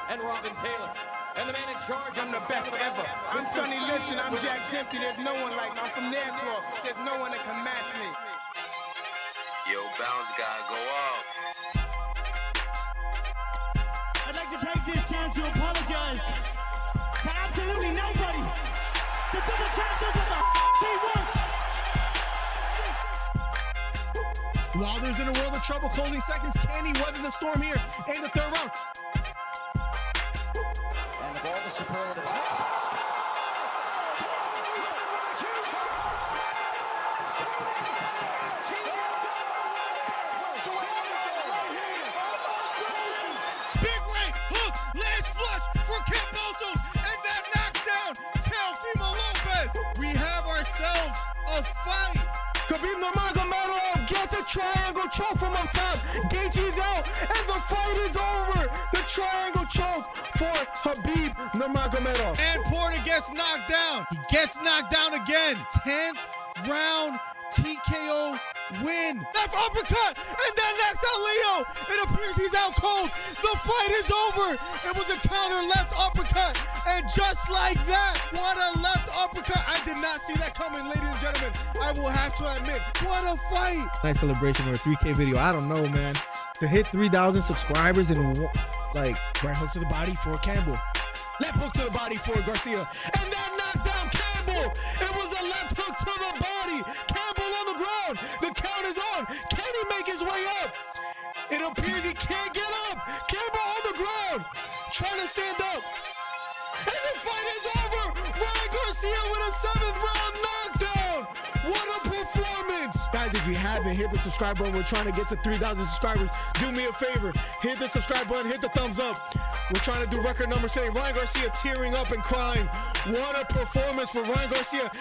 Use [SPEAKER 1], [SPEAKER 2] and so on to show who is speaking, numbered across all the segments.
[SPEAKER 1] and Robin Taylor. And the man in charge,
[SPEAKER 2] I'm the best ever. I'm Sonny Liston, I'm Jack Dempsey. There's no one like me. I'm from Nairclaw. There's no one that can match me.
[SPEAKER 3] Yo, bounce guy, go off.
[SPEAKER 4] I'd like to take this chance to apologize to absolutely nobody. The double champ does what the he wants.
[SPEAKER 5] Wilder's in a world of trouble, closing seconds. Can he weather the storm here in the third round?
[SPEAKER 4] And the ball to superlative.
[SPEAKER 5] Big right hook, lands flush for Cambosos, and that knocks down Teofimo Lopez. We have ourselves a fight.
[SPEAKER 6] Khabib Nurmagomedov gets a triangle choke from up top. Gaethje's out, and the fight is over. The triangle choke for Khabib Nurmagomedov.
[SPEAKER 5] And Porter gets knocked down. He gets knocked down again. 10th round TKO win. Left uppercut, and then knocks out Leo. It appears he's out cold. The fight is over. It was a counter left uppercut, and just like that, what a left uppercut. I did not see that coming, ladies and gentlemen. I will have to admit, what a fight.
[SPEAKER 7] Nice celebration for a 3K video. I don't know, man. To hit 3,000 subscribers and like
[SPEAKER 5] Right hook to the body for Campbell. Left hook to the body for Garcia.
[SPEAKER 6] And that knocked down Campbell. It was a left hook to the body. Campbell on the ground. The count is on. Can he make his way up? It appears he can't get up. Campbell on the ground, trying to stand up. And the fight is over. Ryan Garcia with a 7th round knockdown. What a performance.
[SPEAKER 7] guys, if you haven't, hit the subscribe button. We're trying to get to 3,000 subscribers.
[SPEAKER 6] Do me a favor. Hit the subscribe button. Hit the thumbs up. We're trying to do record number 7. Ryan Garcia tearing up and crying. What a performance for Ryan Garcia.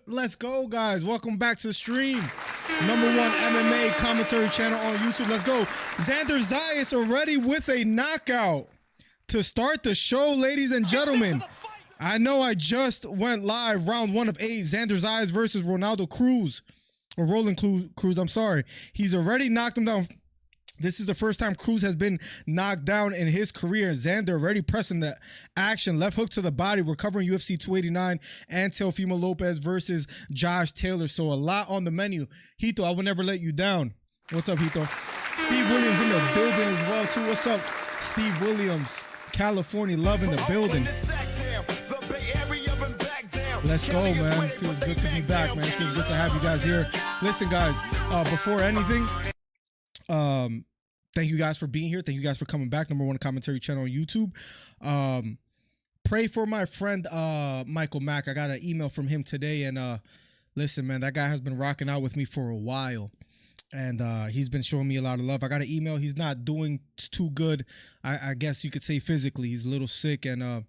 [SPEAKER 5] Let's go, guys. Welcome back to the stream. #1 MMA commentary channel on YouTube. Let's go. Xander Zayas already with a knockout to start the show, ladies and gentlemen. I know I just went live, round 1 of 8. Xander Zayas versus Ronaldo Cruz. Or Roland Cruz, I'm sorry. He's already knocked him down. This is the first time Cruz has been knocked down in his career. Xander already pressing the action. Left hook to the body. We're covering UFC 289 and Teofimo Lopez versus Josh Taylor. So a lot on the menu. Hito, I will never let you down. What's up, Hito? Steve Williams in the building as well, too. What's up, Steve Williams? California love in the building. Let's go, man. Feels good to be back, man. Feels good to have you guys here. Listen, guys, before anything, thank you guys for being here. Thank you guys for coming back. #1 commentary channel on YouTube. Pray for my friend Michael Mack. I got an email from him today, and listen, man, that guy has been rocking out with me for a while, and he's been showing me a lot of love. I got an email. He's not doing too good, I guess you could say physically. He's a little sick, and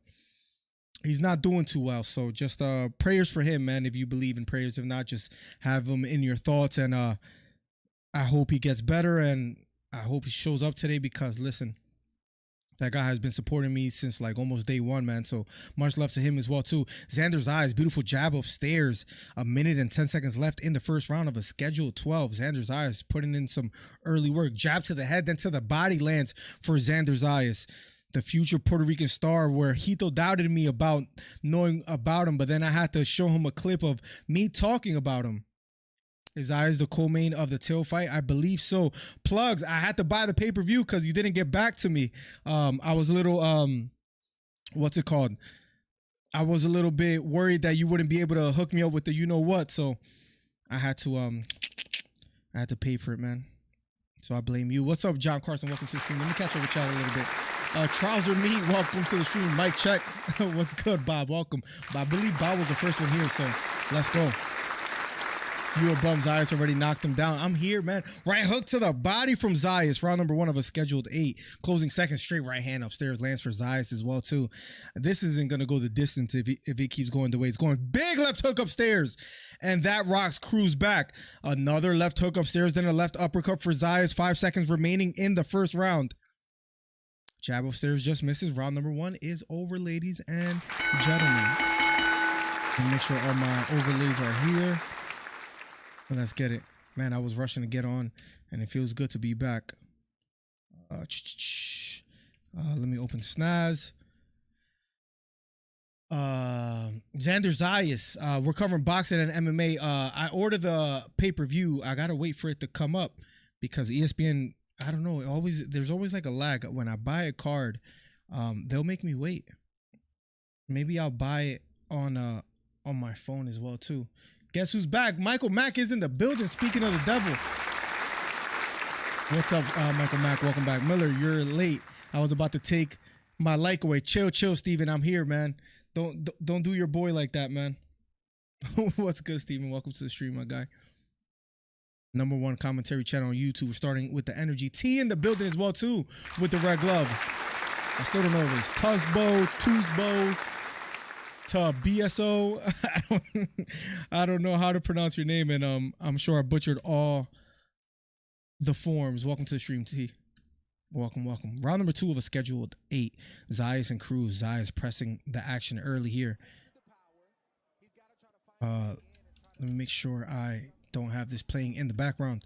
[SPEAKER 5] he's not doing too well. So just prayers for him, man, if you believe in prayers. If not, just have him in your thoughts, and I hope he gets better, and I hope he shows up today because, listen, that guy has been supporting me since like almost day 1, man. So much love to him as well, too. Xander's eyes, beautiful jab upstairs. 1 minute and 10 seconds left in the first round of a scheduled 12. Xander's eyes putting in some early work. Jab to the head, then to the body lands for Xander's eyes. The future Puerto Rican star, where Hito doubted me about knowing about him, but then I had to show him a clip of me talking about him. Is Zayas the co-main of the Till fight? I believe so. Plugs, I had to buy the pay-per-view because you didn't get back to me. I was a little, what's it called? I was a little bit worried that you wouldn't be able to hook me up with the you-know-what, so I had to pay for it, man. So I blame you. What's up, John Carson? Welcome to the stream. Let me catch up with y'all a little bit. Trouser Meat, welcome to the stream. Mic check. What's good, Bob? Welcome. But I believe Bob was the first one here, so let's go. You were bummed. Zayas already knocked him down. I'm here, man. Right hook to the body from Zayas. Round #1 of a scheduled 8. Closing second, straight right hand upstairs. Lands for Zayas as well, too. This isn't going to go the distance if he keeps going the way it's going. Big left hook upstairs. And that rocks Cruz back. Another left hook upstairs, then a left uppercut for Zayas. 5 seconds remaining in the first round. Jab upstairs just misses. Round number 1 is over, ladies and gentlemen. And make sure all my overlays are here. And let's get it. Man, I was rushing to get on, and it feels good to be back. Let me open Snaz. Xander Zayas. We're covering boxing and MMA. I ordered the pay-per-view. I gotta wait for it to come up because ESPN, I don't know, there's always like a lag. When I buy a card, they'll make me wait. Maybe I'll buy it on my phone as well too. Guess who's back? Michael Mack is in the building. Speaking of the devil. What's up, Michael Mack? Welcome back. Miller, you're late. I was about to take my like away. Chill, Steven. I'm here, man. Don't do your boy like that, man. What's good, Steven? Welcome to the stream, my guy. #1 commentary channel on YouTube. We're starting with the energy. T in the building as well, too, with the red glove. I still don't know if it's Tuzbo, Tuzbo, to BSO. I don't know how to pronounce your name, and I'm sure I butchered all the forms. Welcome to the stream, T. Welcome. Round number 2 of a scheduled 8. Zayas and Cruz. Zayas pressing the action early here. Let me make sure I don't have this playing in the background.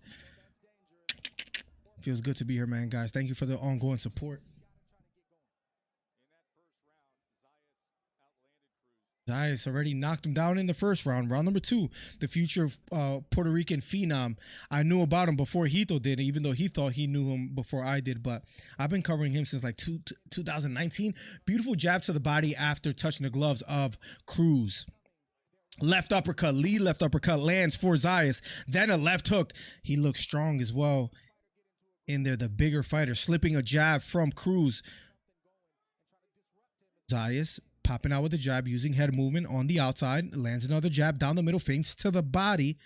[SPEAKER 5] Feels good to be here, man, guys. Thank you for the ongoing support. Zayas already knocked him down in the first round. Round number 2, the future Puerto Rican phenom. I knew about him before Hito did, even though he thought he knew him before I did. But I've been covering him since like 2019. Beautiful jab to the body after touching the gloves of Cruz. Left uppercut, lead left uppercut lands for Zayas. Then a left hook. He looks strong as well in there, the bigger fighter. Slipping a jab from Cruz. Zayas popping out with the jab, using head movement on the outside. Lands another jab down the middle, feints to the body.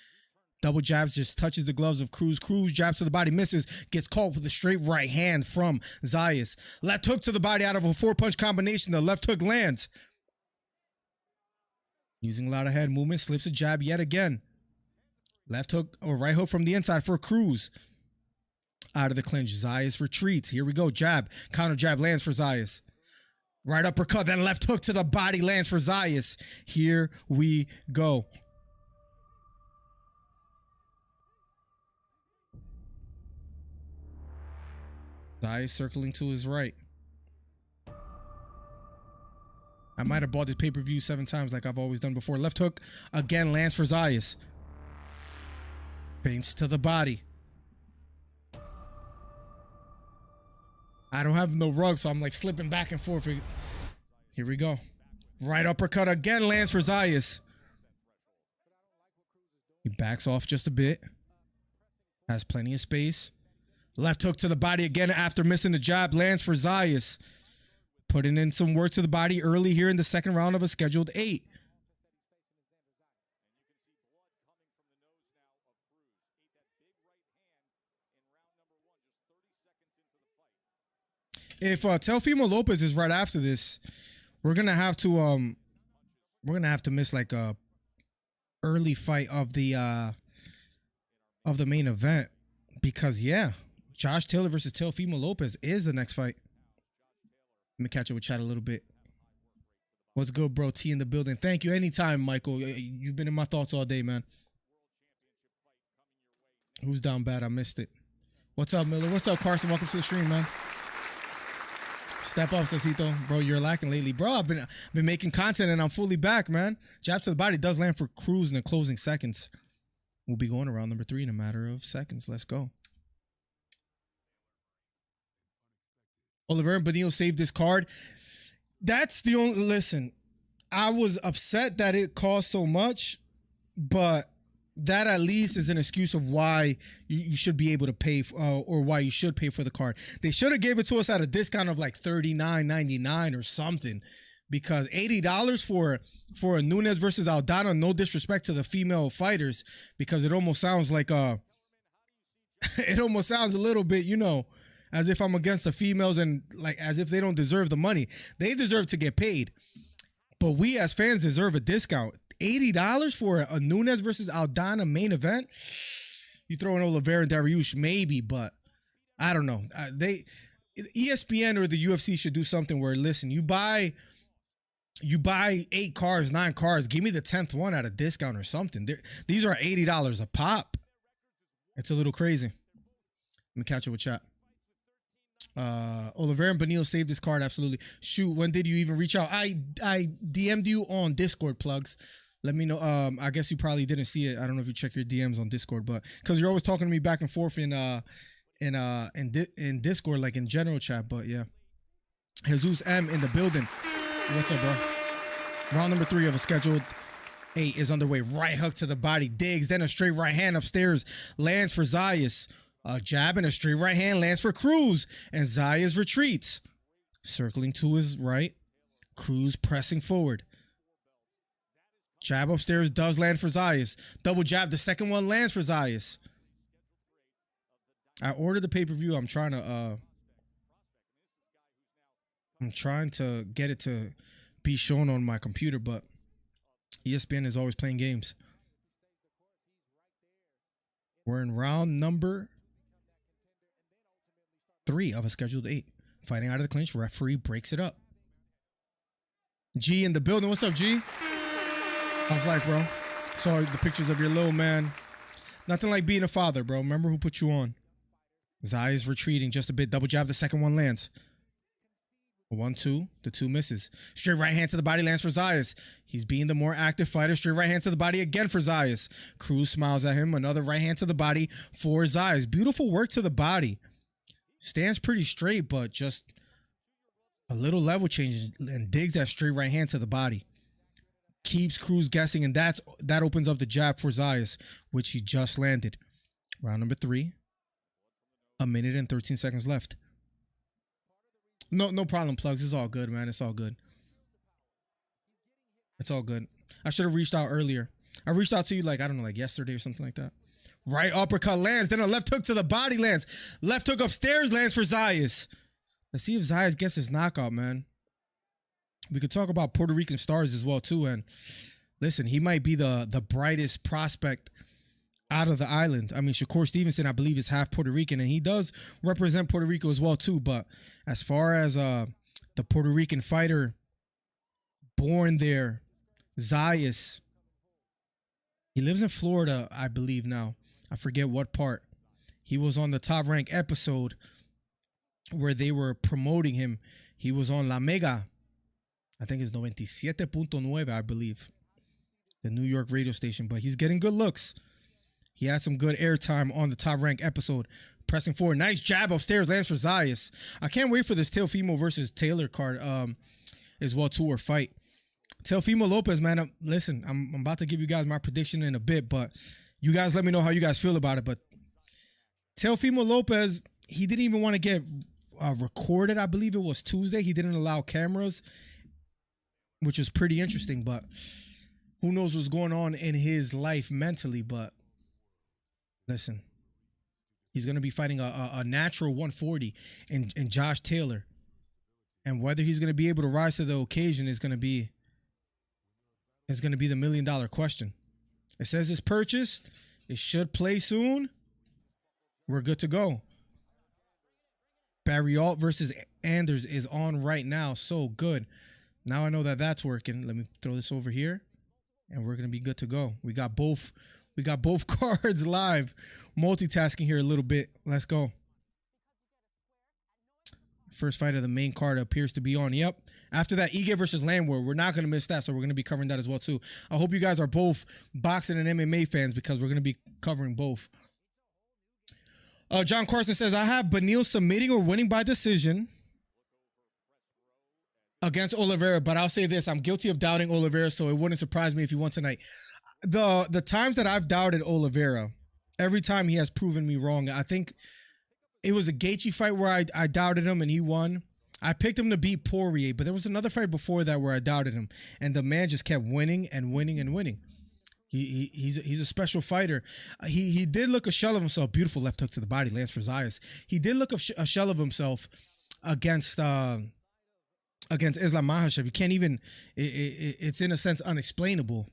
[SPEAKER 5] Double jabs, just touches the gloves of Cruz. Cruz jabs to the body, misses. Gets caught with a straight right hand from Zayas. Left hook to the body out of a 4-punch combination. The left hook lands. Using a lot of head movement, slips a jab yet again. Left hook or right hook from the inside for Cruz. Out of the clinch, Zayas retreats. Here we go, jab. Counter jab lands for Zayas. Right uppercut, then left hook to the body lands for Zayas. Here we go. Zayas circling to his right. I might have bought this pay-per-view 7 times like I've always done before. Left hook again lands for Zayas. Feints to the body. I don't have no rug, so I'm like slipping back and forth. Here we go. Right uppercut again lands for Zayas. He backs off just a bit. Has plenty of space. Left hook to the body again after missing the jab. Lands for Zayas. Putting in some work to the body early here in the second round of a scheduled 8. If Teofimo Lopez is right after this, we're gonna have to miss like a early fight of the main event, because yeah, Josh Taylor versus Teofimo Lopez is the next fight. Let me catch up with chat a little bit. What's good, bro? T in the building. Thank you. Anytime, Michael. You've been in my thoughts all day, man. Who's down bad? I missed it. What's up, Miller? What's up, Carson? Welcome to the stream, man. Step up, Cecito. Bro, you're lacking lately. Bro, I've been making content and I'm fully back, man. Jab to the body does land for Cruz in the closing seconds. We'll be going around number 3 in a matter of seconds. Let's go. Oliveira and Barriault saved this card. That's the only... Listen, I was upset that it cost so much, but that at least is an excuse of why you should be able to pay or why you should pay for the card. They should have gave it to us at a discount of like $39.99 or something, because $80 for a Nunes versus Aldana, no disrespect to the female fighters, because it almost sounds like it almost sounds a little bit, you know, as if I'm against the females and like as if they don't deserve the money. They deserve to get paid, but we as fans deserve a discount. $80 for a Nunes versus Aldana main event. You throw in Oliveira and Dariush maybe, but I don't know. ESPN or the UFC should do something where, listen, you buy 8 cars, 9 cars, give me the 10th one at a discount or something. These are $80 a pop. It's a little crazy. Let me catch up with chat. Oliveira and Benil saved this card, absolutely. Shoot, when did you even reach out? I DM'd you on Discord, plugs. Let me know. I guess you probably didn't see it. I don't know if you check your DMs on Discord, but because you're always talking to me back and forth in Discord, like in general chat. But yeah, Jesus M in the building. What's up, bro? Round number 3 of a scheduled 8 is underway. Right hook to the body, digs, then a straight right hand upstairs, lands for Zayas. A jab and a straight right hand lands for Cruz, and Zayas retreats. Circling to his right, Cruz pressing forward. Jab upstairs does land for Zayas. Double jab, the second one lands for Zayas. I ordered the pay-per-view. I'm trying to get it to be shown on my computer, but ESPN is always playing games. We're in round number 3 of a scheduled 8. Fighting out of the clinch, referee breaks it up. G in the building. What's up, G? How's life, bro? Saw the pictures of your little man. Nothing like being a father, bro. Remember who put you on. Zayas retreating just a bit. Double jab. The second one lands. 1-2. The 2 misses. Straight right hand to the body lands for Zayas. He's being the more active fighter. Straight right hand to the body again for Zayas. Cruz smiles at him. Another right hand to the body for Zayas. Beautiful work to the body. Stands pretty straight, but just a little level change and digs that straight right hand to the body. Keeps Cruz guessing, and that opens up the jab for Zayas, which he just landed. Round number 3. 1 minute and 13 seconds left. No problem, plugs. It's all good, man. It's all good. It's all good. I should have reached out earlier. I reached out to you like, I don't know, like yesterday or something like that. Right uppercut lands, then a left hook to the body lands. Left hook upstairs lands for Zayas. Let's see if Zayas gets his knockout, man. We could talk about Puerto Rican stars as well, too. And listen, he might be the brightest prospect out of the island. I mean, Shakur Stevenson, I believe, is half Puerto Rican, and he does represent Puerto Rico as well, too. But as far as the Puerto Rican fighter born there, Zayas, he lives in Florida, I believe now. I forget what part. He was on the Top Rank episode where they were promoting him. He was on La Mega. I think it's 97.9, I believe. The New York radio station. But he's getting good looks. He had some good airtime on the Top Rank episode. Pressing forward. Nice jab upstairs. Lands for Zayas. I can't wait for this Teofimo versus Taylor card as well, too, or fight. Teofimo Lopez, man, listen, I'm about to give you guys my prediction in a bit, but you guys let me know how you guys feel about it. But Teofimo Lopez, he didn't even want to get recorded. I believe it was Tuesday. He didn't allow cameras, which was pretty interesting, but who knows what's going on in his life mentally. But listen, he's going to be fighting a natural 140 in Josh Taylor. And whether he's going to be able to rise to the occasion is going to be the $1 million question. It says it's purchased. It should play soon. We're good to go. Barriault versus Anders is on right now. So good. Now I know that that's working. Let me throw this over here, and we're gonna be good to go. We got both cards live. Multitasking here a little bit. Let's go. First fight of the main card appears to be on. Yep. After that, Ige versus Landwehr. We're not going to miss that, so we're going to be covering that as well, too. I hope you guys are both boxing and MMA fans because we're going to be covering both. John Carson says, I have Benil submitting or winning by decision against Oliveira, but I'll say this. I'm guilty of doubting Oliveira, so it wouldn't surprise me if he won tonight. The times that I've doubted Oliveira, every time he has proven me wrong. I think it was a Gaethje fight where I doubted him and he won. I picked him to beat Poirier, but there was another fight before that where I doubted him, and the man just kept winning and winning and winning. He's a special fighter. He did look a shell of himself. Beautiful left hook to the body, lands for Zayas. He did look a shell of himself against Islam Makhachev. You can't even. It's in a sense unexplainable.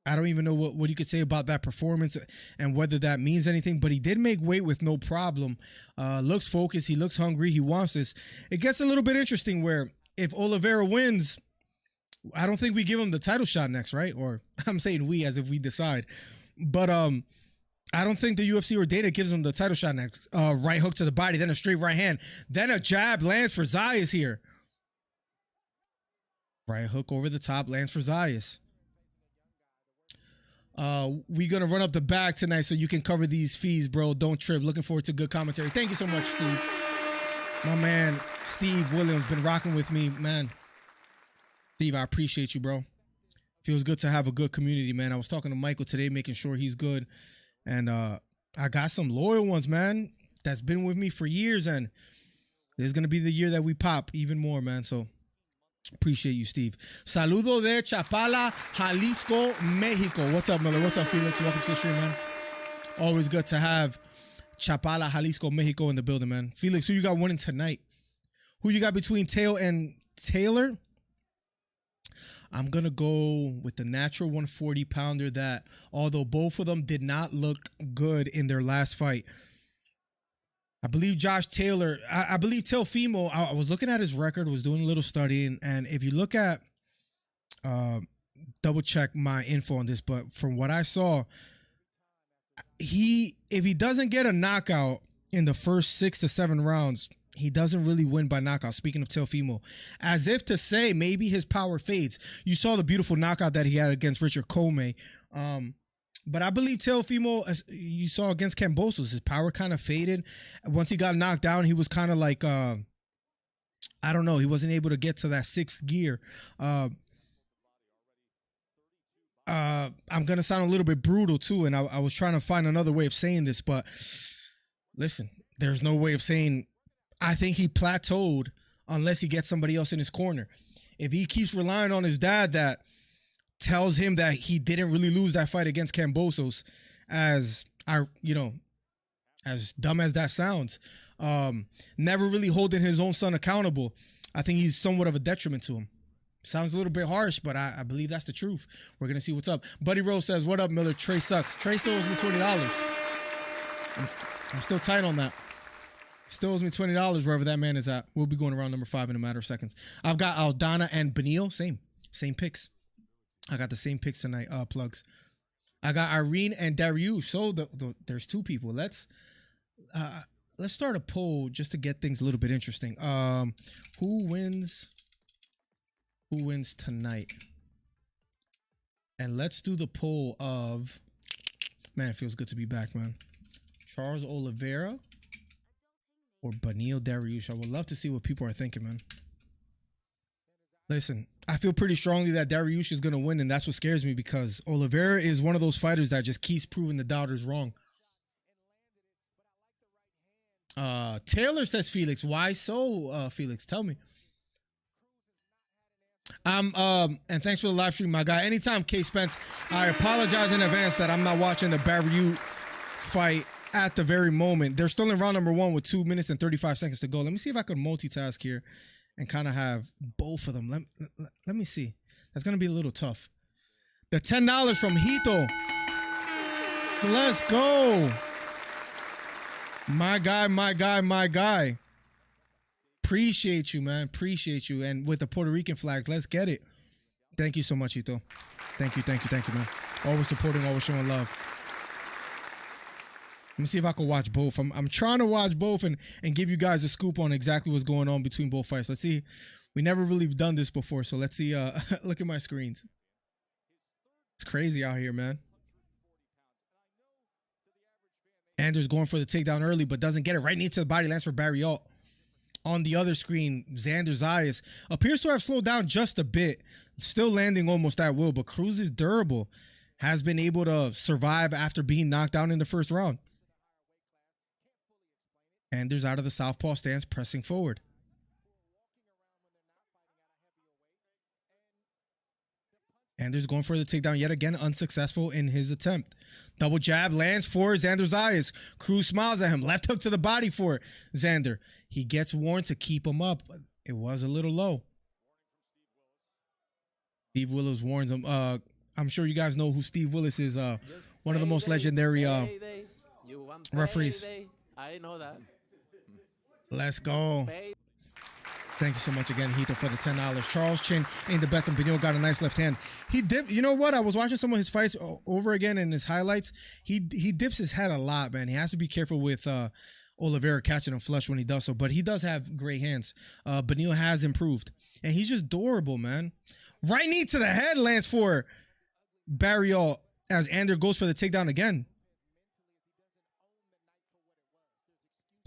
[SPEAKER 5] I don't even know what you could say about that performance and whether that means anything, but he did make weight with no problem. Looks focused. He looks hungry. He wants this. It gets a little bit interesting where if Oliveira wins, I don't think we give him the title shot next, right? Or I'm saying we as if we decide. But I don't think the UFC or Dana gives him the title shot next. Right hook to the body, then a straight right hand. Then a jab lands for Zayas here. Right hook over the top lands for Zayas. We're going to run up the bag tonight so you can cover these fees, bro. Don't trip. Looking forward to good commentary. Thank you so much, Steve. My man, Steve Williams, been rocking with me, man. Steve, I appreciate you, bro. Feels good to have a good community, man. I was talking to Michael today, making sure he's good. And I got some loyal ones, man, that's been with me for years. And this is going to be the year that we pop even more, man. So appreciate you, Steve. Saludo de Chapala, Jalisco, Mexico. What's up, Miller? What's up, Felix? Welcome to the stream, man. Always good to have Chapala, Jalisco, Mexico in the building, man. Felix, who you got winning tonight? Who you got between Teo and Taylor? I'm going to go with the natural 140-pounder that, although both of them did not look good in their last fight, I believe Josh Taylor, I believe Teofimo, I was looking at his record, was doing a little studying, and if you look at, double check my info on this, but from what I saw, if he doesn't get a knockout in the first 6 to 7 rounds, he doesn't really win by knockout. Speaking of Teofimo, as if to say maybe his power fades. You saw the beautiful knockout that he had against Richard Comey. But I believe Teofimo, as you saw against Kambosos, his power kind of faded. Once he got knocked down, he was kind of like, I don't know, he wasn't able to get to that 6th gear. I'm going to sound a little bit brutal too, and I was trying to find another way of saying this, but listen, there's no way of saying, I think he plateaued unless he gets somebody else in his corner. If he keeps relying on his dad that tells him that he didn't really lose that fight against Kambosos, as dumb as that sounds, never really holding his own son accountable, I think he's somewhat of a detriment to him. Sounds a little bit harsh, but I believe that's the truth. We're going to see what's up. Buddy Rose says, what up, Miller? Trey sucks. Trey still owes me $20. I'm still tight on that. Still owes me $20 wherever that man is at. We'll be going around number 5 in a matter of seconds. I've got Aldana and Barriault. Same picks. I got the same picks tonight, plugs. I got Irene and Dariush. So there's 2 people. Let's start a poll just to get things a little bit interesting. Who wins tonight? And let's do the poll of, man, it feels good to be back, man. Charles Oliveira or Beneil Dariush. I would love to see what people are thinking, man. Listen, I feel pretty strongly that Dariush is going to win, and that's what scares me because Oliveira is one of those fighters that just keeps proving the doubters wrong. Taylor says, Felix, why so, Felix? Tell me. And thanks for the live stream, my guy. Anytime, K Spence. I apologize in advance that I'm not watching the Barriault fight at the very moment. They're still in round number 1 with 2 minutes and 35 seconds to go. Let me see if I could multitask here and kind of have both of them. Let me see. That's going to be a little tough. The $10 from Hito. Let's go. My guy. Appreciate you, man. Appreciate you. And with the Puerto Rican flags, let's get it. Thank you so much, Hito. Thank you, man. Always supporting, always showing love. Let me see if I can watch both. I'm trying to watch both and give you guys a scoop on exactly what's going on between both fights. Let's see. We never really done this before, so let's see. Look at my screens. It's crazy out here, man. Anders going for the takedown early, but doesn't get it. Right knee to the body, lands for Barriault. On the other screen, Xander Zayas appears to have slowed down just a bit. Still landing almost at will, but Cruz is durable. Has been able to survive after being knocked down in the first round. Anders out of the southpaw stance, pressing forward. Anders going for the takedown yet again, unsuccessful in his attempt. Double jab lands for Xander Zayas. Cruz smiles at him. Left hook to the body for Xander. He gets warned to keep him up. It was a little low. Steve Willows warns him. I'm sure you guys know who Steve Willis is. One of the most legendary referees.
[SPEAKER 8] I know that.
[SPEAKER 5] Let's go. Thank you so much again, Hito, for the $10. Charles Chin ain't the best, and Benio got a nice left hand. He dipped. You know what? I was watching some of his fights over again in his highlights. He dips his head a lot, man. He has to be careful with Oliveira catching him flush when he does so, but he does have great hands. Benio has improved, and he's just durable, man. Right knee to the head lands for Barriault as Ander goes for the takedown again.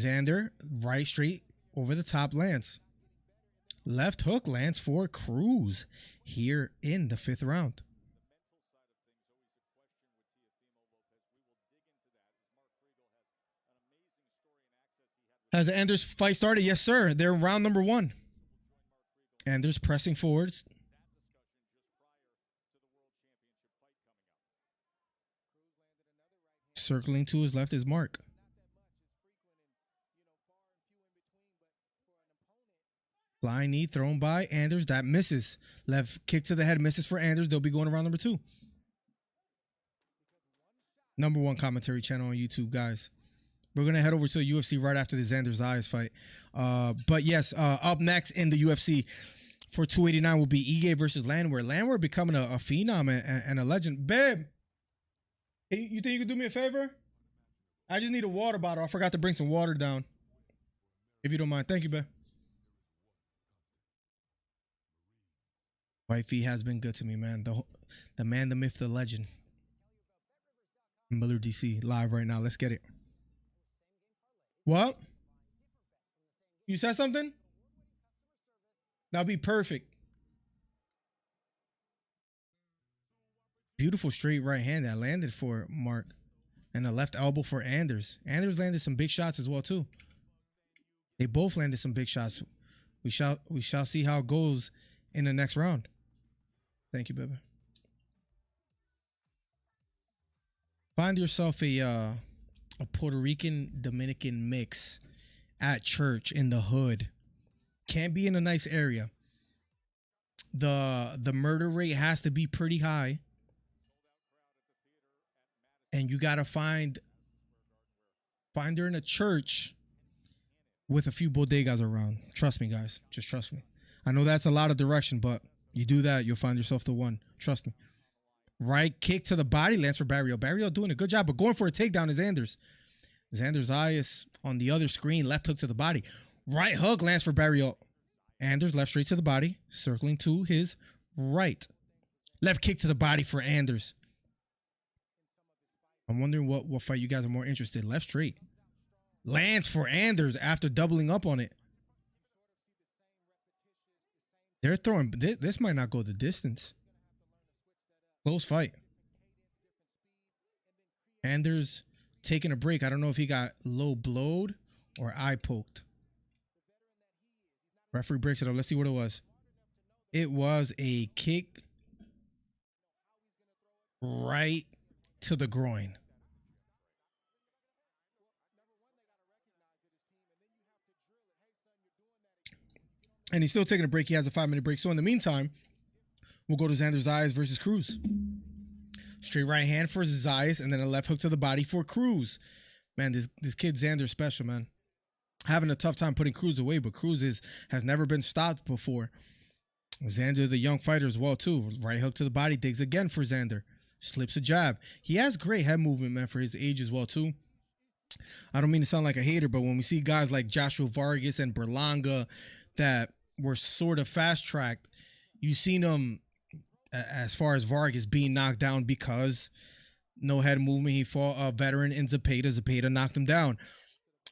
[SPEAKER 5] Xander, right straight over the top lands. Left hook lands for Cruz here in the 5th round. Has Anders' fight started? Yes, sir. They're in round number 1. Anders pressing forwards. Circling to his left is Mark. Flying knee thrown by Anders. That misses. Left kick to the head misses for Anders. They'll be going around number 2. Number 1 commentary channel on YouTube, guys. We're going to head over to the UFC right after the Xander Zayas fight. But yes, up next in the UFC for 289 will be Ige versus Landwehr. Landwehr becoming a phenom and a legend. Babe, hey, you think you could do me a favor? I just need a water bottle. I forgot to bring some water down. If you don't mind. Thank you, babe. Wifey has been good to me, man. The man, the myth, the legend. MillerDC live right now. Let's get it. What? You said something? That'll be perfect. Beautiful straight right hand that landed for Mark. And a left elbow for Anders. Anders landed some big shots as well, too. They both landed some big shots. We shall see how it goes in the next round. Thank you, baby. Find yourself a Puerto Rican Dominican mix at church in the hood. Can't be in a nice area. The murder rate has to be pretty high. And you gotta find her in a church with a few bodegas around. Trust me, guys. Just trust me. I know that's a lot of direction, but you do that, you'll find yourself the one. Trust me. Right kick to the body lands for Barriault. Barriault doing a good job, but going for a takedown is Anders. Xander Zayas on the other screen. Left hook to the body. Right hook lands for Barriault. Anders left straight to the body. Circling to his right. Left kick to the body for Anders. I'm wondering what fight you guys are more interested in. Left straight. Lands for Anders after doubling up on it. They're throwing... This might not go the distance. Close fight. Anders taking a break. I don't know if he got low blowed or eye poked. Referee breaks it up. Let's see what it was. It was a kick right to the groin. And he's still taking a break. He has a 5-minute break. So in the meantime, we'll go to Xander Zayas versus Cruz. Straight right hand for Zayas, and then a left hook to the body for Cruz. Man, this kid Xander's special, man. Having a tough time putting Cruz away, but Cruz has never been stopped before. Xander, the young fighter as well, too. Right hook to the body, digs again for Xander. Slips a jab. He has great head movement, man, for his age as well, too. I don't mean to sound like a hater, but when we see guys like Joshua Vargas and Berlanga that were sort of fast-tracked, you've seen them, as far as Vargas, being knocked down because no head movement. He fought a veteran in Zepeda. Zepeda knocked him down.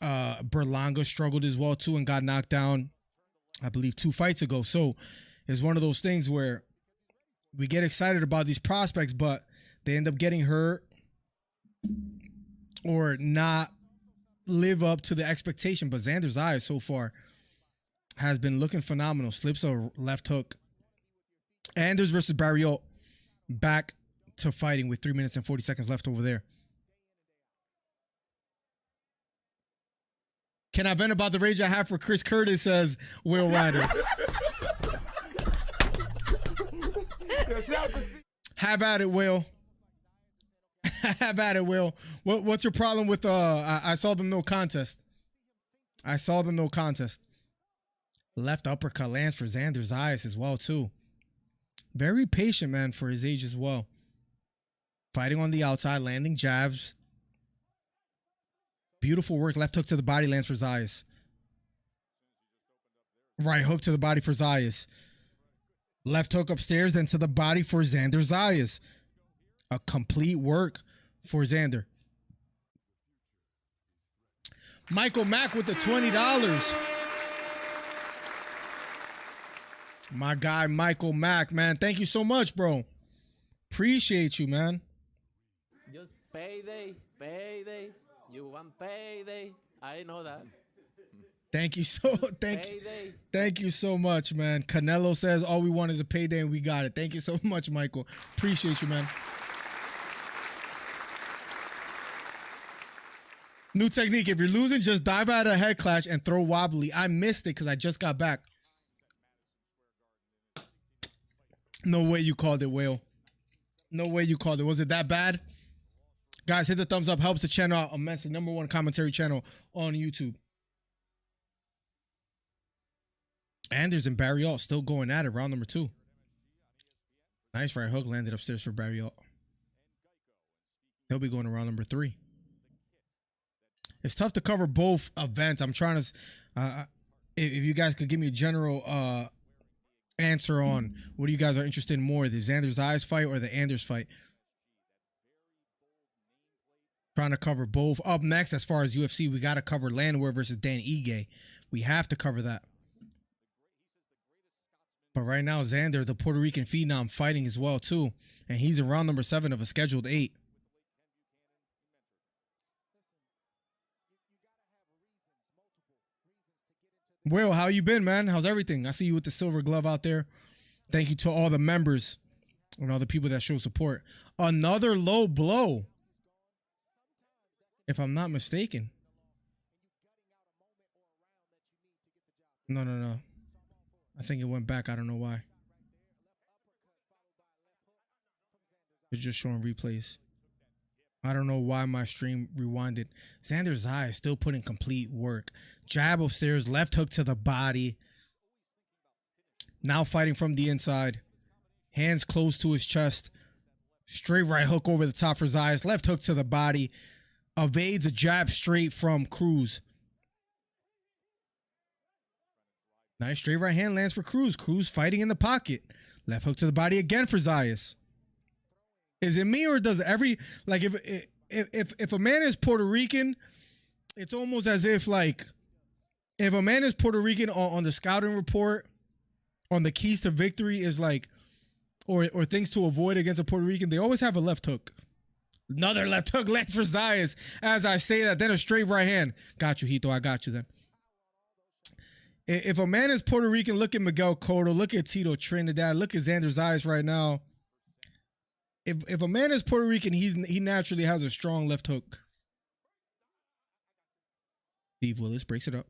[SPEAKER 5] Berlanga struggled as well, too, and got knocked down, I believe, 2 fights ago. So it's one of those things where we get excited about these prospects, but they end up getting hurt or not live up to the expectation. But Xander Zayas so far has been looking phenomenal. Slips a left hook. Anders versus Barriault, back to fighting with 3 minutes and 40 seconds left over there. Can I vent about the rage I have for Chris Curtis, says Will Ryder. Have at it, Will. Have at it, Will. What's your problem with I saw the no contest. I saw the no contest. Left uppercut lands for Xander Zayas as well, too. Very patient, man, for his age as well. Fighting on the outside, landing jabs. Beautiful work. Left hook to the body lands for Zayas. Right hook to the body for Zayas. Left hook upstairs, then to the body for Xander Zayas. A complete work for Xander. Michael Mack with the $20. My guy, Michael Mack, man. Thank you so much, bro. Appreciate you, man.
[SPEAKER 8] Just payday, payday. You want payday. I know that.
[SPEAKER 5] Thank you thank you so much, man. Canelo says all we want is a payday and we got it. Thank you so much, Michael. Appreciate you, man. New technique. If you're losing, just dive out of a head clash and throw wobbly. I missed it because I just got back. No way you called it, Whale. No way you called it. Was it that bad? Guys, hit the thumbs up. Helps the channel out immensely. #1 commentary channel on YouTube. Anders and Barriault still going at it. Round number 2. Nice right hook landed upstairs for Barriault. He'll be going to round number 3. It's tough to cover both events. I'm trying to, if you guys could give me a general answer on what you guys are interested in more, the Xander Zayas fight or the Anders fight. Trying to cover both. Up next, as far as UFC, we got to cover Landwehr versus Dan Ige. We have to cover that. But right now, Xander, the Puerto Rican phenom, fighting as well, too. And he's in round number 7 of a scheduled 8. Will, how you been, man? How's everything? I see you with the silver glove out there. Thank you to all the members and all the people that show support. Another low blow, if I'm not mistaken. No. I think it went back. I don't know why. It's just showing replays. I don't know why my stream rewinded. Xander Zayas still putting complete work. Jab upstairs, left hook to the body. Now fighting from the inside. Hands close to his chest. Straight right hook over the top for Zayas. Left hook to the body. Evades a jab straight from Cruz. Nice straight right hand lands for Cruz. Cruz fighting in the pocket. Left hook to the body again for Zayas. Is it me or does every, like, if a man is Puerto Rican, it's almost as if, like, if a man is Puerto Rican on the scouting report, on the keys to victory is like, or things to avoid against a Puerto Rican, they always have a left hook. Another left hook lands for Zayas. As I say that, then a straight right hand. Got you, Hito. I got you then. If a man is Puerto Rican, look at Miguel Cotto, look at Tito Trinidad, look at Xander Zayas right now. If a man is Puerto Rican, he naturally has a strong left hook. Steve Willis breaks it up.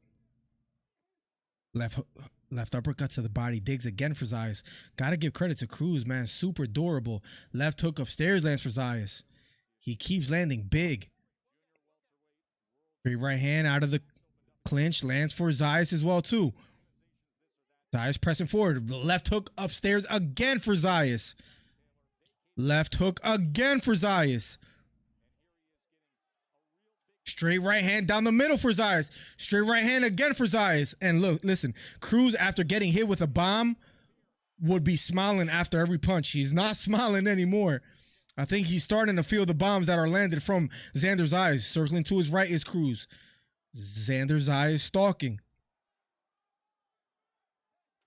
[SPEAKER 5] Left uppercut to the body. Digs again for Zayas. Got to give credit to Cruz, man. Super durable. Left hook upstairs lands for Zayas. He keeps landing big. Straight right hand out of the clinch lands for Zayas as well, too. Zayas pressing forward. Left hook upstairs again for Zayas. Left hook again for Zayas. Straight right hand down the middle for Zayas. Straight right hand again for Zayas. And look, listen, Cruz, after getting hit with a bomb, would be smiling after every punch. He's not smiling anymore. I think he's starting to feel the bombs that are landed from Xander Zayas. Circling to his right is Cruz. Xander Zayas stalking.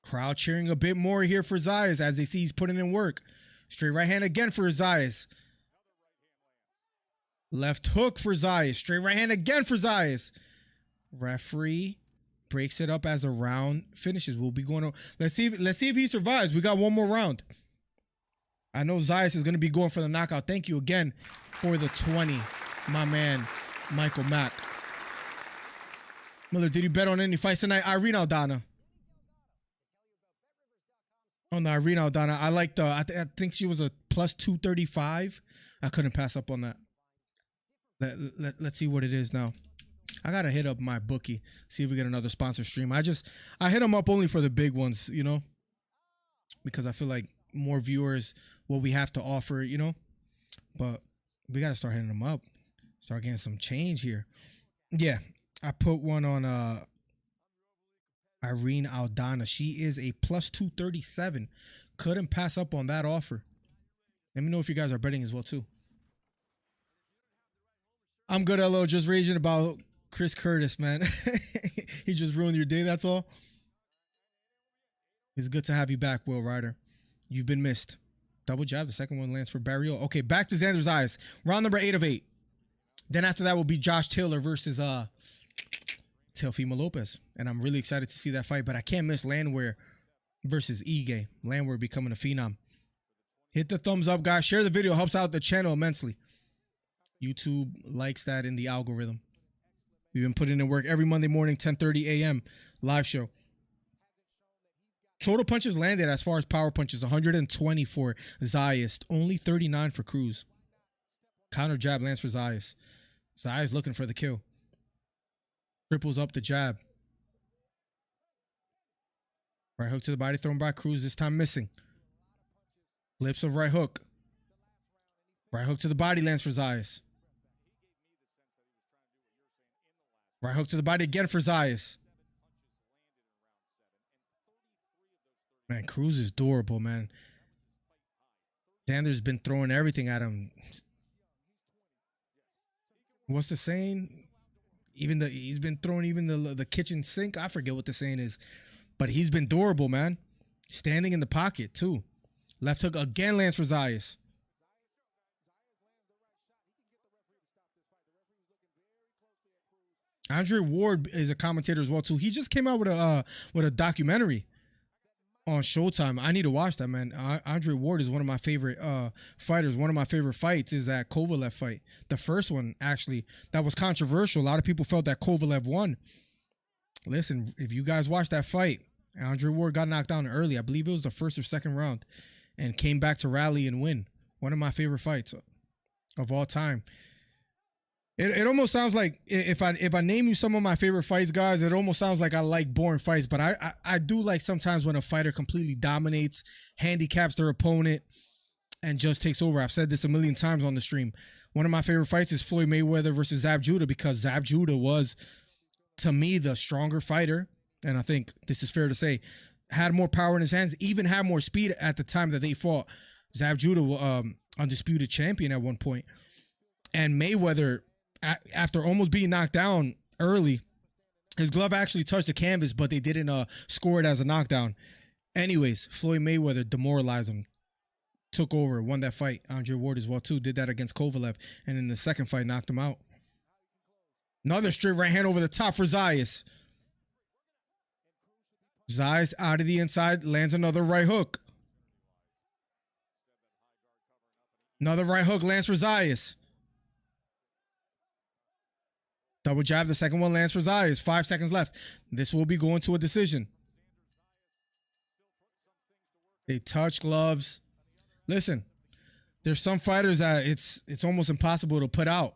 [SPEAKER 5] Crowd cheering a bit more here for Zayas as they see he's putting in work. Straight right hand again for Zayas. Left hook for Zayas. Straight right hand again for Zayas. Referee breaks it up as a round finishes. We'll be going to let's see if he survives. We got one more round. I know Zayas is going to be going for the knockout. Thank you again for the 20, my man, Michael Mack. Miller, did you bet on any fights tonight? Irene Aldana. On the Irene Aldana, I liked I think she was a plus 235. I couldn't pass up on that. Let's see what it is now. I gotta hit up my bookie, see if we get another sponsor stream. I hit them up only for the big ones, you know, because I feel like more viewers, what we have to offer, you know. But we gotta start hitting them up, start getting some change here. Yeah, I put one on Irene Aldana. She is a plus 237. Couldn't pass up on that offer. Let me know if you guys are betting as well too. I'm good, LO. Just raging about Chris Curtis, man. He just ruined your day, that's all. It's good to have you back, Will Ryder. You've been missed. Double jab. The second one lands for Barriault. Okay, back to Xander Zayas. Round number 8 of 8. Then after that will be Josh Taylor versus Teofimo Lopez. And I'm really excited to see that fight, but I can't miss Landwehr versus Ige. Landwehr becoming a phenom. Hit the thumbs up, guys. Share the video. Helps out the channel immensely. YouTube likes that in the algorithm. We've been putting in work every Monday morning, 10:30 a.m. live show. Total punches landed as far as power punches, 120 for Zayas, only 39 for Cruz. Counter jab lands for Zayas. Zayas looking for the kill. Triples up the jab. Right hook to the body thrown by Cruz, this time missing. Flips of right hook. Right hook to the body lands for Zayas. Right hook to the body again for Zayas. Man, Cruz is durable, man. Xander's been throwing everything at him. What's the saying? He's been throwing even the kitchen sink. I forget what the saying is. But he's been durable, man. Standing in the pocket, too. Left hook again lands for Zayas. Andre Ward is a commentator as well, too. He just came out with a documentary on Showtime. I need to watch that, man. Andre Ward is one of my favorite fighters. One of my favorite fights is that Kovalev fight. The first one, actually, that was controversial. A lot of people felt that Kovalev won. Listen, if you guys watched that fight, Andre Ward got knocked down early. I believe it was the first or second round and came back to rally and win. One of my favorite fights of all time. It almost sounds like, if I name you some of my favorite fights, guys, it almost sounds like I like boring fights, but I do like sometimes when a fighter completely dominates, handicaps their opponent, and just takes over. I've said this a million times on the stream. One of my favorite fights is Floyd Mayweather versus Zab Judah, because Zab Judah was, to me, the stronger fighter, and I think this is fair to say, had more power in his hands, even had more speed at the time that they fought. Zab Judah, undisputed champion at one point. And Mayweather, after almost being knocked down early, his glove actually touched the canvas, but they didn't score it as a knockdown. Anyways, Floyd Mayweather demoralized him, took over, won that fight. Andre Ward as well, too, did that against Kovalev, and in the second fight, knocked him out. Another straight right hand over the top for Zayas. Zayas out of the inside, lands another right hook. Another right hook lands for Zayas. Double jab, the second one lands for Zayas. 5 seconds left. This will be going to a decision. They touch gloves. Listen, there's some fighters that it's almost impossible to put out.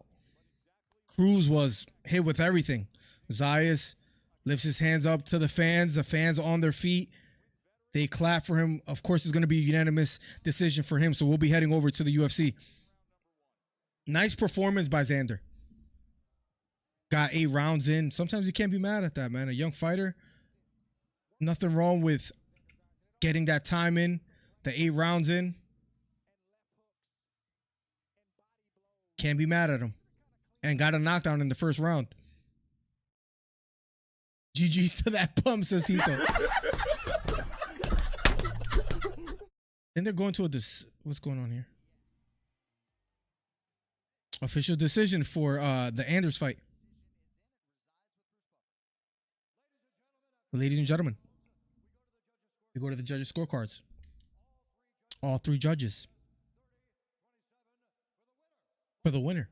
[SPEAKER 5] Cruz was hit with everything. Zayas lifts his hands up to the fans on their feet. They clap for him. Of course, it's going to be a unanimous decision for him, so we'll be heading over to the UFC. Nice performance by Xander. Got 8 rounds in. Sometimes you can't be mad at that, man. A young fighter. Nothing wrong with getting that time in. The 8 rounds in. Can't be mad at him. And got a knockdown in the first round. GG's to that pump, says Hito. Then they're going to what's going on here? Official decision for the Anders fight. Ladies and gentlemen, we go to the judges' scorecards. All 3 judges for the winner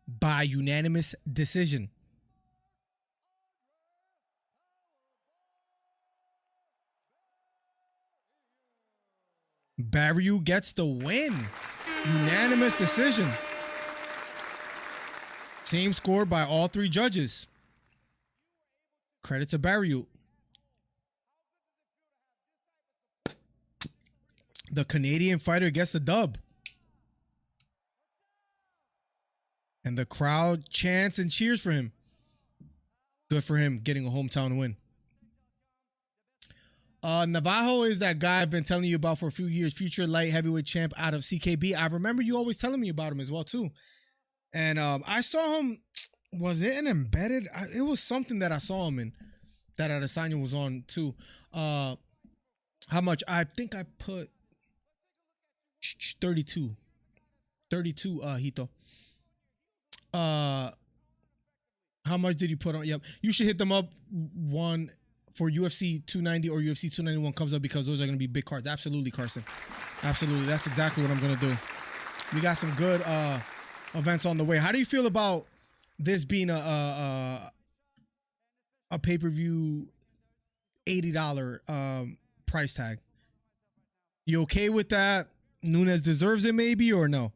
[SPEAKER 5] by unanimous decision. Barriault gets the win. Unanimous decision. Same score by all three judges. Credit to Barriault. The Canadian fighter gets the dub. And the crowd chants and cheers for him. Good for him getting a hometown win. Navajo is that guy I've been telling you about for a few years. Future light heavyweight champ out of CKB. I remember you always telling me about him as well, too. And I saw him. Was it an embedded? It was something that I saw him in. That Adesanya was on, too. How much? I think I put 32. 32, Hito. How much did he put on? Yep. You should hit them up one for UFC 290 or UFC 291 comes up because those are going to be big cards. Absolutely, Carson. Absolutely. That's exactly what I'm going to do. We got some good events on the way. How do you feel about this being a pay-per-view $80 price tag? You okay with that? Nunes deserves it maybe or no?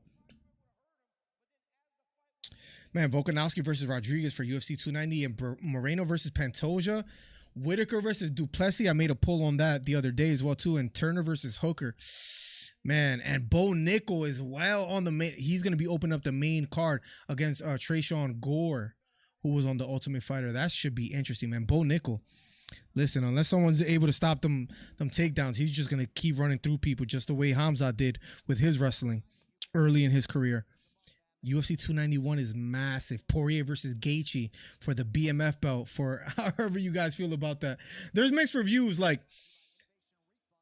[SPEAKER 5] Man, Volkanovski versus Rodriguez for UFC 290 and Moreno versus Pantoja. Whitaker versus Duplessis. I made a poll on that the other day as well, too. And Turner versus Hooker. Man, and Bo Nickel is well on the main. He's going to be opening up the main card against Trayshawn Gore, who was on the Ultimate Fighter. That should be interesting, man. Bo Nickel. Listen, unless someone's able to stop them takedowns, he's just going to keep running through people just the way Hamza did with his wrestling early in his career. UFC 291 is massive. Poirier versus Gaethje for the BMF belt, for however you guys feel about that. There's mixed reviews. Like,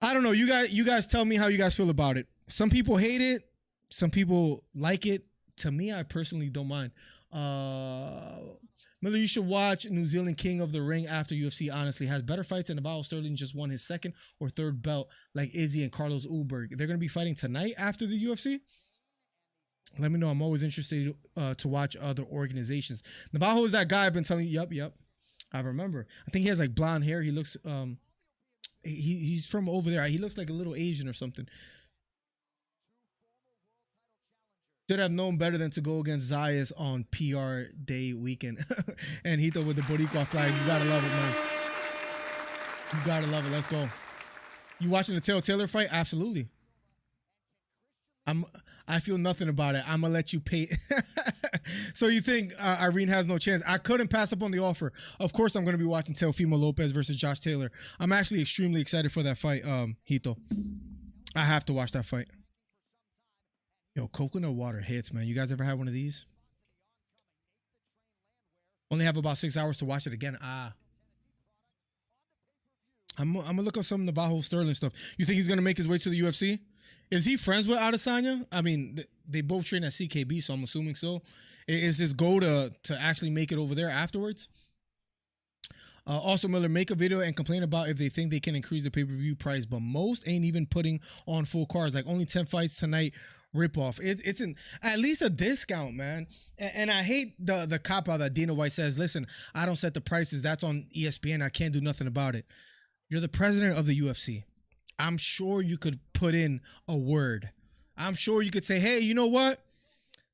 [SPEAKER 5] I don't know. You guys tell me how you guys feel about it. Some people hate it. Some people like it. To me, I personally don't mind. Miller, you should watch New Zealand King of the Ring after UFC. Honestly, has better fights than Navajo. Sterling just won his second or third belt like Izzy and Carlos Ulberg. They're going to be fighting tonight after the UFC. Let me know. I'm always interested to watch other organizations. Navajo is that guy I've been telling you. Yep. I remember. I think he has like blonde hair. He looks, he's from over there. He looks like a little Asian or something. Should have known better than to go against Zayas on PR Day weekend. And Hito with the Boricua flag. You gotta love it, man. You gotta love it. Let's go. You watching the Tail Taylor fight? Absolutely. I feel nothing about it. I'm gonna let you pay. So you think Irene has no chance? I couldn't pass up on the offer. Of course, I'm gonna be watching Teofimo Lopez versus Josh Taylor. I'm actually extremely excited for that fight, Hito. I have to watch that fight. Yo, coconut water hits, man. You guys ever had one of these? Only have about 6 hours to watch it again. I'm gonna look up some Navajo Sterling stuff. You think he's gonna make his way to the UFC? Is he friends with Adesanya? I mean, they both train at CKB, so I'm assuming so. Is his goal to actually make it over there afterwards? Also, Miller, make a video and complain about if they think they can increase the pay-per-view price, but most ain't even putting on full cards. Like, only 10 fights tonight, ripoff. It's at least a discount, man. And I hate the cop-out that Dana White says, listen, I don't set the prices. That's on ESPN. I can't do nothing about it. You're the president of the UFC. I'm sure you could put in a word. I'm sure you could say, hey, you know what?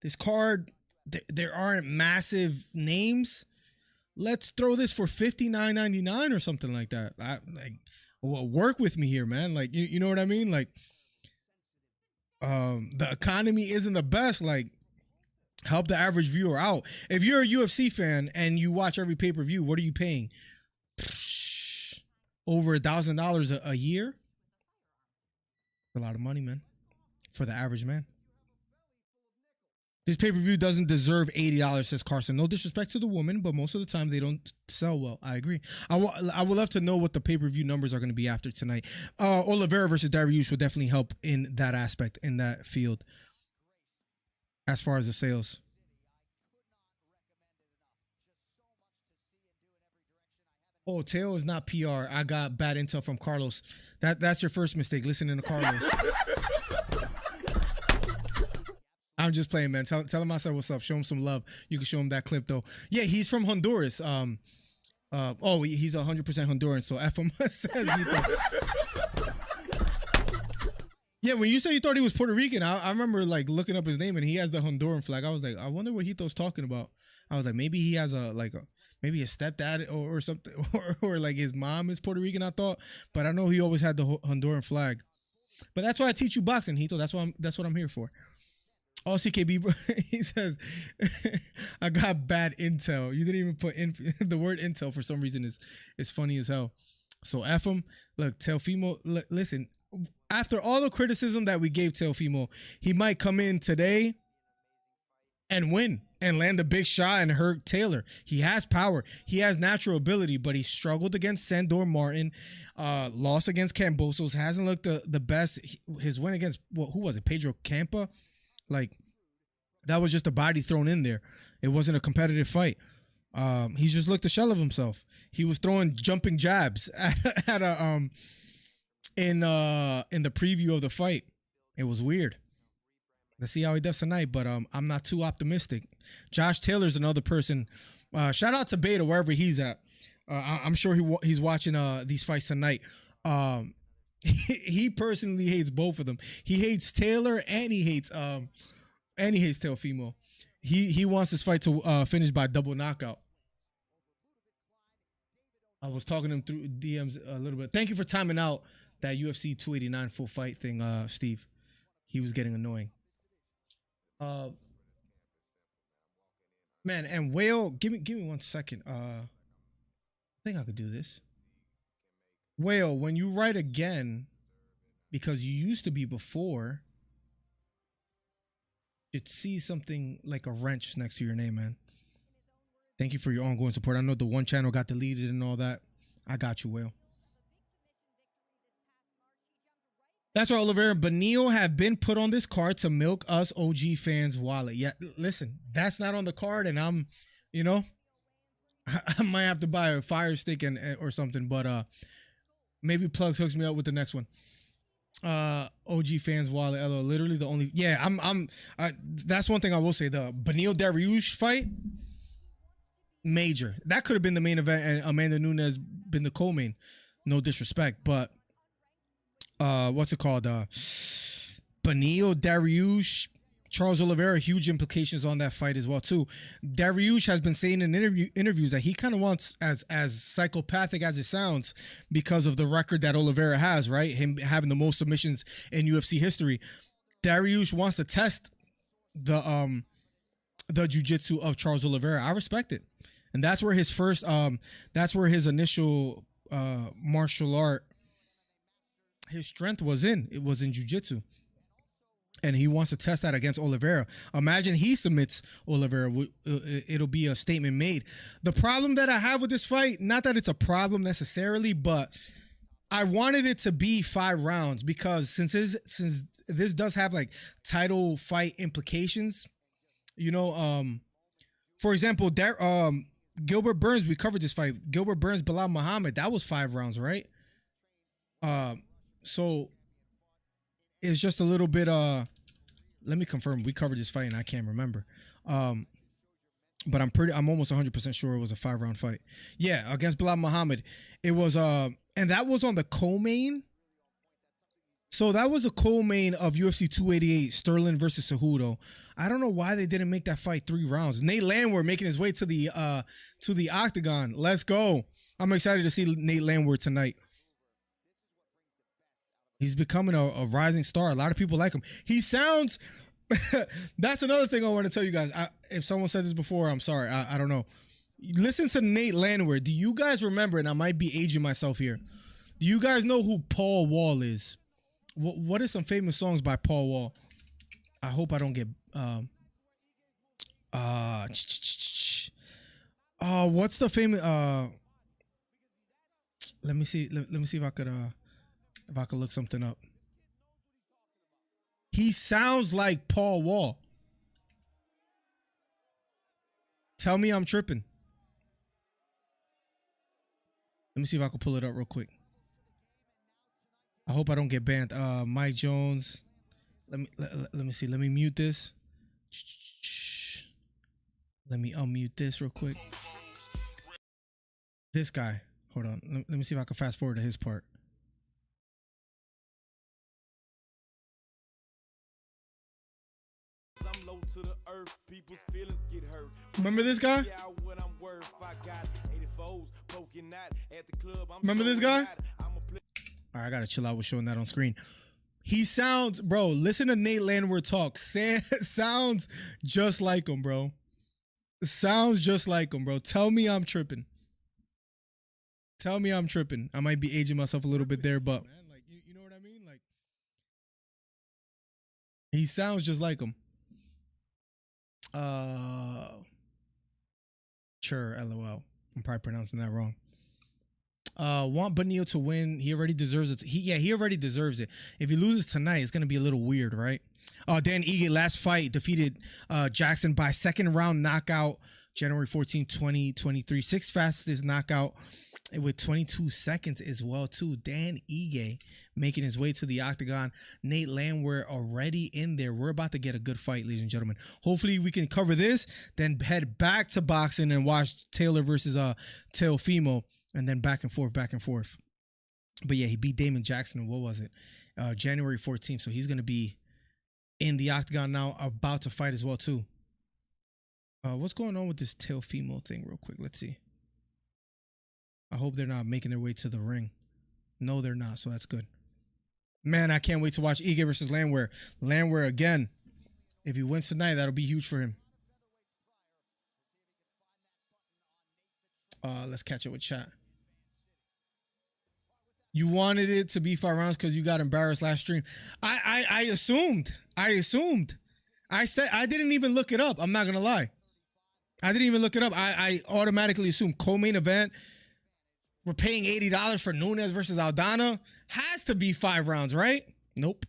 [SPEAKER 5] This card, there aren't massive names. Let's throw this for $59.99 or something like that. Work with me here, man. Like, you know what I mean? Like, the economy isn't the best. Like, help the average viewer out. If you're a UFC fan and you watch every pay-per-view, what are you paying? Over $1,000 a year? A lot of money, man, for the average man. This pay-per-view doesn't deserve $80, says Carson. No disrespect to the woman, but most of the time they don't sell well. I agree. I would love to know what the pay-per-view numbers are going to be after tonight. Oliveira versus Dariush would definitely help in that aspect, in that field, as far as the sales. Oh, Teo is not PR. I got bad intel from Carlos. That's your first mistake, listening to Carlos. I'm just playing, man. Tell him I said what's up. Show him some love. You can show him that clip, though. Yeah, he's from Honduras. He's 100% Honduran, so F him, says Hito. Yeah, when you say you thought he was Puerto Rican, I remember like looking up his name and he has the Honduran flag. I was like, I wonder what Hito's talking about. I was like, maybe he has maybe his stepdad or something, or like his mom is Puerto Rican. I thought, but I know he always had the Honduran flag. But that's why I teach you boxing, Hito. That's what I'm here for. All CKB, bro. He says, I got bad intel. You didn't even put in the word intel for some reason is funny as hell. So F him. Look, Teofimo, listen. After all the criticism that we gave Teofimo, he might come in today and win and land a big shot and hurt Taylor. He has power. He has natural ability, but he struggled against Sandor Martin, lost against Cambosos, hasn't looked the best. His win against, who was it, Pedro Campa? Like, that was just a body thrown in there. It wasn't a competitive fight. He just looked a shell of himself. He was throwing jumping jabs at a in the preview of the fight. It was weird. Let's see how he does tonight, but I'm not too optimistic. Josh Taylor's another person. Shout out to Beta wherever he's at. I'm sure he's watching these fights tonight. He personally hates both of them. He hates Taylor and he hates Teofimo. He wants this fight to finish by double knockout. I was talking to him through DMs a little bit. Thank you for timing out that UFC 289 full fight thing, Steve. He was getting annoying. Man, and Whale, give me 1 second. I think I could do this. Whale, when you write again, because you used to be before, it sees something like a wrench next to your name, man. Thank you for your ongoing support. I know the one channel got deleted and all that. I got you, Whale. That's why Oliveira and Barriault have been put on this card to milk us OG fans' wallet. Yeah, listen, that's not on the card, and I'm, I might have to buy a fire stick or something, but maybe Plugs hooks me up with the next one. OG fans' wallet, literally the only. Yeah, that's one thing I will say. The Barriault Dariush fight, major. That could have been the main event, and Amanda Nunes been the co-main. No disrespect, but. What's it called? Barriault, Dariush, Charles Oliveira, huge implications on that fight as well too. Dariush has been saying in interviews that he kind of wants, as psychopathic as it sounds, because of the record that Oliveira has, right? Him having the most submissions in UFC history. Dariush wants to test the jiu-jitsu of Charles Oliveira. I respect it, and that's where his first, that's where his initial martial art. His strength was in. It was in jiu-jitsu. And he wants to test that against Oliveira. Imagine he submits Oliveira. It'll be a statement made. The problem that I have with this fight, not that it's a problem necessarily, but I wanted it to be 5 rounds because since this does have like title fight implications, for example, Gilbert Burns, we covered this fight. Gilbert Burns, Bilal Muhammad, that was 5 rounds, right? So it's just a little bit, let me confirm. We covered this fight and I can't remember. But I'm almost 100% sure it was a 5-round fight. Yeah, against Bilal Muhammad. It was, and that was on the co-main. So that was the co-main of UFC 288, Sterling versus Cejudo. I don't know why they didn't make that fight 3 rounds. Nate Landwehr making his way to the octagon. Let's go. I'm excited to see Nate Landwehr tonight. He's becoming a rising star. A lot of people like him. He sounds... That's another thing I want to tell you guys. If someone said this before, I'm sorry. I don't know. Listen to Nate Landwehr. Do you guys remember, and I might be aging myself here, do you guys know who Paul Wall is? What are some famous songs by Paul Wall? I hope I don't get... what's the famous... Let me see if I could... If I could look something up. He sounds like Paul Wall. Tell me I'm tripping. Let me see if I can pull it up real quick. I hope I don't get banned. Mike Jones. Let me see. Let me mute this. Let me unmute this real quick. This guy. Hold on. Let me see if I can fast forward to his part.
[SPEAKER 2] to the earth, people's feelings get hurt.
[SPEAKER 5] Remember this guy?
[SPEAKER 2] Yeah, what I'm worth. I got 84s poking out at the club.
[SPEAKER 5] Remember this guy? All right, I gotta chill out with showing that on screen. He sounds, bro, listen to Nate Landwehr talk. Sounds just like him, bro. Sounds just like him, bro. Tell me I'm tripping. Tell me I'm tripping. I might be aging myself a little bit there, but man, like you know what I mean? Like he sounds just like him. Sure, LOL. I'm probably pronouncing that wrong. Want Barriault to win. He already deserves it. He already deserves it. If he loses tonight, it's gonna be a little weird, right? Dan Ige, last fight, defeated Jackson by second round knockout, January 14, 2023. Sixth fastest knockout with 22 seconds as well, too. Dan Ige making his way to the octagon. Nate Landwehr already in there. We're about to get a good fight, ladies and gentlemen. Hopefully we can cover this, then head back to boxing and watch Taylor versus Teofimo, and then back and forth. But yeah, he beat Damon Jackson. What was it? January 14th. So he's going to be in the octagon now, about to fight as well, too. What's going on with this Teofimo thing real quick? Let's see. I hope they're not making their way to the ring. No, they're not, so that's good. Man, I can't wait to watch Ige versus Landwehr. Landwehr again. If he wins tonight, that'll be huge for him. Let's catch up with chat. You wanted it to be 5 rounds because you got embarrassed last stream. I assumed. I said I didn't even look it up. I'm not gonna lie. I didn't even look it up. I automatically assumed co-main event. We're paying $80 for Nunes versus Aldana. Has to be 5 rounds, right? Nope.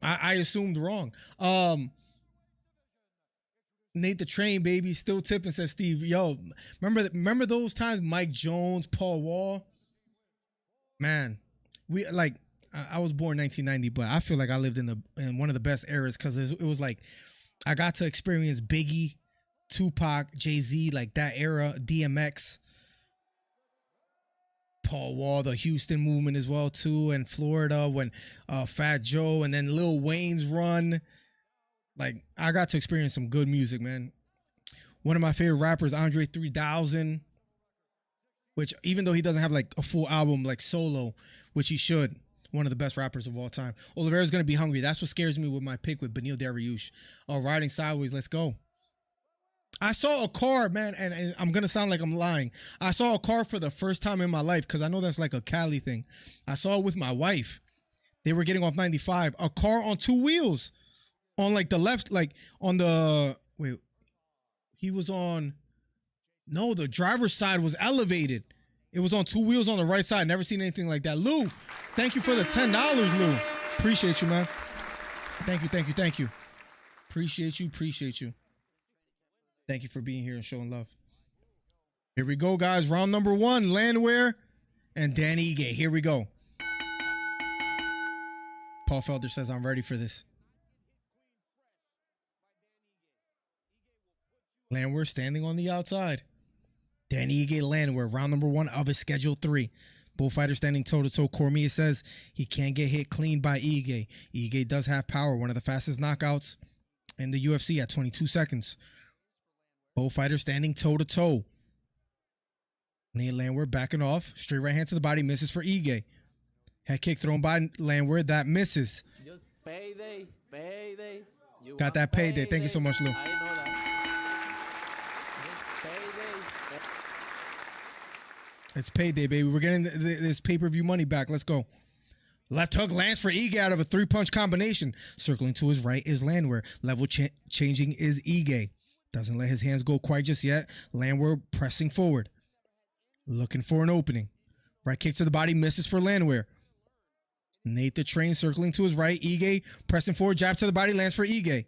[SPEAKER 5] I assumed wrong. Nate the Train, baby, still tipping, says Steve. Yo, remember those times? Mike Jones, Paul Wall. Man, I was born 1990, but I feel like I lived in one of the best eras because it was like I got to experience Biggie, Tupac, Jay-Z, like that era, DMX, Paul Wall, the Houston movement as well too, and Florida when Fat Joe, and then Lil Wayne's run. Like I got to experience some good music, man. One of my favorite rappers, Andre 3000, which even though he doesn't have like a full album like solo, which he should, one of the best rappers of all time. Oliveira's gonna be hungry. That's what scares me with my pick with Beneil Dariush. Riding sideways, let's go. I saw a car, man, and I'm going to sound like I'm lying. I saw a car for the first time in my life because I know that's like a Cali thing. I saw it with my wife. They were getting off 95. A car on 2 wheels on like the left, like on the, wait, he was on, no, the driver's side was elevated. It was on 2 wheels on the right side. Never seen anything like that. Lou, thank you for the $10, Lou. Appreciate you, man. Thank you. Appreciate you. Thank you for being here and showing love. Here we go, guys. Round number 1, Landwehr and Dan Ige. Here we go. Paul Felder says, I'm ready for this. Landwehr standing on the outside. Dan Ige, Landwehr, round number 1 of his schedule 3. Both fighters standing toe-to-toe. Cormier says he can't get hit clean by Ige. Ige does have power, one of the fastest knockouts in the UFC at 22 seconds. Both fighters standing toe-to-toe. Nate Landwehr backing off. Straight right hand to the body. Misses for Ige. Head kick thrown by Landwehr. That misses.
[SPEAKER 8] Just payday. You
[SPEAKER 5] Got that payday. Thank you so much, Lou.
[SPEAKER 8] I know that. Payday.
[SPEAKER 5] It's payday, baby. We're getting this pay-per-view money back. Let's go. Left hook lands for Ige out of a 3-punch combination. Circling to his right is Landwehr. Level changing is Ige. Doesn't let his hands go quite just yet. Landwehr pressing forward. Looking for an opening. Right kick to the body. Misses for Landwehr. Nate the Train circling to his right. Ige pressing forward. Jab to the body. Lands for Ige.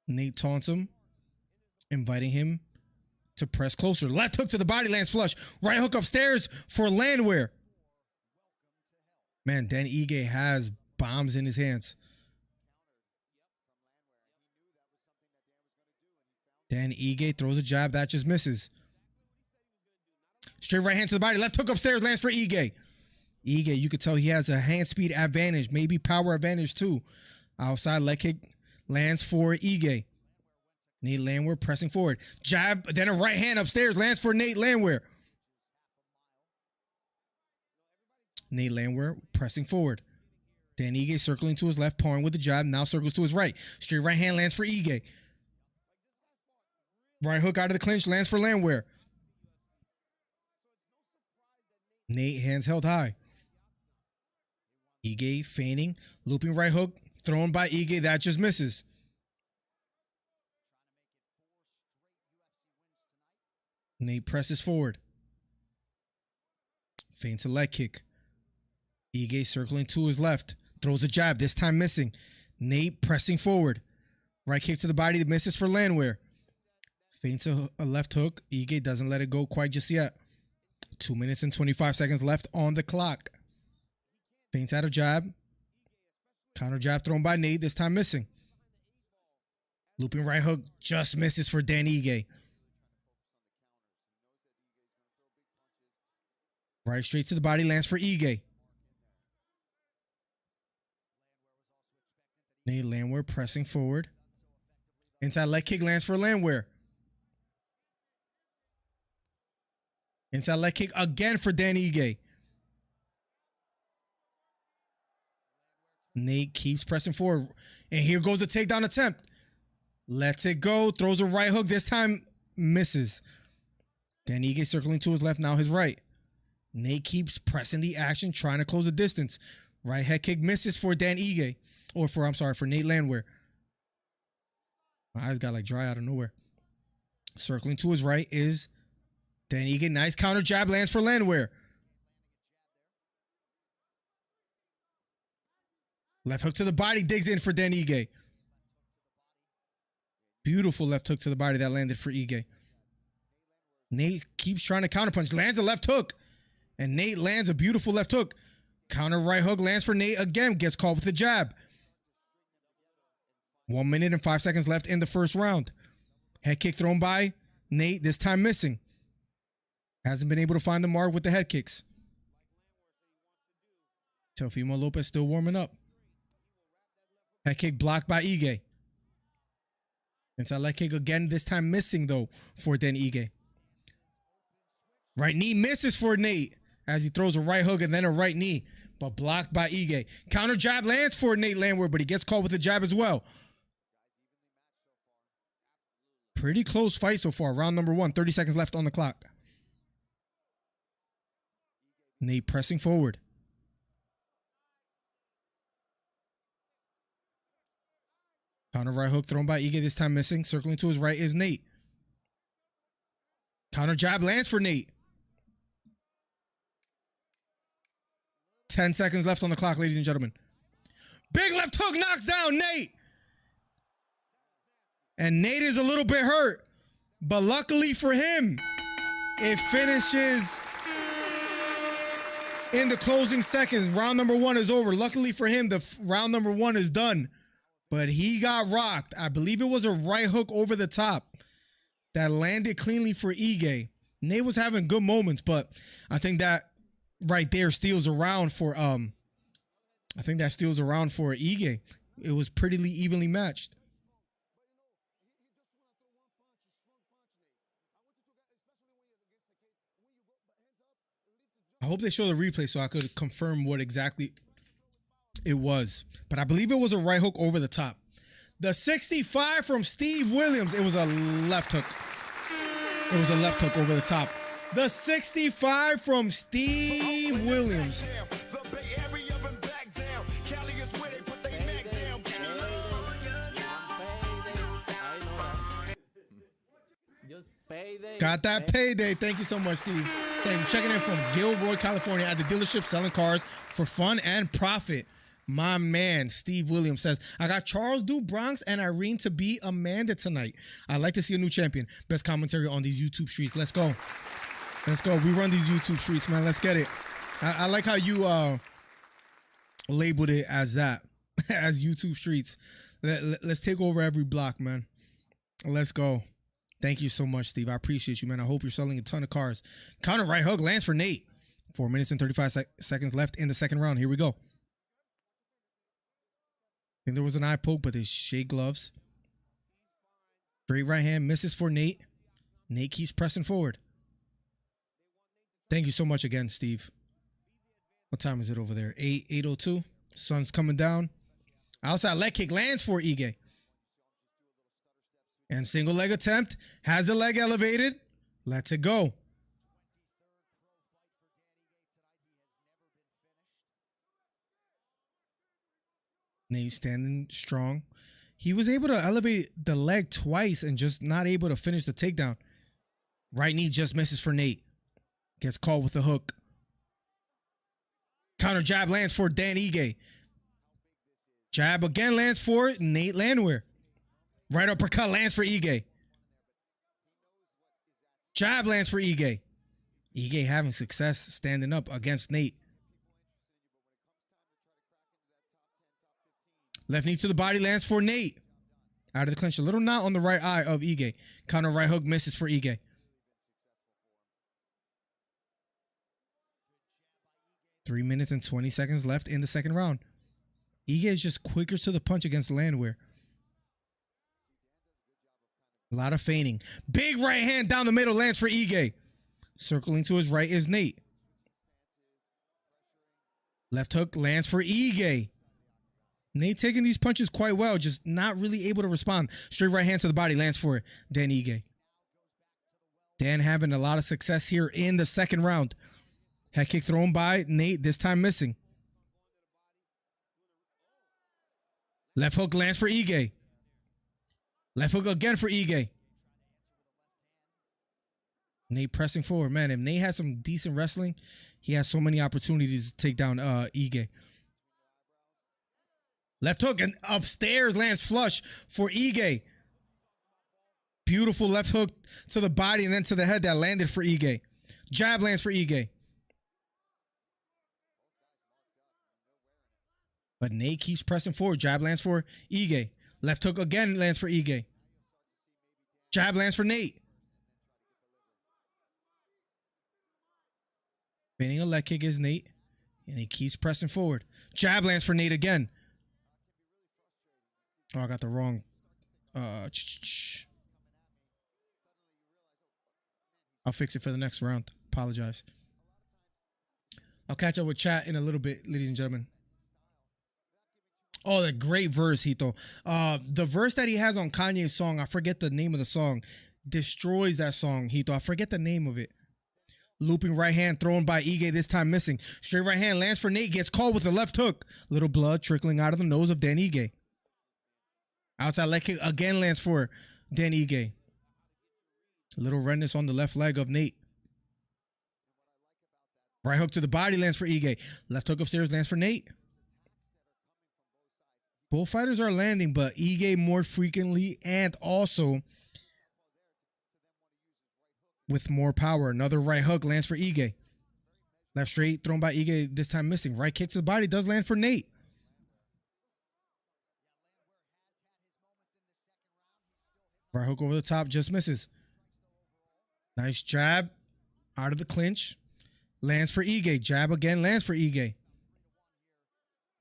[SPEAKER 5] Nate taunts him. Inviting him to press closer. Left hook to the body. Lands flush. Right hook upstairs for Landwehr. Man, Dan Ige has bombs in his hands. Dan Ige throws a jab. That just misses. Straight right hand to the body. Left hook upstairs. Lands for Ige. Ige, you could tell he has a hand speed advantage, maybe power advantage too. Outside leg kick lands for Ige. Nate Landwehr pressing forward. Jab, then a right hand upstairs lands for Nate Landwehr. Nate Landwehr pressing forward. Dan Ige circling to his left, pawing with the jab, now circles to his right. Straight right hand lands for Ige. Right hook out of the clinch lands for Landwehr. Nate hands held high. Ige feigning, looping right hook, thrown by Ige, that just misses. Nate presses forward. Feints a leg kick. Ige circling to his left, throws a jab, this time missing. Nate pressing forward. Right kick to the body that misses for Landwehr. Feints a left hook. Ige doesn't let it go quite just yet. 2 minutes and 25 seconds left on the clock. Feints out a jab. Counter jab thrown by Nate, this time missing. Looping right hook just misses for Dan Ige. Right straight to the body lands for Ige. Nate Landwehr pressing forward. Inside leg kick lands for Landwehr. Inside leg kick again for Dan Ige. Nate keeps pressing forward. And here goes the takedown attempt. Lets it go. Throws a right hook. This time misses. Dan Ige circling to his left, now his right. Nate keeps pressing the action, trying to close the distance. Right head kick misses for Dan Ige. Or for Nate Landwehr. My eyes got like dry out of nowhere. Circling to his right is Dan Ige. Nice counter jab lands for Landwehr. Left hook to the body, digs in for Dan Ige. Beautiful left hook to the body that landed for Ige. Nate keeps trying to counterpunch, lands a left hook. And Nate lands a beautiful left hook. Counter right hook lands for Nate again, gets caught with the jab. 1 minute and 5 seconds left in the first round. Head kick thrown by Nate, this time missing. Hasn't been able to find the mark with the head kicks. Teofimo Lopez still warming up. Head kick blocked by Ige. Inside leg kick again, this time missing though for Dan Ige. Right knee misses for Nate as he throws a right hook and then a right knee, but blocked by Ige. Counter jab lands for Nate Landwehr, but he gets caught with the jab as well. Pretty close fight so far. Round number 1, 30 seconds left on the clock. Nate pressing forward. Counter right hook thrown by Ige, this time missing. Circling to his right is Nate. Counter jab lands for Nate. 10 seconds left on the clock, ladies and gentlemen. Big left hook knocks down Nate. And Nate is a little bit hurt. But luckily for him, it finishes in the closing seconds. Round number 1 is over. Luckily for him, the round number 1 is done. But he got rocked. I believe it was a right hook over the top that landed cleanly for Ige. Nate was having good moments, but I think that right there steals around for Ige. It was pretty evenly matched. I hope they show the replay so I could confirm what exactly it was. But I believe it was a right hook over the top. The 65 from Steve Williams. It was a left hook. It was a left hook over the top. The 65 from Steve Williams. Got that payday. Thank you so much, Steve. Thank you. Checking in from Gilroy, California at the dealership selling cars for fun and profit. My man, Steve Williams says, I got Charles Du Bronx and Irene to be Amanda tonight. I'd like to see a new champion. Best commentary on these YouTube streets. Let's go. Let's go. We run these YouTube streets, man. Let's get it. I like how you labeled it as that, as YouTube streets. Let's take over every block, man. Let's go. Thank you so much, Steve. I appreciate you, man. I hope you're selling a ton of cars. Counter right hook lands for Nate. 4 minutes and 35 seconds left in the second round. Here we go. I think there was an eye poke, but they shade gloves. Straight right hand misses for Nate. Nate keeps pressing forward. Thank you so much again, Steve. What time is it over there? 8:02. Sun's coming down. Outside leg kick lands for Ige. And single leg attempt. Has the leg elevated. Lets it go. Nate standing strong. He was able to elevate the leg twice and just not able to finish the takedown. Right knee just misses for Nate. Gets caught with the hook. Counter jab lands for Dan Ige. Jab again lands for Nate Landwehr. Right uppercut lands for Ige. Jab lands for Ige. Ige having success standing up against Nate. Left knee to the body lands for Nate. Out of the clinch. A little knot on the right eye of Ige. Counter right hook misses for Ige. Three minutes and 20 seconds left in the second round. Ige is just quicker to the punch against Landwehr. A lot of feigning. Big right hand down the middle lands for Ige. Circling to his right is Nate. Left hook lands for Ige. Nate taking these punches quite well, just not really able to respond. Straight right hand to the body lands for Dan Ige. Dan having a lot of success here in the second round. Head kick thrown by Nate, this time missing. Left hook lands for Ige. Left hook again for Ige. Nate pressing forward. Man, if Nate has some decent wrestling, he has so many opportunities to take down Ige. Left hook and upstairs lands flush for Ige. Beautiful left hook to the body and then to the head that landed for Ige. Jab lands for Ige. But Nate keeps pressing forward. Jab lands for Ige. Left hook again lands for Ige. Jab lands for Nate. Bending a leg kick is Nate. And he keeps pressing forward. Jab lands for Nate again. Oh, I got the wrong. I'll fix it for the next round. Apologize. I'll catch up with chat in a little bit, ladies and gentlemen. Oh, the great verse, Hito. The verse that he has on Kanye's song, I forget the name of the song, destroys that song, Hito. I forget the name of it. Looping right hand thrown by Ige, this time missing. Straight right hand lands for Nate, gets caught with the left hook. Little blood trickling out of the nose of Dan Ige. Outside leg kick again lands for Dan Ige. A little redness on the left leg of Nate. Right hook to the body lands for Ige. Left hook upstairs lands for Nate. Both fighters are landing, but Ige more frequently and also with more power. Another right hook lands for Ige. Left straight thrown by Ige, this time missing. Right kick to the body does land for Nate. Right hook over the top, just misses. Nice jab out of the clinch. Lands for Ige. Jab again, lands for Ige.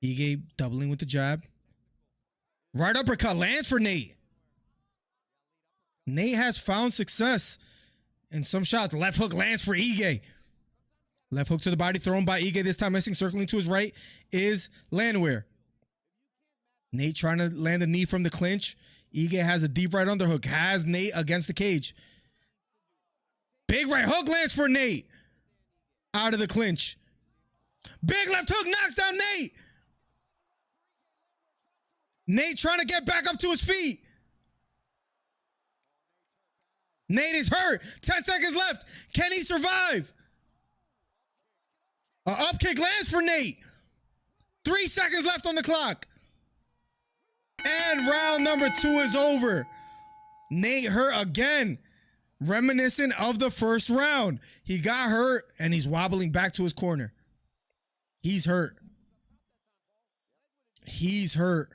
[SPEAKER 5] Ige doubling with the jab. Right uppercut lands for Nate. Nate has found success in some shots. Left hook lands for Ige. Left hook to the body thrown by Ige, this time missing. Circling to his right is Landwehr. Nate trying to land a knee from the clinch. Ige has a deep right underhook. Has Nate against the cage. Big right hook lands for Nate. Out of the clinch. Big left hook knocks down Nate. Nate trying to get back up to his feet. Nate is hurt. 10 seconds left. Can he survive? An up kick lands for Nate. 3 seconds left on the clock. And round number 2 is over. Nate hurt again. Reminiscent of the first round. He got hurt and he's wobbling back to his corner. He's hurt. He's hurt.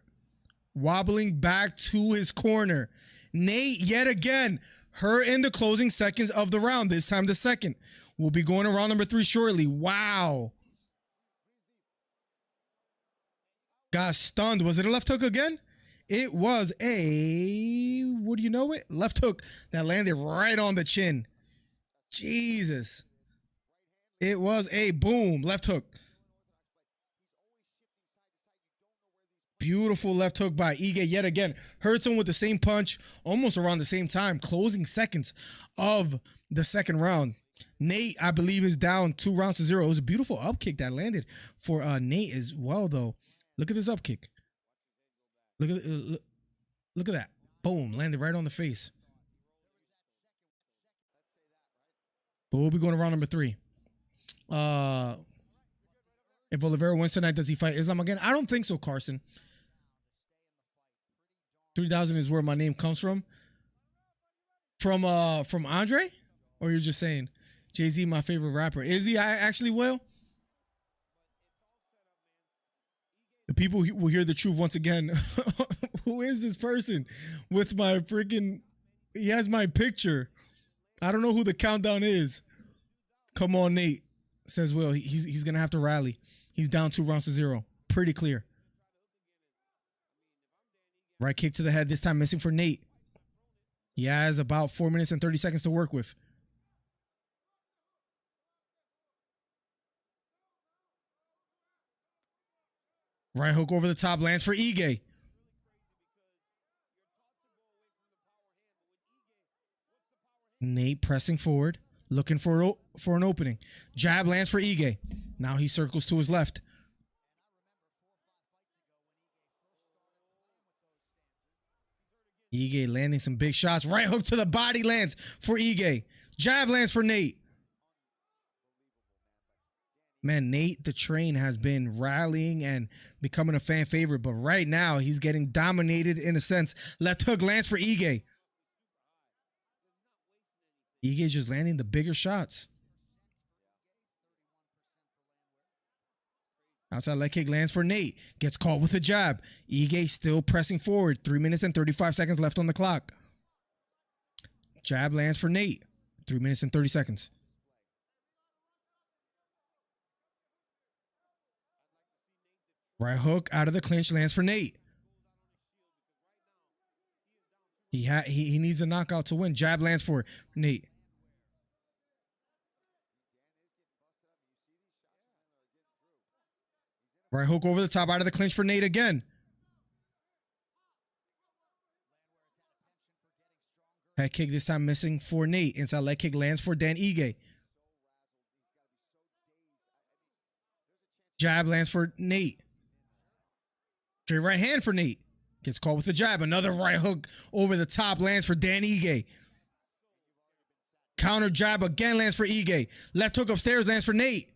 [SPEAKER 5] Wobbling back to his corner. Nate, yet again, hurt in the closing seconds of the round. This time the second. We'll be going to round number 3 shortly. Wow. Got stunned. Was it a left hook again? It was a, what do you know it? Left hook that landed right on the chin. Jesus. It was a boom. Left hook. Beautiful left hook by Ige yet again. Hurts him with the same punch almost around the same time. Closing seconds of the second round. Nate, I believe, is down 2 rounds to 0. It was a beautiful up kick that landed for Nate as well, though. Look at this up kick. Look at that. Boom. Landed right on the face. But we'll be going to round number 3. If Oliveira wins tonight, does he fight Islam again? I don't think so, Carson. 3,000 is where my name comes from. From Andre? Or you're just saying Jay-Z, my favorite rapper. Is he actually Will? The people will hear the truth once again. Who is this person with my freaking... He has my picture. I don't know who the countdown is. Come on, Nate, says Will. He's going to have to rally. He's down 2 rounds to 0. Pretty clear. Right kick to the head, this time missing for Nate. He has about 4 minutes and 30 seconds to work with. Right hook over the top, lands for Ige. Nate pressing forward, looking for an opening. Jab lands for Ige. Now he circles to his left. Ige landing some big shots. Right hook to the body lands for Ige. Jab lands for Nate. Man, Nate the Train has been rallying and becoming a fan favorite, but right now he's getting dominated in a sense. Left hook lands for Ige. Ige's just landing the bigger shots. Outside leg kick lands for Nate. Gets caught with a jab. Ige still pressing forward. 3 minutes and 35 seconds left on the clock. Jab lands for Nate. 3 minutes and 30 seconds. Right hook out of the clinch lands for Nate. He needs a knockout to win. Jab lands for Nate. Right hook over the top out of the clinch for Nate again. Head kick this time missing for Nate. Inside leg kick lands for Dan Ige. Jab lands for Nate. Straight right hand for Nate. Gets caught with the jab. Another right hook over the top lands for Dan Ige. Counter jab again lands for Ige. Left hook upstairs lands for Nate.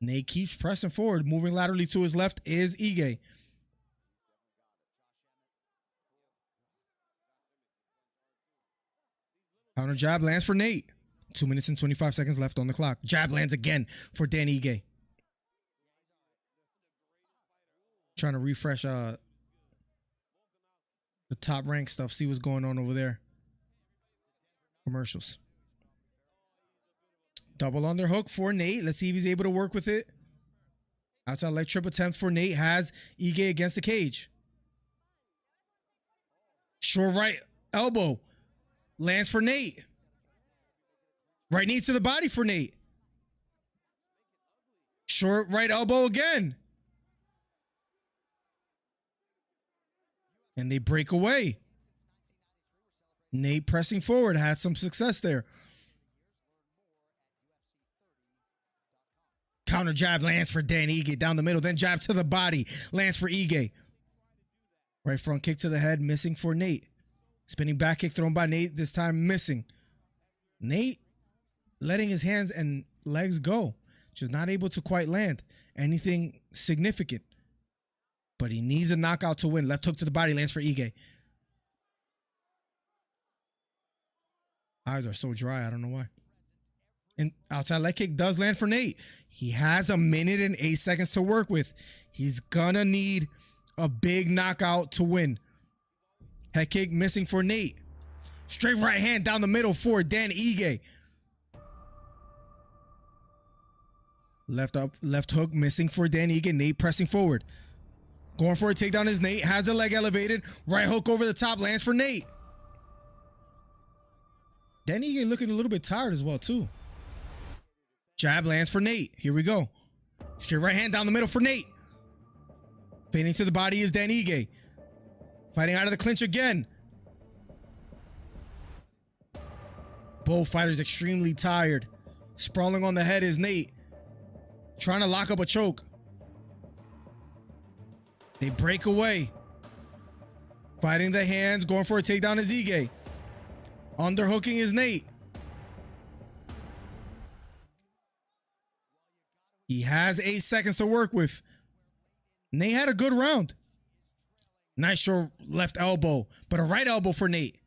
[SPEAKER 5] Nate keeps pressing forward. Moving laterally to his left is Ige. Counter jab lands for Nate. 2 minutes and 25 seconds left on the clock. Jab lands again for Dan Ige. Trying to refresh the top rank stuff. See what's going on over there. Commercials. Double underhook for Nate. Let's see if he's able to work with it. Outside leg trip attempt for Nate has Ige against the cage. Short right elbow lands for Nate. Right knee to the body for Nate. Short right elbow again. And they break away. Nate pressing forward, had some success there. Counter jab lands for Dan Ige down the middle, then jab to the body, lands for Ige. Right front kick to the head, missing for Nate. Spinning back kick thrown by Nate, this time missing. Nate letting his hands and legs go, just not able to quite land anything significant. But he needs a knockout to win. Left hook to the body, lands for Ige. Eyes are so dry, I don't know why. And outside leg kick does land for Nate. He has 1 minute and 8 seconds to work with. He's gonna need a big knockout to win. Head kick missing for Nate. Straight right hand down the middle for Dan Ige. Left hook missing for Dan Ige. Nate pressing forward. Going for a takedown is Nate. Has the leg elevated. Right hook over the top. Lands for Nate. Dan Ige looking a little bit tired as well, too. Jab lands for Nate. Here we go. Straight right hand down the middle for Nate. Fading to the body is Dan Ige. Fighting out of the clinch again. Both fighters extremely tired. Sprawling on the head is Nate. Trying to lock up a choke. They break away. Fighting the hands. Going for a takedown is Ige. Underhooking is Nate. He has 8 seconds to work with. Nate had a good round. Nice short left elbow, but a right elbow for Nate.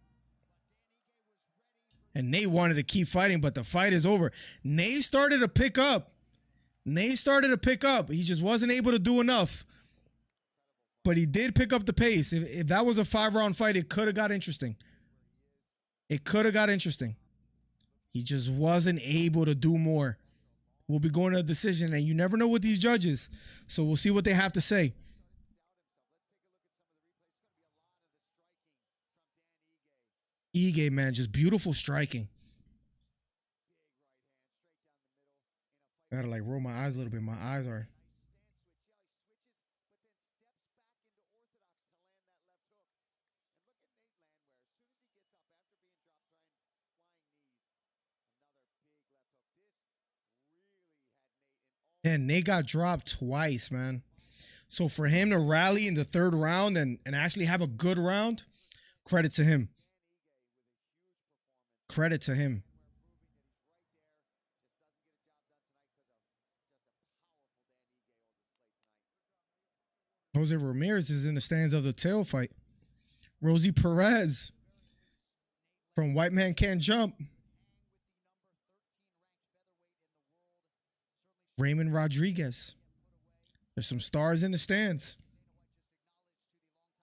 [SPEAKER 5] And Nate wanted to keep fighting, but the fight is over. Nate started to pick up. He just wasn't able to do enough. But he did pick up the pace. If that was a 5-round fight, it could have got interesting. He just wasn't able to do more. We'll be going to a decision, and you never know with these judges. So we'll see what they have to say. Ige, man, just beautiful striking. I gotta like roll my eyes a little bit. My eyes are. And Nate got dropped twice, man. So for him to rally in the 3rd round and actually have a good round, credit to him. Credit to him. Jose Ramirez is in the stands of the tail fight. Rosie Perez from White Man Can't Jump. Raymond Rodriguez. There's some stars in the stands.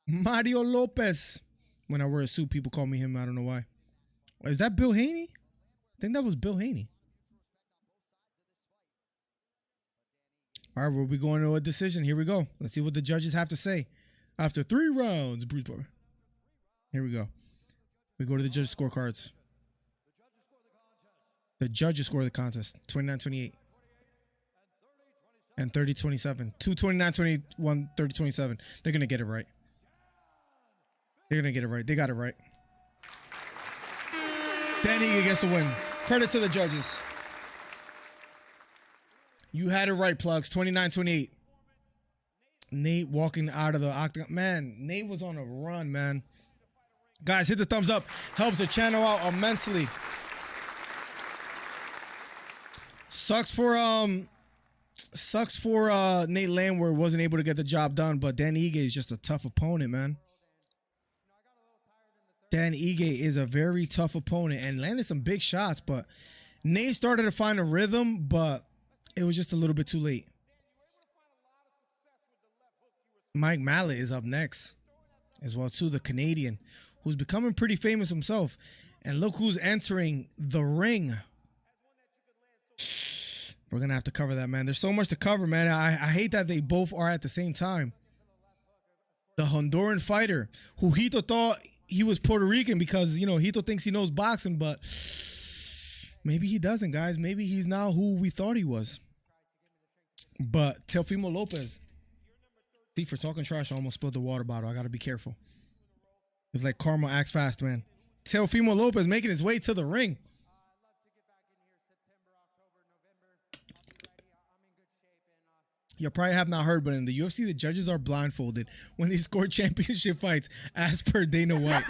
[SPEAKER 5] Mario Lopez. When I wear a suit, people call me him. I don't know why. Is that Bill Haney? I think that was Bill Haney. All right, we'll be going to a decision. Here we go. Let's see what the judges have to say. After 3 rounds, Bruce Barber. Here we go. We go to the judges' scorecards. The judges score the contest. 29-28. And 30-27. 229-21, 30-27. They're going to get it right. They got it right. Dan Ige gets the win. Credit to the judges. You had it right, Plugs. 29-28. Nate walking out of the octagon. Man, Nate was on a run, man. Guys, hit the thumbs up. Helps the channel out immensely. Sucks for Nate Landwehr wasn't able to get the job done, but Dan Ige is just a tough opponent, man. Dan Ige is a very tough opponent and landed some big shots, but Nate started to find a rhythm, but it was just a little bit too late. Mike Mallet is up next as well, too, the Canadian, who's becoming pretty famous himself. And look who's entering the ring. We're going to have to cover that, man. There's so much to cover, man. I hate that they both are at the same time. The Honduran fighter who Hito thought he was Puerto Rican because, you know, Hito thinks he knows boxing, but maybe he doesn't, guys. Maybe he's not who we thought he was. But Teofimo Lopez. See, for talking trash, I almost spilled the water bottle. I got to be careful. It's like karma acts fast, man. Teofimo Lopez making his way to the ring. You probably have not heard, but in the UFC, the judges are blindfolded when they score championship fights, as per Dana White.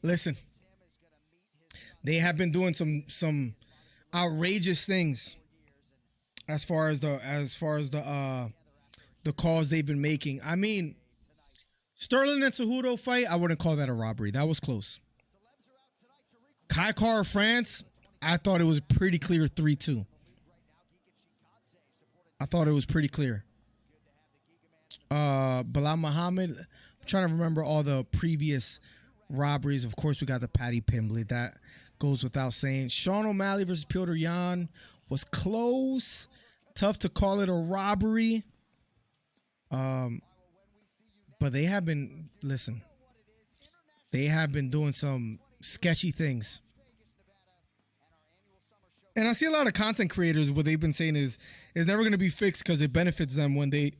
[SPEAKER 5] Listen, they have been doing some outrageous things as far as the calls they've been making. I mean, Sterling and Cejudo fight, I wouldn't call that a robbery. That was close. Kai Kara France, I thought it was pretty clear 3-2. I thought it was pretty clear. Bilal Muhammad. I'm trying to remember all the previous robberies. Of course, we got the Paddy Pimblett. That goes without saying. Sean O'Malley versus Piotr Jan was close. Tough to call it a robbery. But they have been, listen, they have been doing some sketchy things. And I see a lot of content creators, what they've been saying is it's never going to be fixed because it benefits them when they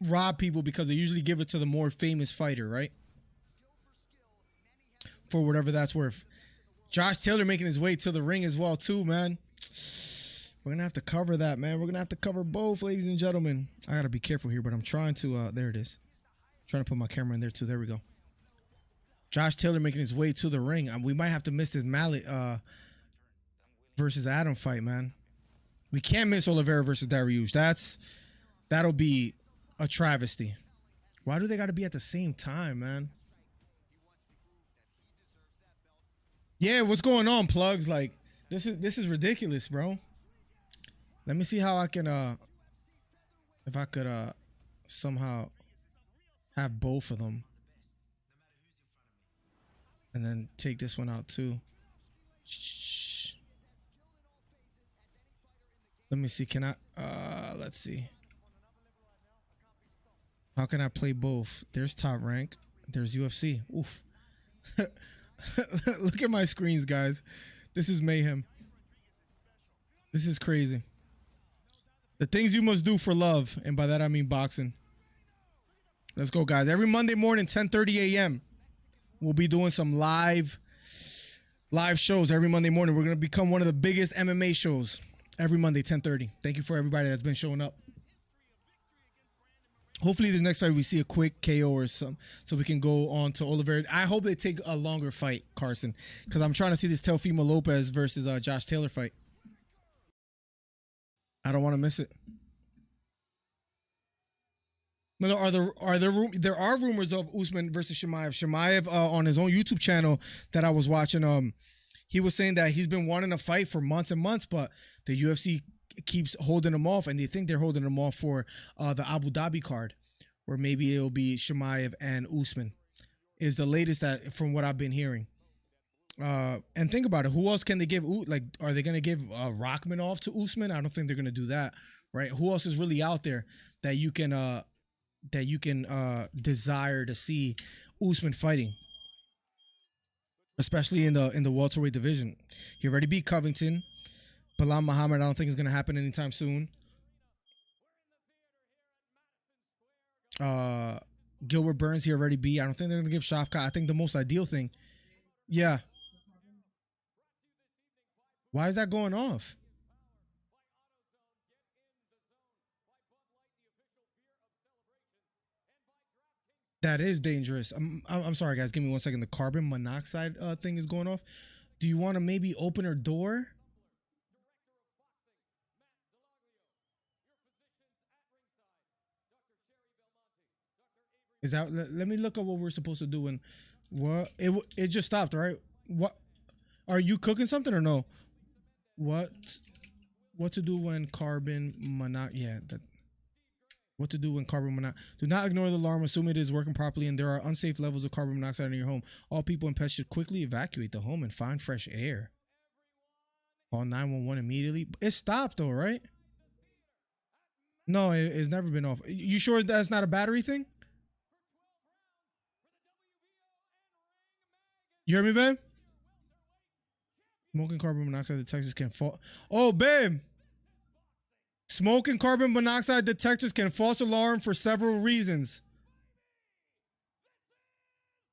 [SPEAKER 5] rob people, because they usually give it to the more famous fighter, right? For whatever that's worth. Josh Taylor making his way to the ring as well, too, man. We're going to have to cover that, man. We're going to have to cover both, ladies and gentlemen. I got to be careful here, but I'm trying to, there it is. Trying to put my camera in there, too. There we go. Josh Taylor making his way to the ring. We might have to miss this Mallet versus Adam fight, man. We can't miss Oliveira versus Dariush. That'll be a travesty. Why do they got to be at the same time, man? Yeah, what's going on, plugs? Like, this is ridiculous, bro. Let me see how I can if I could somehow have both of them. And then take this one out too. Shh. Let me see. Can I let's see. How can I play both? There's Top Rank. There's UFC. Oof. Look at my screens, guys. This is mayhem. This is crazy. The things you must do for love. And by that, I mean boxing. Let's go, guys. Every Monday morning, 10:30 a.m. We'll be doing some live shows every Monday morning. We're going to become one of the biggest MMA shows every Monday, 10:30. Thank you for everybody that's been showing up. Hopefully this next fight we see a quick KO or something so we can go on to Oliveira. I hope they take a longer fight, Carson, because I'm trying to see this Teofimo Lopez versus Josh Taylor fight. I don't want to miss it. There are rumors of Usman versus Chimaev. Chimaev on his own YouTube channel that I was watching, he was saying that he's been wanting to fight for months and months, but the UFC keeps holding him off, and they think they're holding him off for the Abu Dhabi card, where maybe it'll be Chimaev and Usman. Is the latest that from what I've been hearing. And think about it. Who else can they give? Like, are they going to give Rockman off to Usman? I don't think they're going to do that, right? Who else is really out there that you can desire to see Usman fighting, especially in the welterweight division? He already beat Covington. Bilal Muhammad, I don't think is going to happen anytime soon. Gilbert Burns, he already beat. I don't think they're going to give Shafkat. I think the most ideal thing. Yeah. Why is that going off? That is dangerous. I'm sorry, guys. Give me 1 second. The carbon monoxide thing is going off. Do you want to maybe open her door? Is that? Let me look up what we're supposed to do. And what it just stopped, right? What are you cooking something or no? What to do when carbon monoxide? Yeah, that. What to do when carbon monoxide? Do not ignore the alarm. Assume it is working properly and there are unsafe levels of carbon monoxide in your home. All people and pets should quickly evacuate the home and find fresh air. Call 911 immediately. It stopped though, right? No, it's never been off. You sure that's not a battery thing? You hear me, babe? Smoking carbon monoxide detectors can fall. Oh, babe. Smoking carbon monoxide detectors can false alarm for several reasons.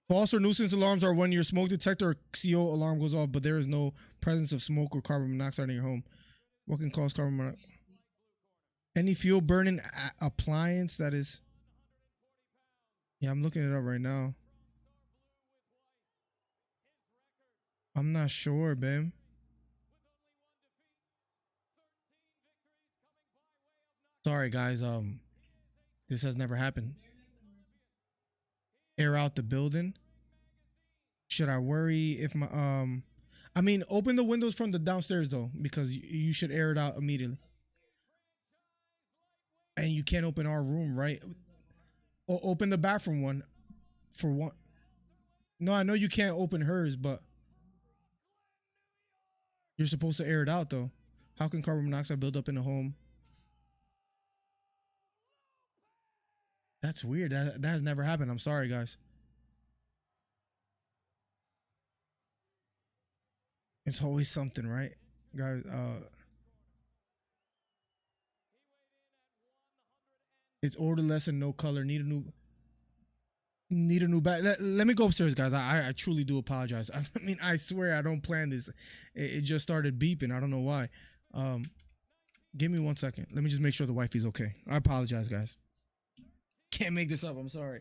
[SPEAKER 5] False or nuisance alarms are when your smoke detector or CO alarm goes off, but there is no presence of smoke or carbon monoxide in your home. What can cause carbon monoxide? Any fuel burning appliance that is. Yeah, I'm looking it up right now. I'm not sure, babe. Sorry, guys. This has never happened. Air out the building. Should I worry if my I mean, open the windows from the downstairs though, because you should air it out immediately. And you can't open our room, right? Open the bathroom one for one. No, I know you can't open hers, but you're supposed to air it out though. How can carbon monoxide build up in a home? That's weird. That has never happened. I'm sorry, guys. It's always something, right, guys? It's odorless and no color. Need a new bag. Let me go upstairs, guys. I truly do apologize. I mean, I swear I don't plan this. It just started beeping. I don't know why. Give me 1 second. Let me just make sure the wifey's okay. I apologize, guys. Can't make this up. I'm sorry.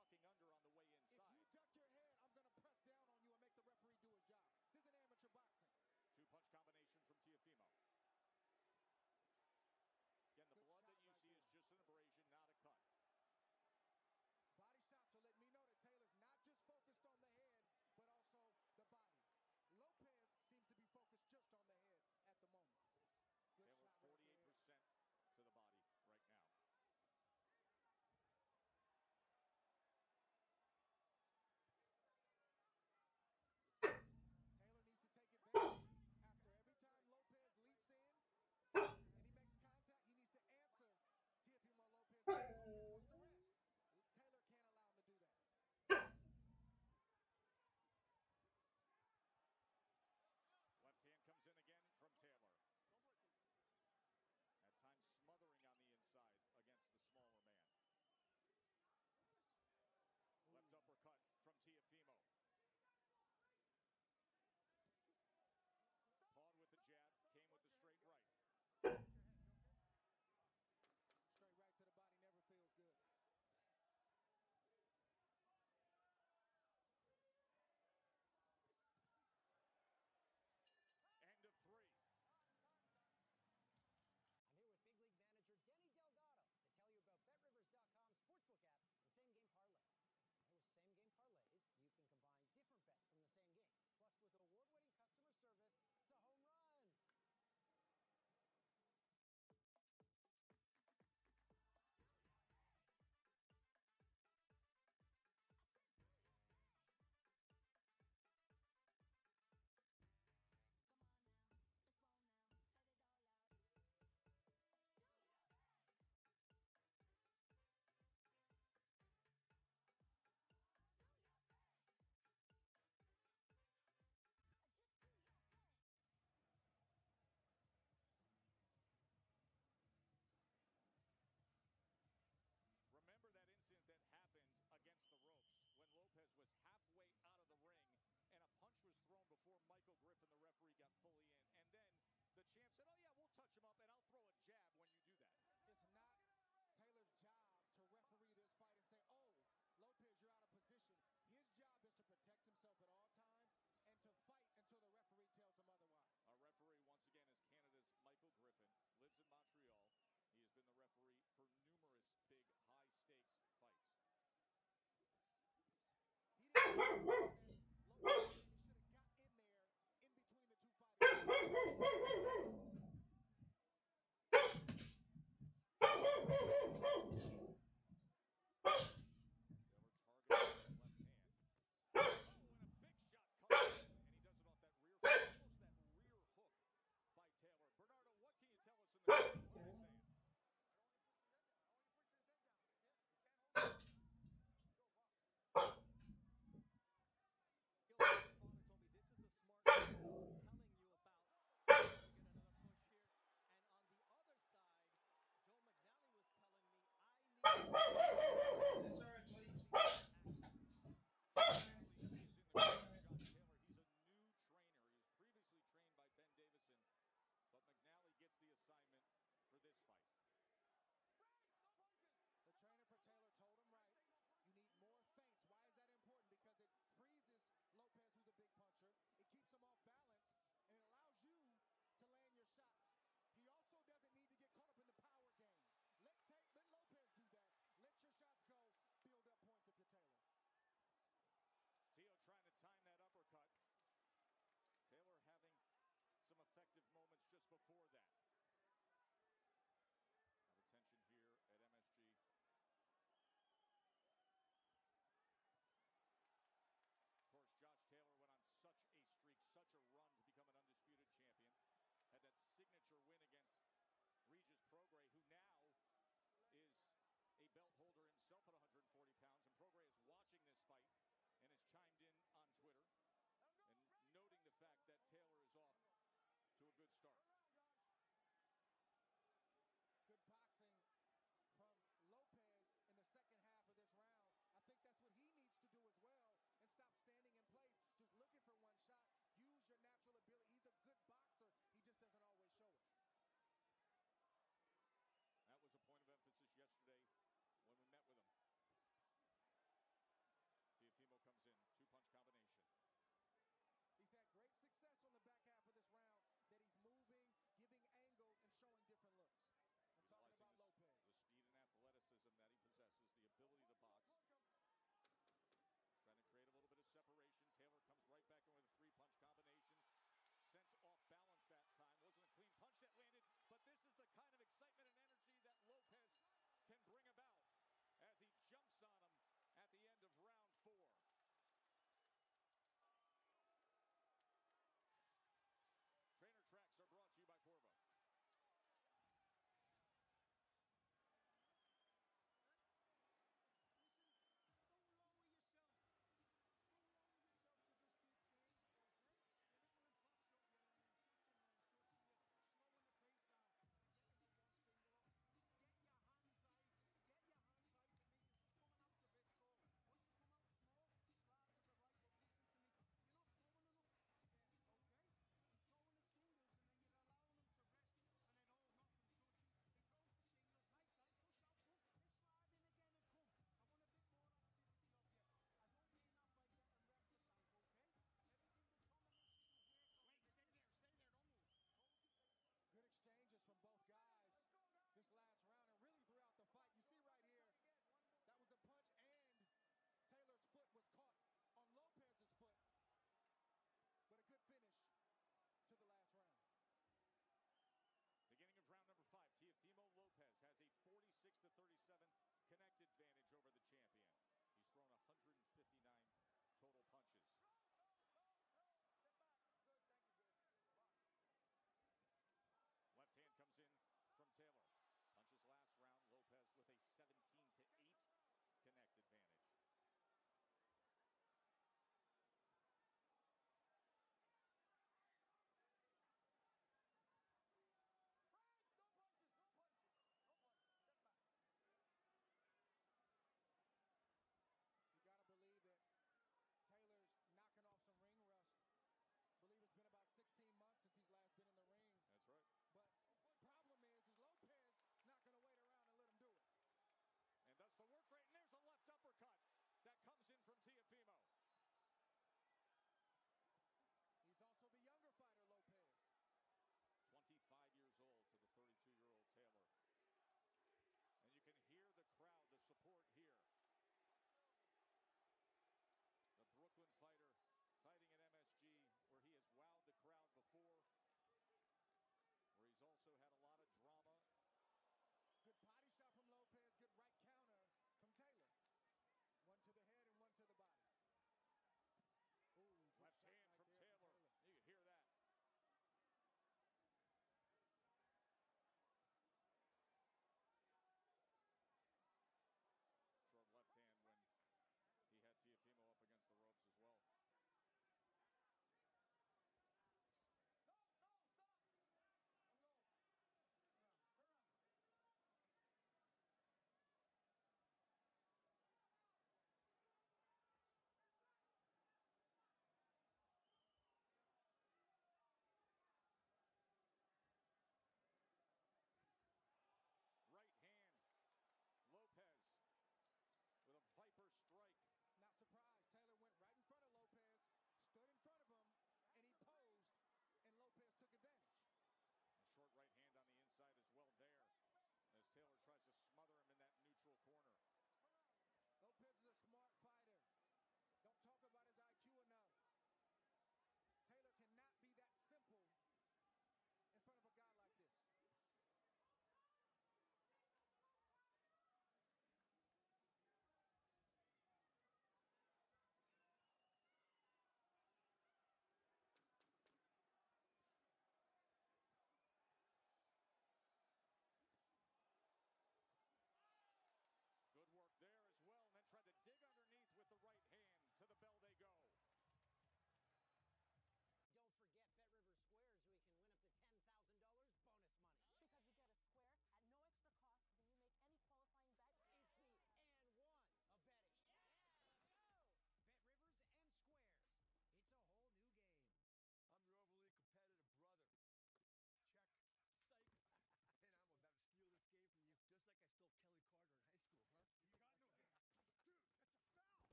[SPEAKER 9] ducking under on the way inside.
[SPEAKER 10] If you duck your head, I'm going to press down on you and make the referee do his job. This isn't amateur boxing.
[SPEAKER 9] Two-punch combination from Teofimo. Again, the blood that you see is just an abrasion, not a cut.
[SPEAKER 10] Body shots are letting me know that Taylor's not just focused on the head, but also the body. Lopez seems to be focused just on the head at the moment. Good
[SPEAKER 9] Taylor,
[SPEAKER 10] shot
[SPEAKER 9] 48% to the body right now.
[SPEAKER 10] Taylor needs to take advantage. After every time Lopez leaps in and he makes contact, he needs to answer Teofimo Lopez. Lopez wants to rest. Taylor can't allow him to do that.
[SPEAKER 9] Left hand comes in again from Taylor. At times smothering on the inside against the smaller man. Left uppercut from Teofimo. Pawed with the jab, came with the straight right.
[SPEAKER 10] Straight right to the body never feels good.
[SPEAKER 9] End of 3.
[SPEAKER 11] I'm here with Big League manager Denny Delgado to tell you about BetRivers.com sportsbook app and same-game parlays. And with same-game parlays, you can combine different bets from the same game. Plus, with award-winning customer service, it's a home run.
[SPEAKER 9] Remember that incident that happened against the ropes when Lopez was halfway out of the ring and a punch was thrown before Michael Griffin, the referee, got fully in. And then the champ said, oh yeah, we'll touch him up and I'll throw a jab when you do that.
[SPEAKER 10] It's not Taylor's job to referee this fight and say, oh, Lopez, you're out of position. His job is to protect himself at all times and to fight until the referee tells him otherwise.
[SPEAKER 9] Our referee, once again, is Canada's Michael Griffin, lives in Montreal. He has been the referee for numerous big, high-stakes fights.
[SPEAKER 10] He didn't Lopez should have got in there in between the two fighters.
[SPEAKER 9] Taylor targeting left hand. Oh, and a big shot comes in, and he does it off that rear foot, almost that rear hook by Taylor. Bernardo, what can you tell us in the what are they saying?
[SPEAKER 12] Telling you about get another push here, and on the other side, Joe McNally was telling me I need.
[SPEAKER 9] He's a new trainer. He was previously trained by Ben Davison, but McNally gets the assignment for this fight.
[SPEAKER 10] The trainer for Taylor told him right. You need more feints. Why is that important? Because it freezes Lopez, who's a big puncher. It keeps him off balance, and it allows you to land your shots. He also doesn't need to get caught up in the power game. Let Lopez do that. Let your shots go. Build up points if you're Taylor.
[SPEAKER 9] Teo trying to time that uppercut. Taylor having some effective moments just before that. Now the tension here at MSG. Of course, Josh Taylor went on such a streak, such a run to become an undisputed champion. Had that signature win against Regis Prograis, who now is a belt holder himself at 140 pounds. And Prograis is watching this fight and has chimed in on Twitter and noting the fact that Taylor is off to a good start.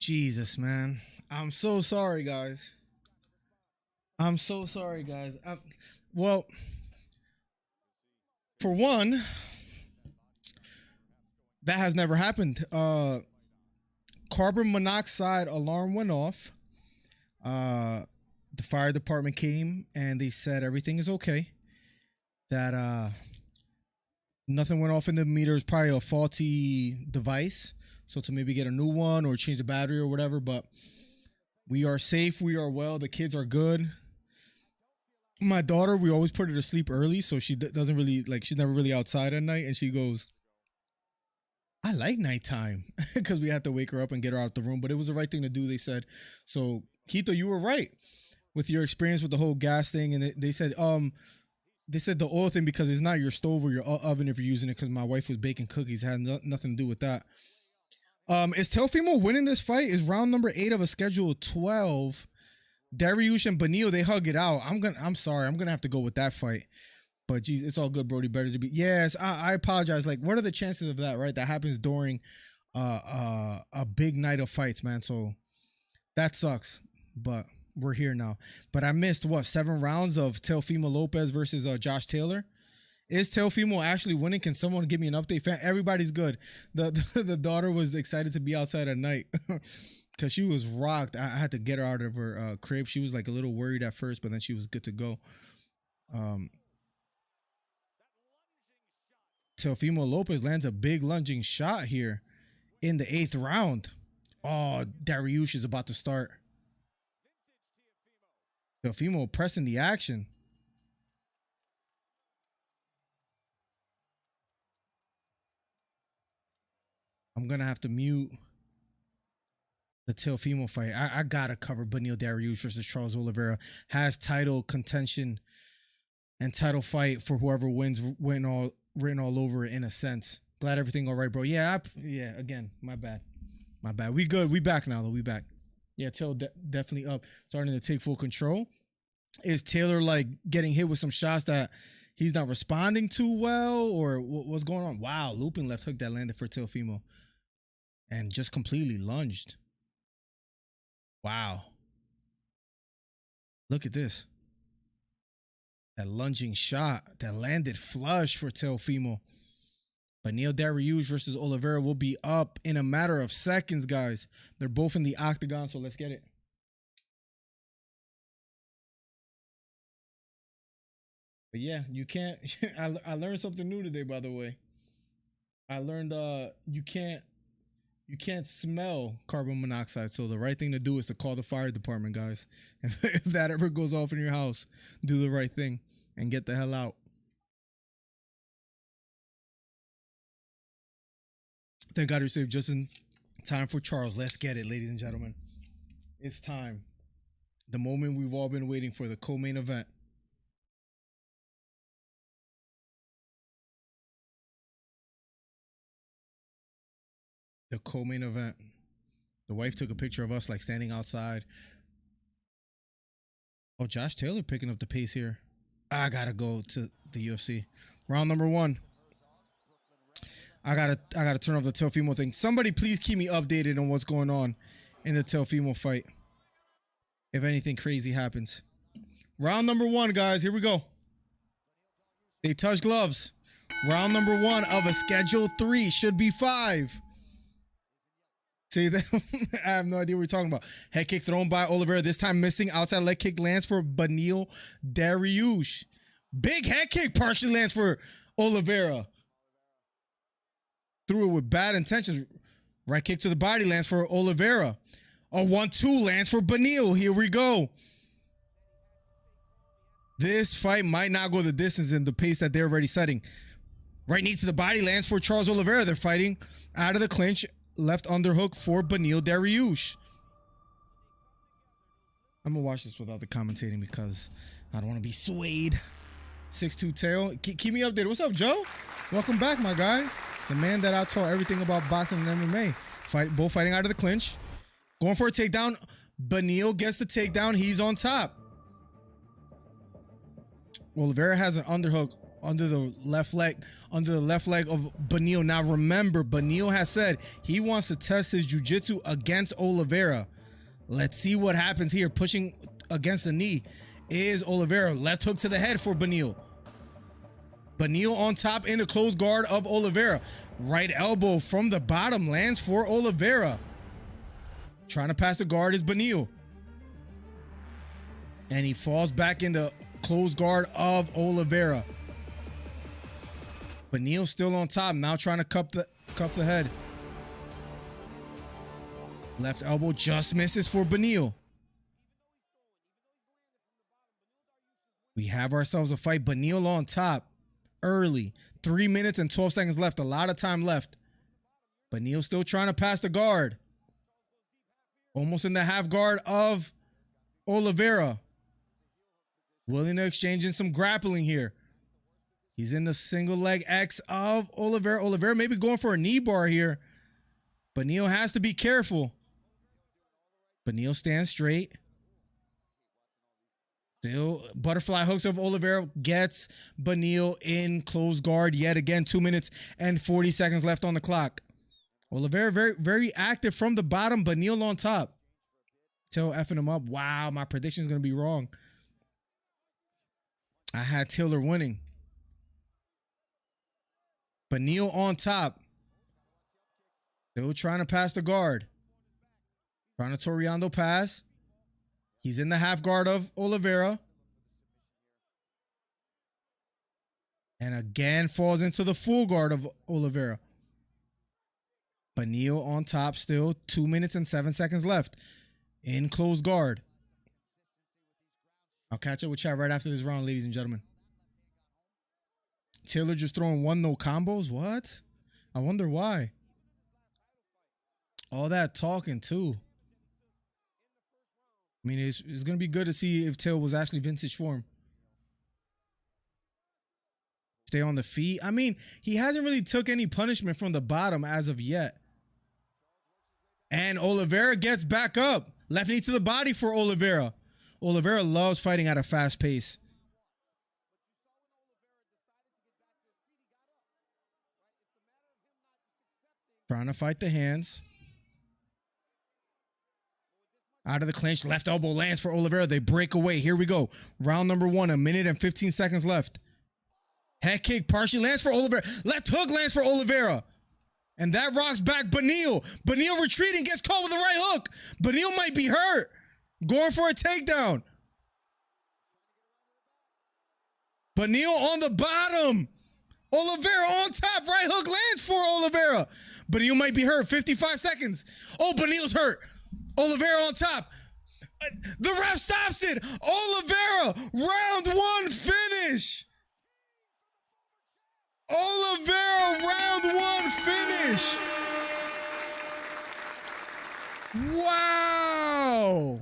[SPEAKER 5] Jesus, man. I'm so sorry, guys. I'm so sorry, guys. Well, for one, that has never happened. Carbon monoxide alarm went off. The fire department came and they said everything is okay. That nothing went off in the meter. It's probably a faulty device. So to maybe get a new one or change the battery or whatever. But we are safe. We are well. The kids are good. My daughter, we always put her to sleep early. So she doesn't really, like, she's never really outside at night. And she goes, I like nighttime, because we had to wake her up and get her out the room. But it was the right thing to do, they said. So, Quito, you were right with your experience with the whole gas thing. And they said the oil thing, because it's not your stove or your oven if you're using it, because my wife was baking cookies. It had nothing to do with that. Is Teofimo winning this fight? Is round number 8 of a schedule 12. Dariush and Barriault, they hug it out. I'm sorry. I'm going to have to go with that fight. But geez, it's all good, Brody. Better to be. Yes, I apologize. Like, what are the chances of that, right? That happens during a big night of fights, man. So that sucks. But we're here now. But I missed, 7 rounds of Teofimo Lopez versus Josh Taylor. Is Teofimo actually winning? Can someone give me an update? Everybody's good. The daughter was excited to be outside at night because she was rocked. I had to get her out of her crib. She was like a little worried at first, but then she was good to go. Teofimo Lopez lands a big lunging shot here in the 8th round. Oh, Dariush is about to start. Teofimo pressing the action. I'm going to have to mute the Teofimo fight. I got to cover Barriault Dariush versus Charles Oliveira. Has title contention and title fight for whoever wins written all over it, in a sense. Glad everything all right, bro. Yeah, again, my bad. We good. We back now, though. We back. Yeah, Taylor definitely up. Starting to take full control. Is Taylor, like, getting hit with some shots that he's not responding too well? Or what's going on? Wow, looping left hook that landed for Teofimo. And just completely lunged. Wow. Look at this. That lunging shot that landed flush for Teofimo. But Barriault Dariush versus Oliveira will be up in a matter of seconds, guys. They're both in the octagon, so let's get it. But yeah, you can't. I learned something new today, by the way. I learned you can't smell carbon monoxide. So the right thing to do is to call the fire department, guys. If that ever goes off in your house, do the right thing and get the hell out. Thank God you're safe just in time for Charles. Let's get it, ladies and gentlemen. It's time. The moment we've all been waiting for, the co-main event. The co-main event. The wife took a picture of us like standing outside. Oh, Josh Taylor picking up the pace here. I gotta go to the UFC. Round number 1. I gotta turn off the Teofimo thing. Somebody please keep me updated on what's going on in the Teofimo fight. If anything crazy happens. Round number 1, guys. Here we go. They touch gloves. Round number 1 of a schedule 3. Should be 5. See that? I have no idea what we're talking about. Head kick thrown by Oliveira. This time missing. Outside leg kick lands for Barriault Dariush. Big head kick partially lands for Oliveira. Threw it with bad intentions. Right kick to the body lands for Oliveira. A 1-2 lands for Barriault. Here we go. This fight might not go the distance in the pace that they're already setting. Right knee to the body lands for Charles Oliveira. They're fighting out of the clinch. Left underhook for Barriault Dariush. I'm going to watch this without the commentating because I don't want to be swayed. 6'2" tail. Keep me updated. What's up, Joe? Welcome back, my guy. The man that I taught everything about boxing and MMA. Both fighting out of the clinch. Going for a takedown. Barriault gets the takedown. He's on top. Oliveira has an underhook under the left leg of Barriault. Now remember, Barriault has said he wants to test his jiu-jitsu against Oliveira. Let's see what happens here. Pushing against the knee is Oliveira. Left hook to the head for Barriault. Barriault on top in the closed guard of Oliveira. Right elbow from the bottom lands for Oliveira. Trying to pass the guard is Barriault. And he falls back in the closed guard of Oliveira. Barriault still on top, now trying to cup the head. Left elbow just misses for Barriault. We have ourselves a fight. Barriault on top early. 3 minutes and 12 seconds left. A lot of time left. Barriault still trying to pass the guard. Almost in the half guard of Oliveira. Willing to exchange in some grappling here. He's in the single leg X of Oliveira. Oliveira maybe going for a knee bar here. Barriault has to be careful. Barriault stands straight. Still butterfly hooks of Oliveira gets Barriault in close guard yet again. 2 minutes and 40 seconds left on the clock. Oliveira very, very active from the bottom. Barriault on top. Till effing him up. Wow, my prediction is going to be wrong. I had Taylor winning. Barriault on top. Still trying to pass the guard. Trying to Toriando pass. He's in the half guard of Oliveira. And again falls into the full guard of Oliveira. Barriault on top still. 2 minutes and 7 seconds left. In close guard. I'll catch up with chat right after this round, ladies and gentlemen. Taylor just throwing one no combos? What? I wonder why. All that talking too. I mean, it's going to be good to see if Taylor was actually vintage form. Stay on the feet. I mean, he hasn't really took any punishment from the bottom as of yet. And Oliveira gets back up. Left knee to the body for Oliveira. Oliveira loves fighting at a fast pace. Trying to fight the hands. Out of the clinch, left elbow lands for Oliveira. They break away. Here we go. Round number 1, 1 minute and 15 seconds left. Head kick partially lands for Oliveira. Left hook lands for Oliveira. And that rocks back Barriault. Barriault retreating, gets caught with the right hook. Barriault might be hurt. Going for a takedown. Barriault on the bottom. Oliveira on top. Right hook lands for Oliveira. Barriault might be hurt. 55 seconds. Oh, Barriault's hurt. Oliveira on top. The ref stops it. Oliveira, round 1 finish. Oliveira, round 1 finish. Wow.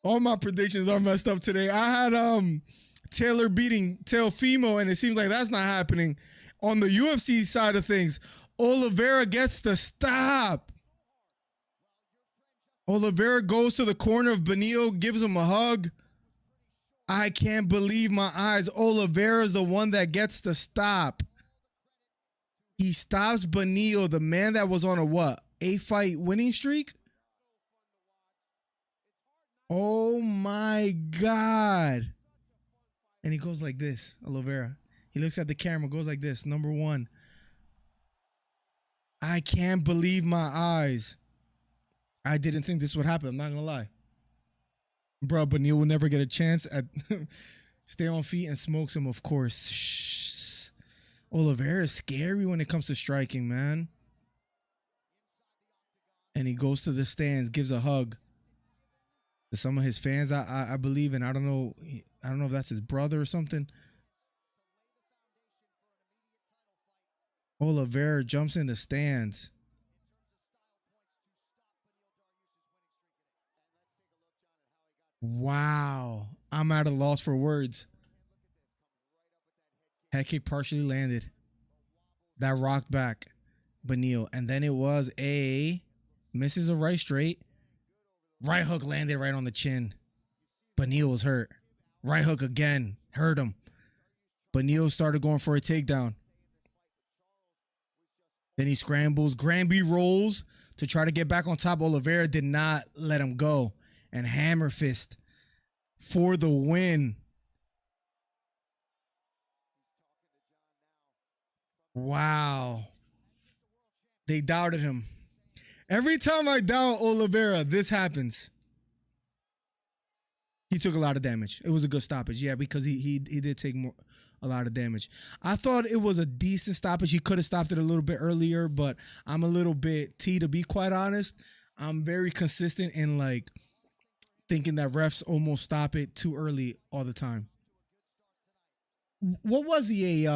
[SPEAKER 5] All my predictions are messed up today. I had Taylor beating Teofimo, and it seems like that's not happening. On the UFC side of things, Oliveira gets the stop. Oliveira goes to the corner of Barriault, gives him a hug. I can't believe my eyes. Oliveira's the one that gets the stop. He stops Barriault, the man that was on a what? 8-fight winning streak? Oh my God. And he goes like this, Oliveira. He looks at the camera, goes like this, number 1. I can't believe my eyes. I didn't think this would happen. I'm not going to lie. Bro, Barriault will never get a chance at stay on feet and smokes him, of course. Shh. Oliveira is scary when it comes to striking, man. And he goes to the stands, gives a hug to some of his fans, I believe, and I don't know if that's his brother or something. Oliveira jumps in the stands. Wow. I'm at a loss for words. Head kick partially landed. That rocked back Barriault. And then it was misses a right straight. Right hook landed right on the chin. Barriault was hurt. Right hook again. Hurt him. Barriault started going for a takedown. Then he scrambles. Granby rolls to try to get back on top. Oliveira did not let him go. And hammer fist for the win. Wow. They doubted him. Every time I doubt Oliveira, this happens. He took a lot of damage. It was a good stoppage. Yeah, because he did take a lot of damage. I thought it was a decent stoppage. He could have stopped it a little bit earlier, but I'm a little bit to be quite honest. I'm very consistent in like thinking that refs almost stop it too early all the time. What was the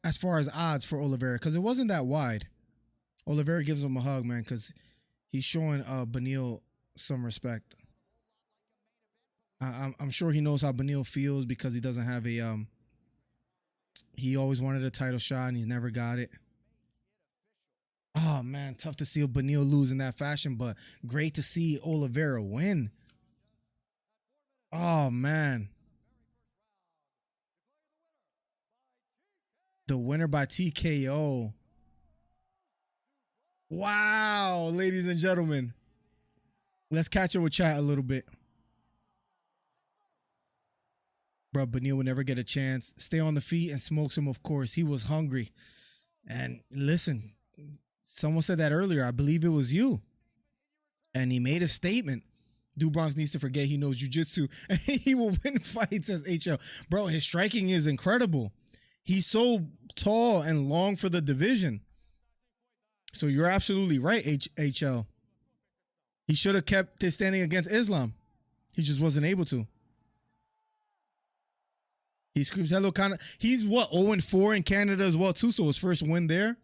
[SPEAKER 5] as far as odds for Oliveira? Because it wasn't that wide. Oliveira gives him a hug, man, because he's showing Barriault some respect. I'm sure he knows how Barriault feels because he doesn't have a he always wanted a title shot and he's never got it. Oh man, tough to see Barriault lose in that fashion, but great to see Oliveira win. Oh man. The winner by TKO. Wow, ladies and gentlemen. Let's catch up with chat a little bit. Bro, Barriault would never get a chance. Stay on the feet and smokes him, of course. He was hungry. And listen, someone said that earlier. I believe it was you. And he made a statement. Bronx needs to forget he knows jiu-jitsu. And he will win fights as HL. Bro, his striking is incredible. He's so tall and long for the division. So you're absolutely right, HL. He should have kept his standing against Islam. He just wasn't able to. He screams, hello, Canada. He's what, 0-4 in Canada as well, too. So his first win there.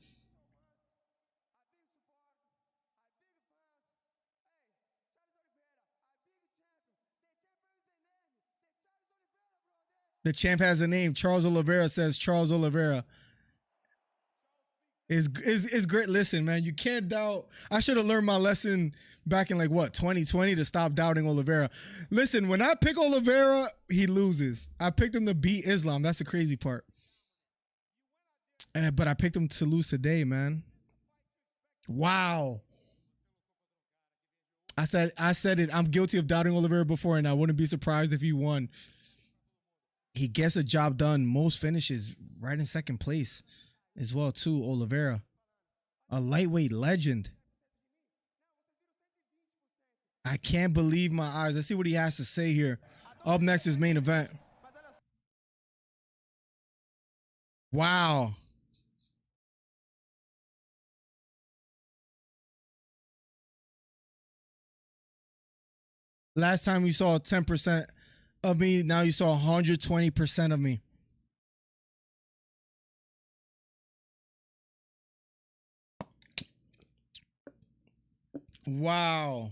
[SPEAKER 5] The champ has a name. Charles Oliveira says Charles Oliveira. Is great. Listen, man, you can't doubt. I should have learned my lesson back in like what 2020 to stop doubting Oliveira. Listen, when I pick Oliveira, he loses. I picked him to beat Islam. That's the crazy part. But I picked him to lose today, man. Wow. I said it. I'm guilty of doubting Oliveira before, and I wouldn't be surprised if he won. He gets a job done. Most finishes right in second place as well, too. Oliveira, a lightweight legend. I can't believe my eyes. Let's see what he has to say here. Up next is main event. Wow. Last time we saw 10% of me. Now you saw 120% of me. Wow.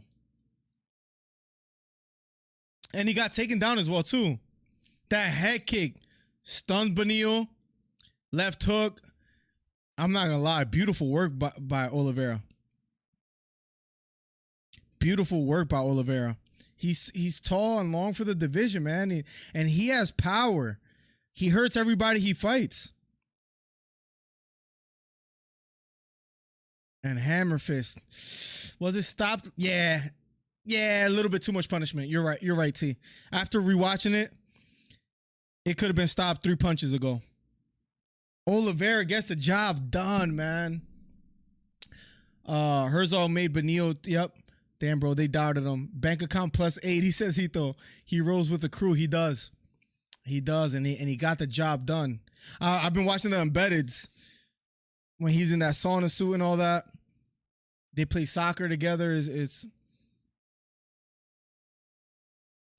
[SPEAKER 5] And he got taken down as well, too. That head kick stunned Barriault. Left hook. I'm not going to lie. Beautiful work by Oliveira. Beautiful work by Oliveira. He's tall and long for the division, man. And he has power. He hurts everybody he fights. And hammer fist. Was it stopped? Yeah. Yeah, a little bit too much punishment. You're right. You're right, T. After rewatching it, it could have been stopped 3 punches ago. Oliveira gets the job done, man. Herzog made Barriault. Yep. Damn, bro, they doubted him. Bank account +8. He says he rolls with the crew. He does. He does, and he got the job done. I've been watching the embeddeds when he's in that sauna suit and all that. They play soccer together.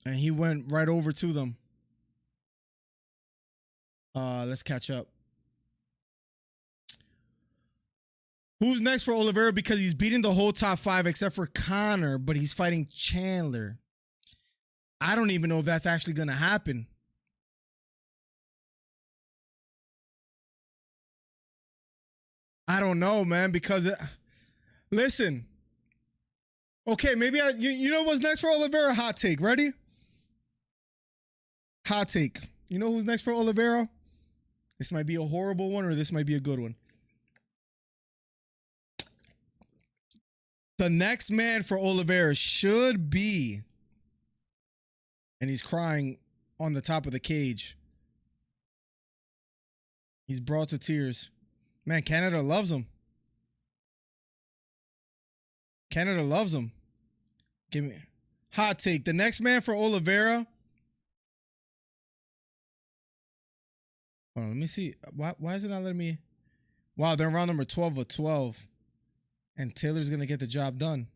[SPEAKER 5] And he went right over to them. Let's catch up. Who's next for Oliveira? Because he's beating the whole top 5 except for Connor, but he's fighting Chandler. I don't even know if that's actually going to happen. I don't know, man, because listen. Okay, maybe you know what's next for Oliveira? Hot take. Ready? Hot take. You know who's next for Oliveira? This might be a horrible one or this might be a good one. The next man for Oliveira should be, and he's crying on the top of the cage. He's brought to tears. Man, Canada loves him. Canada loves him. Give me hot take. The next man for Oliveira. Hold on, let me see. Why is it not letting me? Wow, they're round number 12 of 12. And Taylor's going to get the job done.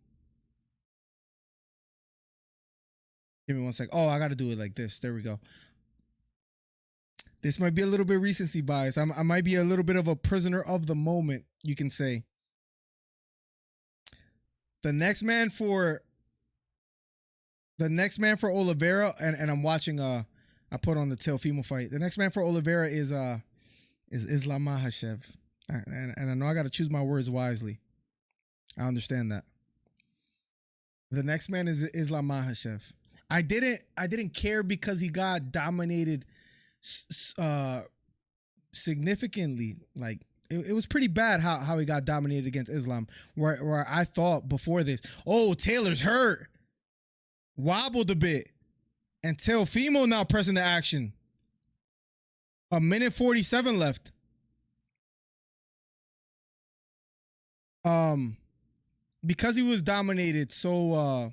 [SPEAKER 5] Give me one sec. Oh, I got to do it like this. There we go. This might be a little bit recency bias. I might be a little bit of a prisoner of the moment, you can say. The next man for Oliveira, and I'm watching I put on the Teofimo fight. The next man for Oliveira is Islam Makhachev. And I know I got to choose my words wisely. I understand that. The next man is Islam Makhachev. I didn't care because he got dominated significantly. Like it was pretty bad how he got dominated against Islam. Where I thought before this, oh, Taylor's hurt, wobbled a bit, and Teofimo now pressing the action. 1:47 left. Because he was dominated so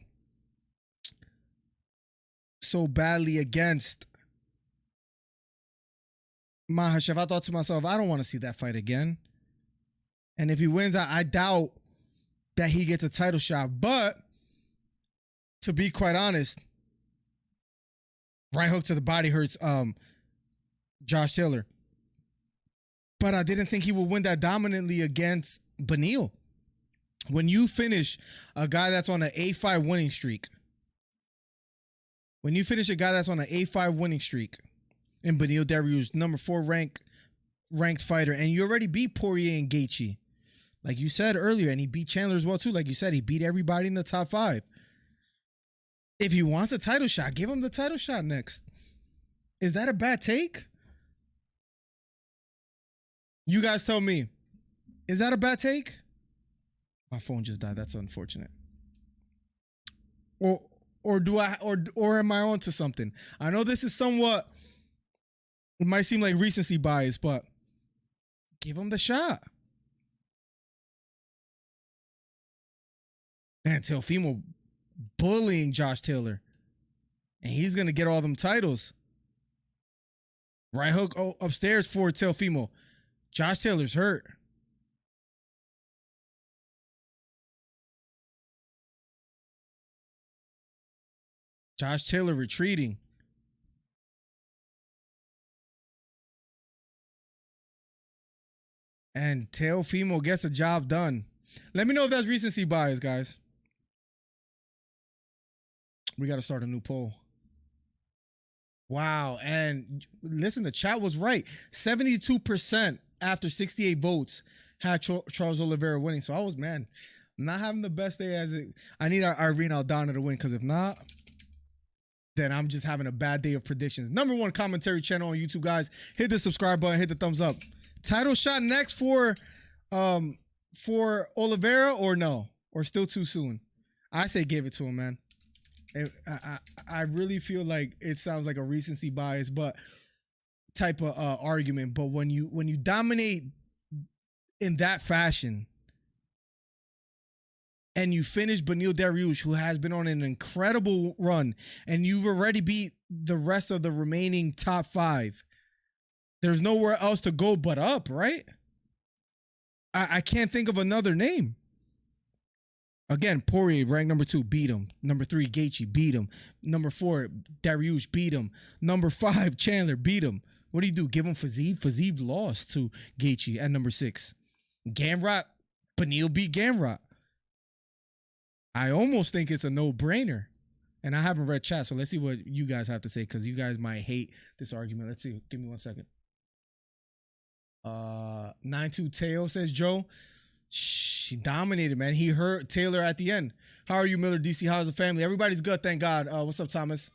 [SPEAKER 5] badly against Makhachev, I thought to myself, I don't want to see that fight again. And if he wins, I doubt that he gets a title shot. But to be quite honest, right hook to the body hurts Josh Taylor. But I didn't think he would win that dominantly against Barriault. When you finish a guy that's on an A5 winning streak, in Barriault Dariush, number 4 ranked fighter, and you already beat Poirier and Gaethje, like you said earlier, and he beat Chandler as well too. Like you said, he beat everybody in the top 5. If he wants a title shot, give him the title shot next. Is that a bad take? You guys tell me. Is that a bad take? My phone just died. That's unfortunate. Or am I on to something? I know this is somewhat, it might seem like recency bias, but give him the shot. And Teofimo bullying Josh Taylor. And he's going to get all them titles. Right hook upstairs for Teofimo. Josh Taylor's hurt. Josh Taylor retreating. And Teofimo gets the job done. Let me know if that's recency bias, guys. We got to start a new poll. Wow. And listen, the chat was right. 72% after 68 votes had Charles Oliveira winning. So I was, man, I'm not having the best day as it. I need Irene Aldana to win, because if not, then I'm just having a bad day of predictions. #1 commentary channel on YouTube, guys. Hit the subscribe button, hit the thumbs up. Title shot next for Oliveira, or no? Or still too soon? I say give it to him, man. I really feel like it sounds like a recency bias, but type of argument. But when you dominate in that fashion, and you finish Beneil Dariush, who has been on an incredible run, and you've already beat the rest of the remaining top 5, there's nowhere else to go but up, right? I can't think of another name. Again, Poirier, ranked number 2, beat him. Number 3, Gaethje, beat him. Number 4, Dariush, beat him. Number 5, Chandler, beat him. What do you do? Give him Fiziev? Fiziev lost to Gaethje at number 6. Gamrot, Beneil beat Gamrot. I almost think it's a no-brainer. And I haven't read chat, so let's see what you guys have to say, because you guys might hate this argument. Let's see. Give me 1 second. 9-2 Teo, says Joe. She dominated, man. He hurt Taylor at the end. How are you, MillerDC? How's the family? Everybody's good, thank God. What's up, Thomas?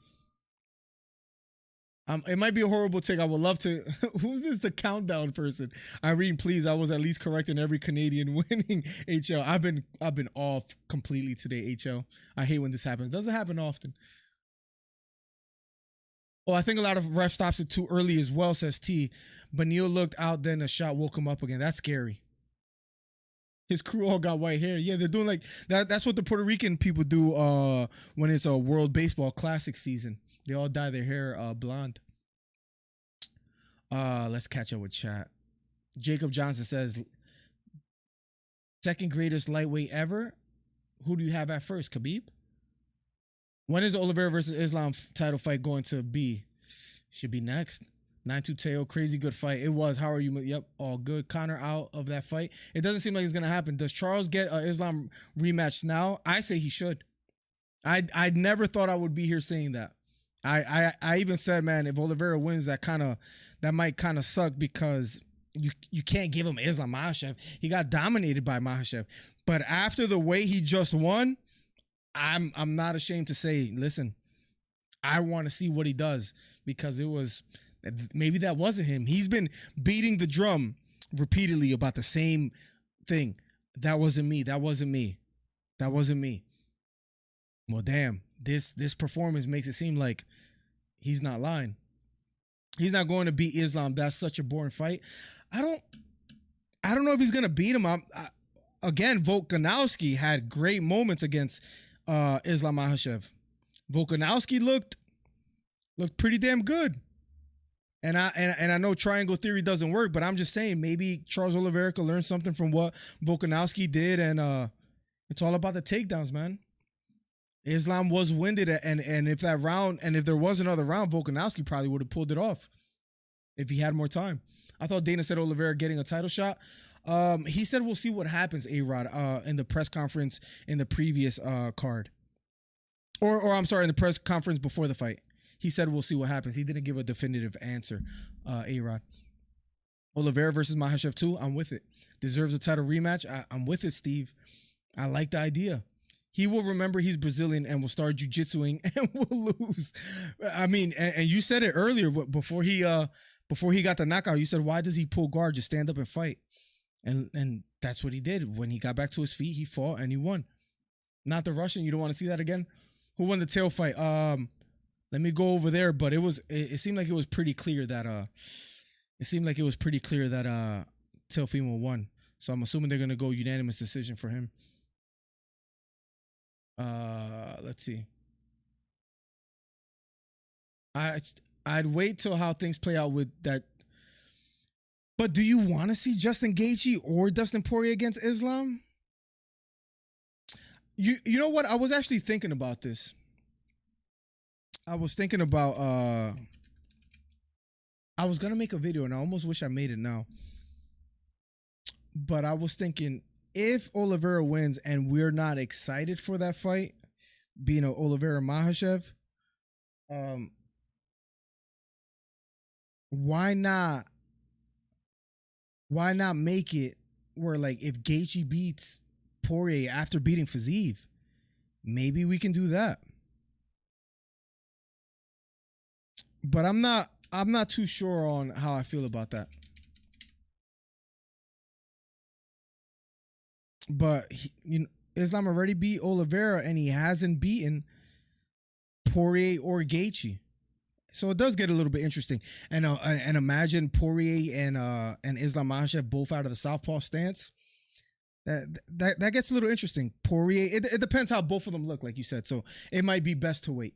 [SPEAKER 5] It might be a horrible take. I would love to. Who's this? The countdown person? Irene, please. I was at least correct in every Canadian winning. HL. I've been off completely today. HL. I hate when this happens. Doesn't happen often. Oh, I think a lot of ref stops it too early as well, says T. But Neil looked out, then a shot woke him up again. That's scary. His crew all got white hair. Yeah, they're doing like that. That's what the Puerto Rican people do when it's a World Baseball Classic season. They all dye their hair blonde. Let's catch up with chat. Jacob Johnson says, second greatest lightweight ever. Who do you have at first, Khabib? When is Oliveira versus Islam title fight going to be? Should be next. 9-2 Teo, crazy good fight. It was. How are you? Yep, all good. Connor out of that fight. It doesn't seem like it's gonna happen. Does Charles get an Islam rematch now? I say he should. I never thought I would be here saying that. I even said, man, if Oliveira wins, that might kind of suck because you can't give him Islam Makhachev. He got dominated by Makhachev. But after the way he just won, I'm not ashamed to say, listen, I want to see what he does because it was. Maybe that wasn't him. He's been beating the drum repeatedly about the same thing. That wasn't me. That wasn't me. That wasn't me. Well, damn. This performance makes it seem like he's not lying. He's not going to beat Islam. That's such a boring fight. I don't know if he's going to beat him. Again, Volkanovski had great moments against Islam Makhachev. Volkanovski looked pretty damn good. And I know triangle theory doesn't work, but I'm just saying maybe Charles Oliveira could learn something from what Volkanovski did, and it's all about the takedowns, man. Islam was winded, and if there was another round, Volkanovski probably would have pulled it off if he had more time. I thought Dana said Oliveira getting a title shot. He said we'll see what happens, A-Rod, in the press conference in the previous card. Or I'm sorry, in the press conference before the fight. He said we'll see what happens. He didn't give a definitive answer, A-Rod. Oliveira versus Makhachev 2, I'm with it. Deserves a title rematch. I'm with it, Steve. I like the idea. He will remember he's Brazilian and will start jiu-jitsuing and will lose. I mean, and you said it earlier before he got the knockout. You said, why does he pull guard? Just stand up and fight. And that's what he did. When he got back to his feet, he fought and he won. Not the Russian. You don't want to see that again? Who won the tail fight? Let me go over there, but it seemed like it was pretty clear that Teofimo won. So I'm assuming they're gonna go unanimous decision for him. Let's see. I'd wait till how things play out with that. But do you want to see Justin Gaethje or Dustin Poirier against Islam? You know what? I was actually thinking about this. I was thinking about I was gonna make a video and I almost wish I made it now. But I was thinking if Oliveira wins and we're not excited for that fight, being an Oliveira Makhachev, why not make it where like if Gaethje beats Poirier after beating Fiziev, maybe we can do that. But I'm not too sure on how I feel about that. But Islam already beat Oliveira and he hasn't beaten Poirier or Gaethje. So it does get a little bit interesting. And imagine Poirier and Islam Makhachev both out of the southpaw stance. That gets a little interesting. Poirier, it depends how both of them look, like you said. So it might be best to wait.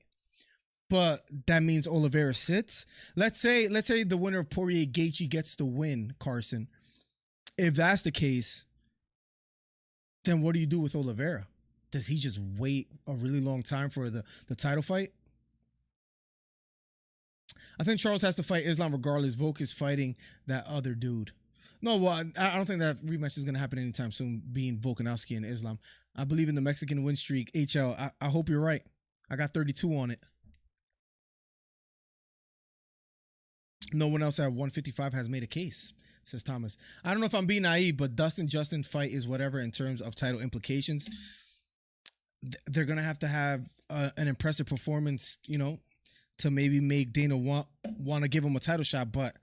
[SPEAKER 5] But that means Oliveira sits. Let's say the winner of Poirier Gaethje gets the win, Carson. If that's the case, then what do you do with Oliveira? Does he just wait a really long time for the title fight? I think Charles has to fight Islam regardless. Volk is fighting that other dude. No, well, I don't think that rematch is going to happen anytime soon, being Volkanovski and Islam. I believe in the Mexican win streak. HL, I hope you're right. I got 32 on it. No one else at 155 has made a case, says Thomas. I don't know if I'm being naive, but Justin fight is whatever in terms of title implications. They're going to have an impressive performance, to maybe make Dana want to give him a title shot, but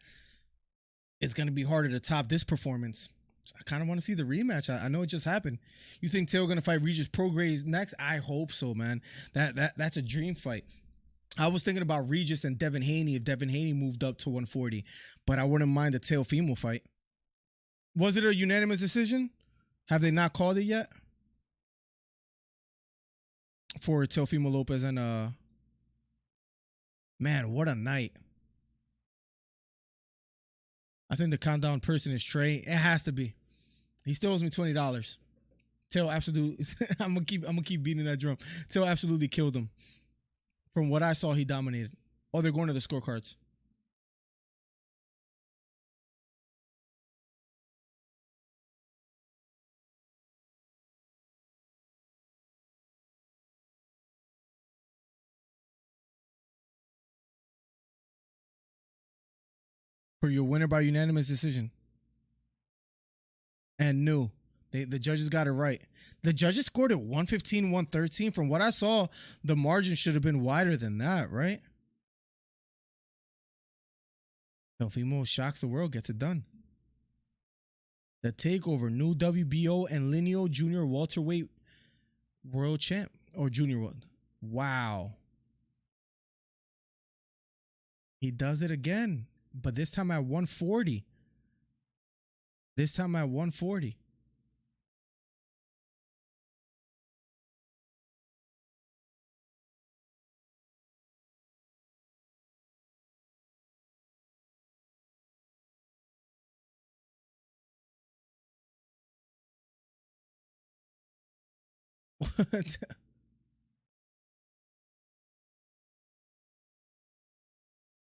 [SPEAKER 5] it's going to be harder to top this performance. So I kind of want to see the rematch. I know it just happened. You think Tail going to fight Regis Prograis next? I hope so, man. That's a dream fight. I was thinking about Regis and Devin Haney if Devin Haney moved up to 140, but I wouldn't mind the Teofimo fight. Was it a unanimous decision? Have they not called it yet? For Teofimo Lopez and man, what a night. I think the countdown person is Trey. It has to be. He still owes me $20. Tail absolutely I'm gonna keep beating that drum. Tail absolutely killed him. From what I saw, he dominated. Oh, they're going to the scorecards. For your winner by unanimous decision. And new. The judges got it right. The judges scored it 115, 113. From what I saw, the margin should have been wider than that, right? Teofimo shocks the world, gets it done. The takeover, new WBO and Lineal Junior welterweight world champ or junior world. Wow. He does it again, but this time at 140. This time at 140. What?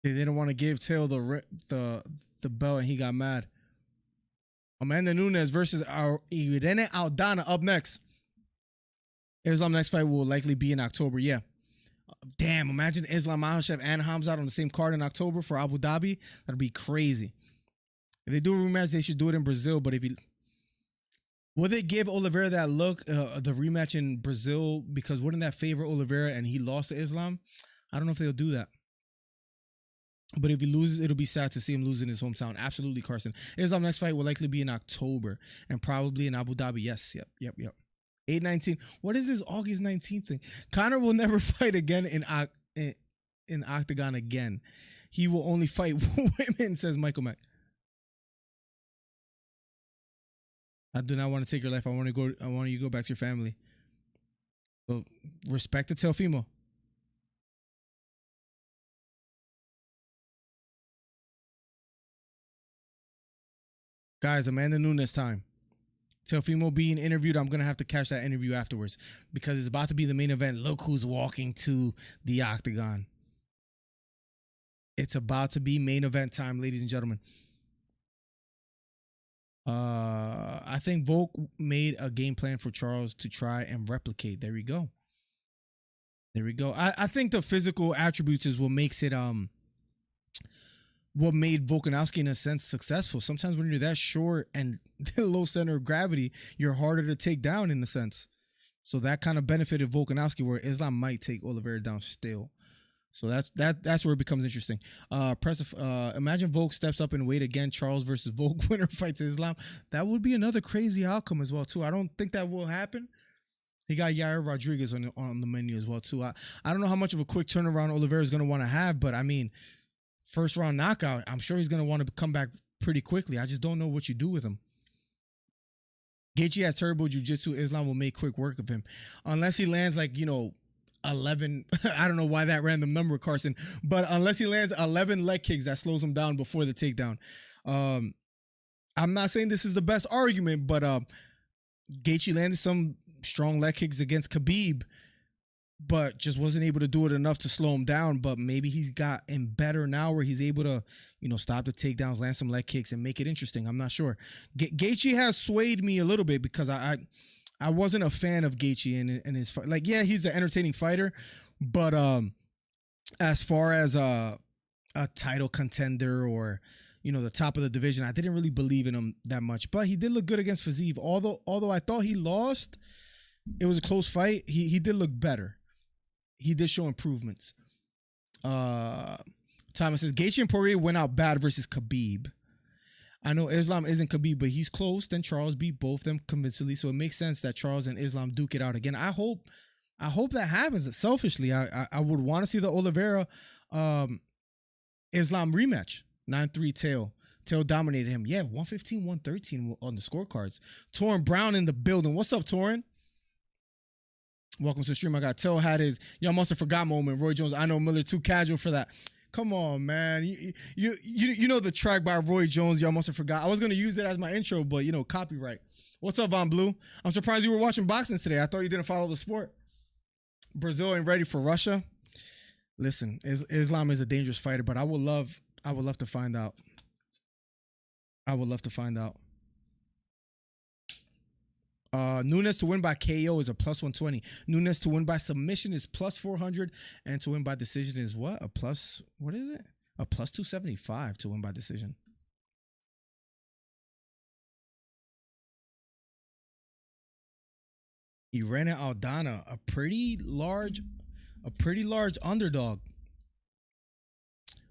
[SPEAKER 5] They didn't want to give Tail the belt, and he got mad. Amanda Nunes versus Irene Aldana up next. Islam next fight will likely be in October. Yeah. Damn, imagine Islam Makhachev and Hamzat on the same card in October for Abu Dhabi. That'd be crazy. If they do a rematch, they should do it in Brazil. But if you... Will they give Oliveira that look, the rematch in Brazil? Because wouldn't that favor Oliveira and he lost to Islam? I don't know if they'll do that. But if he loses, it'll be sad to see him lose in his hometown. Absolutely, Carson. Islam next fight will likely be in October and probably in Abu Dhabi. Yes, yep. 8/19. What is this August 19th thing? Conor will never fight again in Octagon again. He will only fight women, says Michael Mack. I do not want to take your life. I want you to go back to your family. So respect to Teofimo. Guys, Amanda Nunes time. Teofimo being interviewed. I'm going to have to catch that interview afterwards because it's about to be the main event. Look who's walking to the Octagon. It's about to be main event time, ladies and gentlemen. I think Volk made a game plan for Charles to try and replicate. There we go. I think the physical attributes is what makes it what made Volkanovski in a sense successful. Sometimes when you're that short and low center of gravity, you're harder to take down in a sense. So that kind of benefited Volkanovski, where Islam might take Oliveira down still. So that's where it becomes interesting. Imagine Volk steps up in weight again. Charles versus Volk winner fights Islam. That would be another crazy outcome as well too. I don't think that will happen. He got Yair Rodriguez on the menu as well too. I don't know how much of a quick turnaround Oliveira is going to want to have, but I mean, first round knockout, I'm sure he's going to want to come back pretty quickly. I just don't know what you do with him. Gaethje has terrible jiu-jitsu. Islam will make quick work of him. Unless he lands 11, I don't know why that random number, Carson, but unless he lands 11 leg kicks, that slows him down before the takedown. I'm not saying this is the best argument, but Gaethje landed some strong leg kicks against Khabib, but just wasn't able to do it enough to slow him down. But maybe he's gotten better now where he's able to, stop the takedowns, land some leg kicks, and make it interesting. I'm not sure. Gaethje has swayed me a little bit because I wasn't a fan of Gaethje in his fight. Yeah, he's an entertaining fighter, but as far as a title contender or the top of the division, I didn't really believe in him that much. But he did look good against Fiziev. Although I thought he lost, it was a close fight. He did look better. He did show improvements. Thomas says Gaethje and Poirier went out bad versus Khabib. I know Islam isn't Khabib, but he's close. Then Charles beat both of them convincingly, so it makes sense that Charles and Islam duke it out again. I hope that happens. Selfishly, I would want to see the Oliveira Islam rematch. 9-3 Tail. Tail dominated him. Yeah, 115, 113 on the scorecards. Torrin Brown in the building. What's up, Torrin? Welcome to the stream. I got Tail had his y'all must have forgot moment. Roy Jones. I know Miller too casual for that. Come on, man. You know the track by Roy Jones. Y'all must have forgot. I was gonna use it as my intro, but you know, copyright. What's up, Von Blue? I'm surprised you were watching boxing today. I thought you didn't follow the sport. Brazil ain't ready for Russia. Listen, Islam is a dangerous fighter, but I would love to find out. I would love to find out. Nunes to win by KO is a plus 120. Nunes to win by submission is plus 400. And to win by decision is what? A plus 275 to win by decision. Irene Aldana, a pretty large underdog.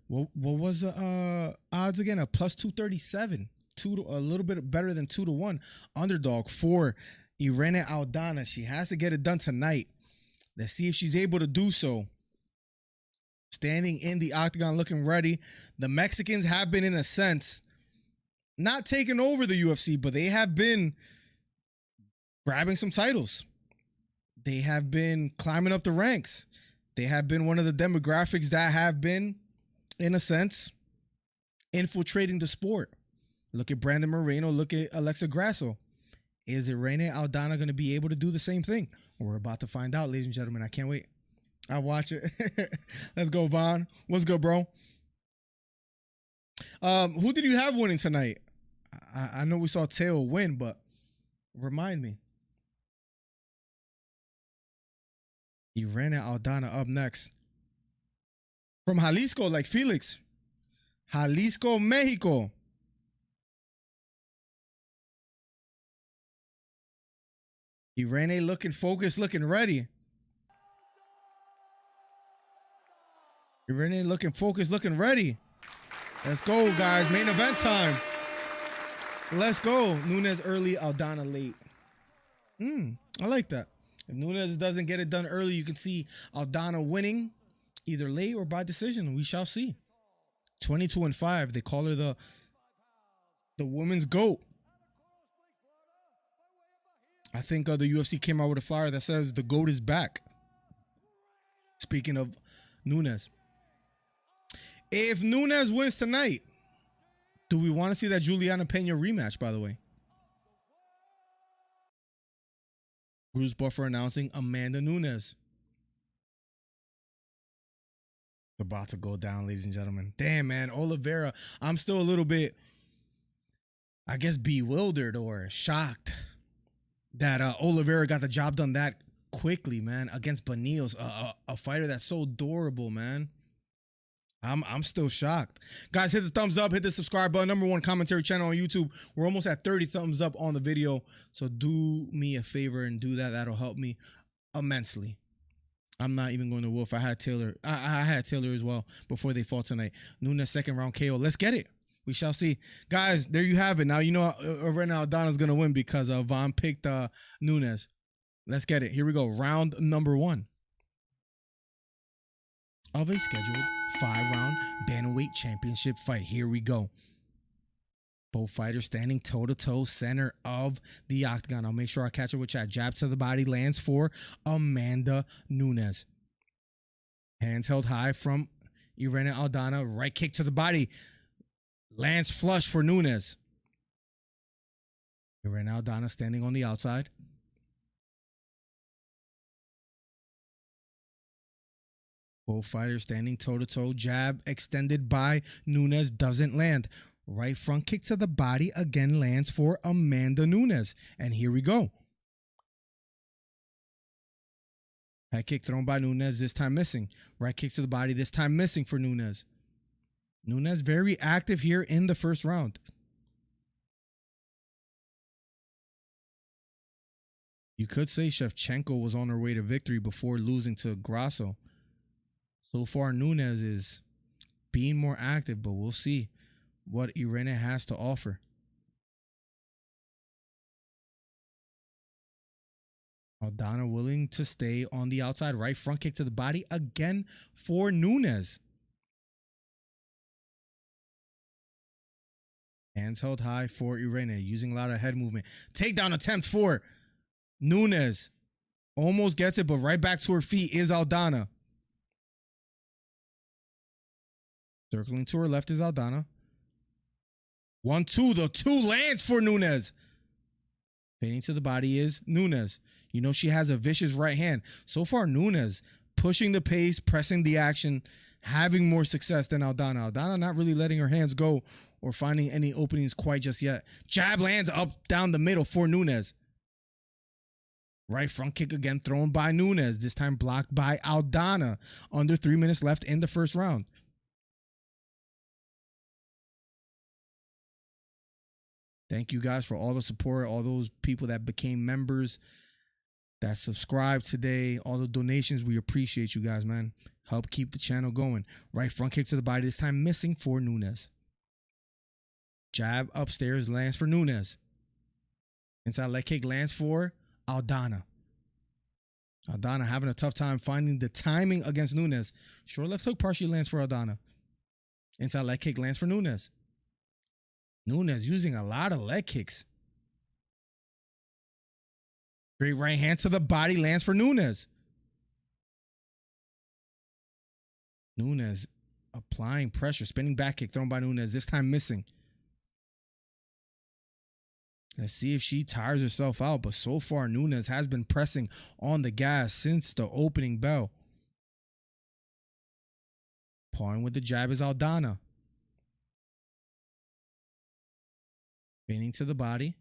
[SPEAKER 5] What was the odds again? A plus 237. A little bit better than 2-1 underdog for Irene Aldana. She has to get it done tonight. Let's see if she's able to do so. Standing in the octagon, looking ready. The Mexicans have been, in a sense, not taking over the UFC, but they have been grabbing some titles. They have been climbing up the ranks. They have been one of the demographics that have been, in a sense, infiltrating the sport. Look at Brandon Moreno. Look at Alexa Grasso. Is Irene Aldana going to be able to do the same thing? We're about to find out, ladies and gentlemen. I can't wait. I'll watch it. Let's go, Vaughn. What's good, bro? Who did you have winning tonight? I know we saw Teo win, but remind me. Irene Aldana up next. From Jalisco, like Felix. Jalisco, Mexico. Irene looking focused, looking ready. Irene looking focused, looking ready. Let's go, guys. Main event time. Let's go. Nunes early, Aldana late. I like that. If Nunes doesn't get it done early, you can see Aldana winning either late or by decision. We shall see. 22-5. They call her the women's GOAT. I think the UFC came out with a flyer that says the GOAT is back. Speaking of Nunes. If Nunes wins tonight, do we want to see that Juliana Pena rematch, by the way? Cruz Buffer announcing Amanda Nunes. About to go down, ladies and gentlemen. Damn, man. Oliveira. I'm still a little bit, I guess, bewildered or shocked that Oliveira got the job done that quickly, man, against Benios, a fighter that's so durable, man. I'm still shocked. Guys, hit the thumbs up, hit the subscribe button, #1 commentary channel on YouTube. We're almost at 30 thumbs up on the video, so do me a favor and do that. That'll help me immensely. I'm not even going to wolf. I had Taylor as well before they fought tonight. Nunes second round KO. Let's get it. We shall see. Guys, there you have it. Now, you know right now Aldana's going to win because Von picked Nunes. Let's get it. Here we go. Round #1 of a scheduled 5-round bantamweight championship fight. Here we go. Both fighters standing toe-to-toe center of the octagon. I'll make sure I catch it with chat. Jab to the body lands for Amanda Nunes. Hands held high from Irene Aldana. Right kick to the body. Lands flush for Nunes. Irene Aldana standing on the outside. Both fighters standing toe-to-toe. Jab extended by Nunes. Doesn't land. Right front kick to the body. Again lands for Amanda Nunes. And here we go. Head kick thrown by Nunes. This time missing. Right kick to the body. This time missing for Nunes. Nunes very active here in the first round. You could say Shevchenko was on her way to victory before losing to Grasso. So far, Nunes is being more active, but we'll see what Irene has to offer. Aldana willing to stay on the outside. Right front kick to the body again for Nunes. Hands held high for Irene, using a lot of head movement. Takedown attempt for Nunes. Almost gets it, but right back to her feet is Aldana. Circling to her left is Aldana. 1-2. The 2 lands for Nunes. Fading to the body is Nunes. You know she has a vicious right hand. So far, Nunes pushing the pace, pressing the action, having more success than Aldana. Aldana not really letting her hands go or finding any openings quite just yet. Jab lands up down the middle for Nunes. Right front kick again thrown by Nunes. This time blocked by Aldana. Under 3 minutes left in the first round. Thank you guys for all the support, all those people that became members, that subscribed today, all the donations. We appreciate you guys, man. Help keep the channel going. Right front kick to the body, this time missing for Nunes. Jab upstairs lands for Nunes. Inside leg kick lands for Aldana. Aldana having a tough time finding the timing against Nunes. Short left hook partially lands for Aldana. Inside leg kick lands for Nunes. Nunes using a lot of leg kicks. Great right hand to the body lands for Nunes. Nunes applying pressure. Spinning back kick thrown by Nunes. This time missing. Let's see if she tires herself out. But so far, Nunes has been pressing on the gas since the opening bell. Pawing with the jab is Aldana. Spinning to the body.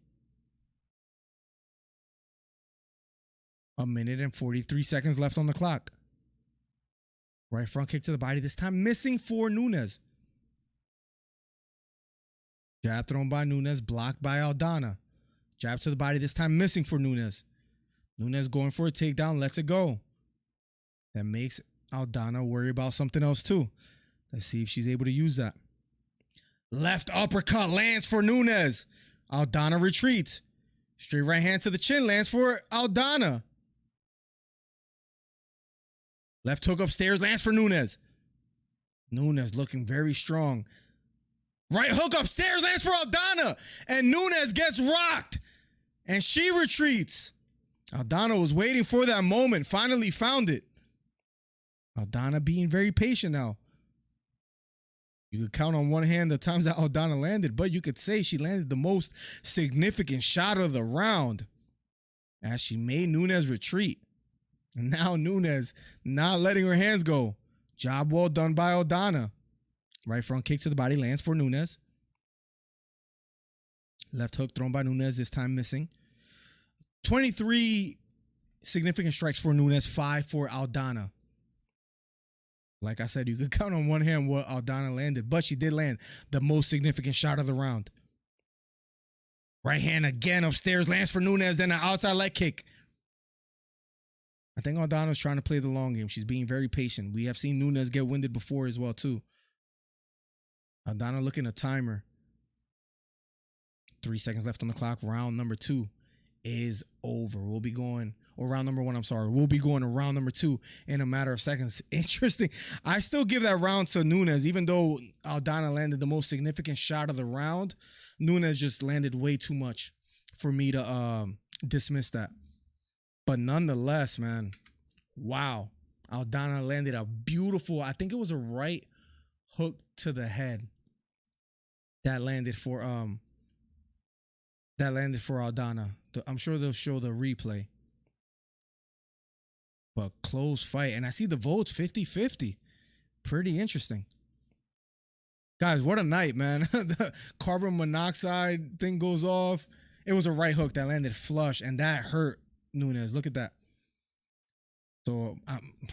[SPEAKER 5] 1 minute and 43 seconds left on the clock. Right front kick to the body. This time missing for Nunes. Jab thrown by Nunes. Blocked by Aldana. Jab to the body. This time missing for Nunes. Nunes going for a takedown. Lets it go. That makes Aldana worry about something else too. Let's see if she's able to use that. Left uppercut lands for Nunes. Aldana retreats. Straight right hand to the chin lands for Aldana. Left hook upstairs lands for Nunes. Nunes looking very strong. Right hook upstairs lands for Aldana. And Nunes gets rocked. And she retreats. Aldana was waiting for that moment. Finally found it. Aldana being very patient now. You could count on one hand the times that Aldana landed, but you could say she landed the most significant shot of the round as she made Nunes retreat. And now Nunes not letting her hands go. Job well done by Aldana. Right front kick to the body lands for Nunes. Left hook thrown by Nunes, this time missing. 23 significant strikes for Nunes, 5 for Aldana. Like I said, you could count on one hand what Aldana landed, but she did land the most significant shot of the round. Right hand again upstairs lands for Nunes, then an outside leg kick. I think Aldana's trying to play the long game. She's being very patient. We have seen Nunes get winded before as well, too. Aldana looking at timer. 3 seconds left on the clock. Round number 2 is over. We'll be going... or round number 1, I'm sorry. We'll be going to round number 2 in a matter of seconds. Interesting. I still give that round to Nunes, even though Aldana landed the most significant shot of the round. Nunes just landed way too much for me to dismiss that. But nonetheless, man, wow. Aldana landed a beautiful, I think it was a right hook to the head that landed for Aldana. I'm sure they'll show the replay. But close fight. And I see the votes 50-50. Pretty interesting. Guys, what a night, man. The carbon monoxide thing goes off. It was a right hook that landed flush, and that hurt Nunes. Look at that. So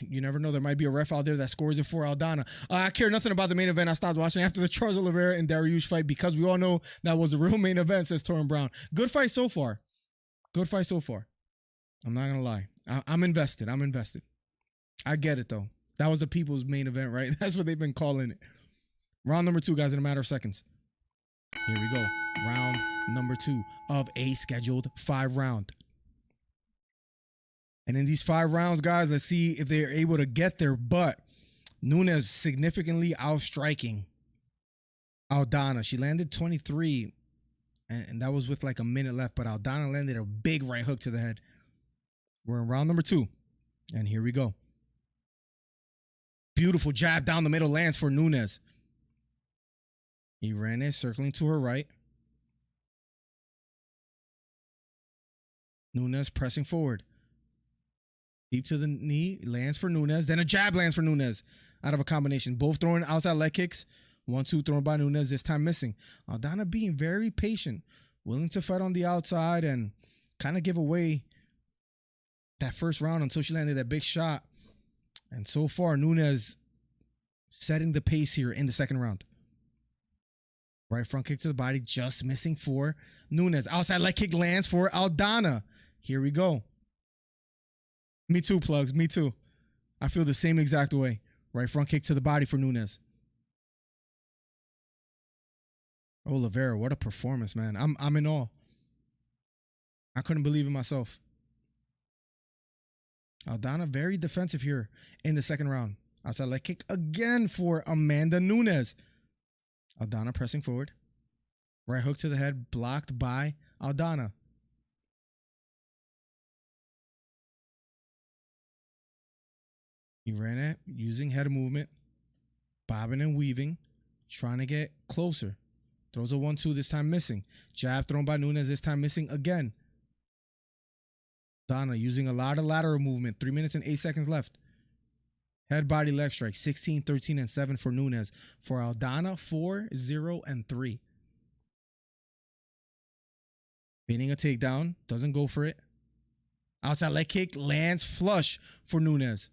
[SPEAKER 5] you never know. There might be a ref out there that scores it for Aldana. I care nothing about the main event. I stopped watching after the Charles Oliveira and Dariush fight because we all know that was the real main event, says Torrin Brown. Good fight so far. Good fight so far. I'm not going to lie. I'm invested. I get it, though. That was the people's main event, right? That's what they've been calling it. Round number 2, guys, in a matter of seconds. Here we go. Round number 2 of a scheduled 5-round. And in these 5 rounds, guys, let's see if they're able to get there. But Nunes significantly outstriking Aldana. She landed 23, and that was with like a minute left. But Aldana landed a big right hook to the head. We're in round number 2, and here we go. Beautiful jab down the middle lands for Nunes. He ran it, circling to her right. Nunes pressing forward. Deep to the knee, lands for Nunes. Then a jab lands for Nunes out of a combination. Both throwing outside leg kicks. 1-2 thrown by Nunes, this time missing. Aldana being very patient, willing to fight on the outside and kind of give away that first round until she landed that big shot. And so far, Nunes setting the pace here in the second round. Right front kick to the body, just missing for Nunes. Outside leg kick lands for Aldana. Here we go. Me too, plugs. Me too. I feel the same exact way. Right front kick to the body for Nunes. Oliveira, what a performance, man. I'm in awe. I couldn't believe it myself. Aldana very defensive here in the second round. Outside leg kick again for Amanda Nunes. Aldana pressing forward. Right hook to the head, blocked by Aldana. He ran it using head movement, bobbing and weaving, trying to get closer. Throws a 1-2, this time missing. Jab thrown by Nunes, this time missing again. Aldana using a lot of lateral movement. 3 minutes and 8 seconds left. Head, body, leg strike. 16, 13, and 7 for Nunes. For Aldana, 4, 0, and 3. Baiting a takedown. Doesn't go for it. Outside leg kick. Lands flush for Nunes.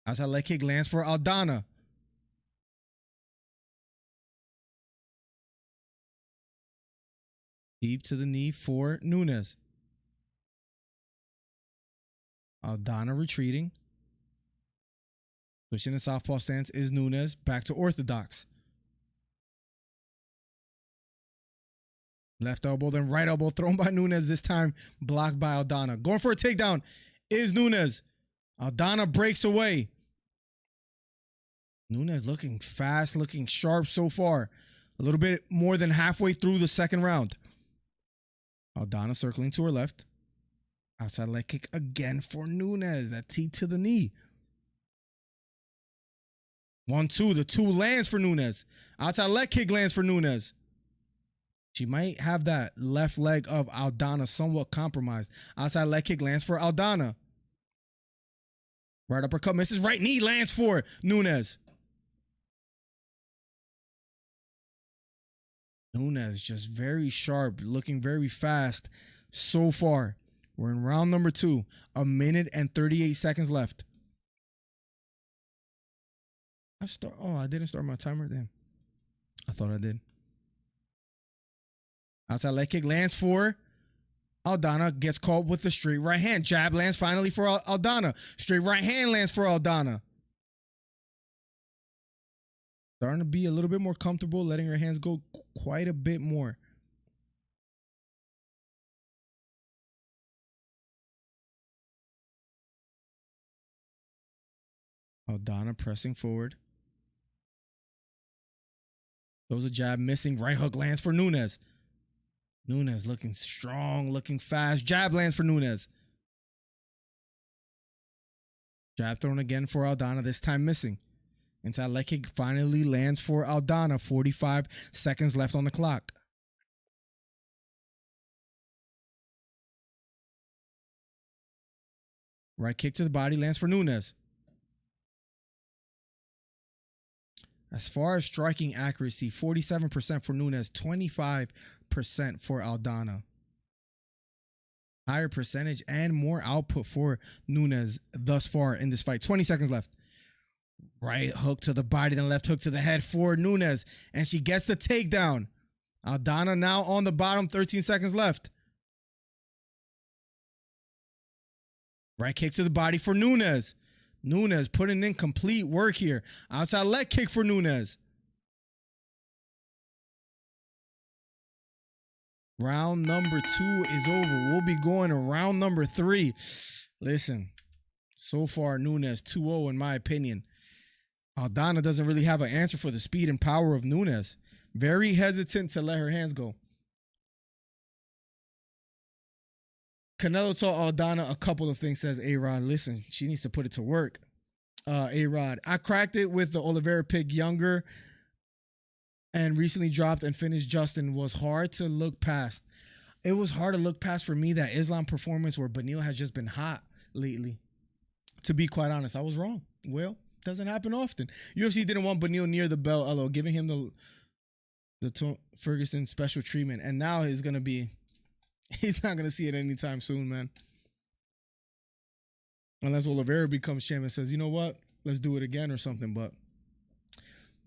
[SPEAKER 5] Outside leg kick lands for Aldana. Deep to the knee for Nunes. Aldana retreating. Pushing the southpaw stance is Nunes. Back to orthodox. Left elbow, then right elbow thrown by Nunes. This time blocked by Aldana. Going for a takedown is Nunes. Aldana breaks away. Nunes looking fast, looking sharp so far. A little bit more than halfway through the second round. Aldana circling to her left. Outside leg kick again for Nunes. That T to the knee. 1-2. The 2 lands for Nunes. Outside leg kick lands for Nunes. She might have that left leg of Aldana somewhat compromised. Outside leg kick lands for Aldana. Right uppercut misses. Right knee lands for Nunes. Nunes just very sharp, looking very fast so far. We're in round number 2. 1 minute and 38 seconds left. I didn't start my timer. Damn. I thought I did. Outside leg kick lands for Aldana. Gets caught with the straight right hand. Jab lands finally for Aldana. Straight right hand lands for Aldana. Starting to be a little bit more comfortable, letting her hands go quite a bit more. Aldana pressing forward. Throws a jab, missing. Right hook lands for Nunes. Nunes looking strong, looking fast. Jab lands for Nunes. Jab thrown again for Aldana, this time missing. Inside leg kick finally lands for Aldana. 45 seconds left on the clock. Right kick to the body lands for Nunes. As far as striking accuracy, 47% for Nunes, 25% for Aldana. Higher percentage and more output for Nunes thus far in this fight. 20 seconds left. Right hook to the body, then left hook to the head for Nunes. And she gets the takedown. Aldana now on the bottom, 13 seconds left. Right kick to the body for Nunes. Nunes putting in complete work here. Outside leg kick for Nunes. Round number 2 is over. We'll be going to round number 3. Listen, so far Nunes 2-0 in my opinion. Aldana doesn't really have an answer for the speed and power of Nunes. Very hesitant to let her hands go. Canelo told Aldana a couple of things, says A-Rod. Listen, she needs to put it to work. A-Rod, I cracked it with the Oliveira pick younger and recently dropped and finished Justin. Was hard to look past. It was hard to look past for me that Islam performance where Barriault has just been hot lately. To be quite honest, I was wrong. Well, doesn't happen often. UFC didn't want Barriault near the belt, LO, giving him the Ferguson special treatment. And now he's not going to see it anytime soon, man. Unless Oliveira becomes champion and says, you know what? Let's do it again or something. But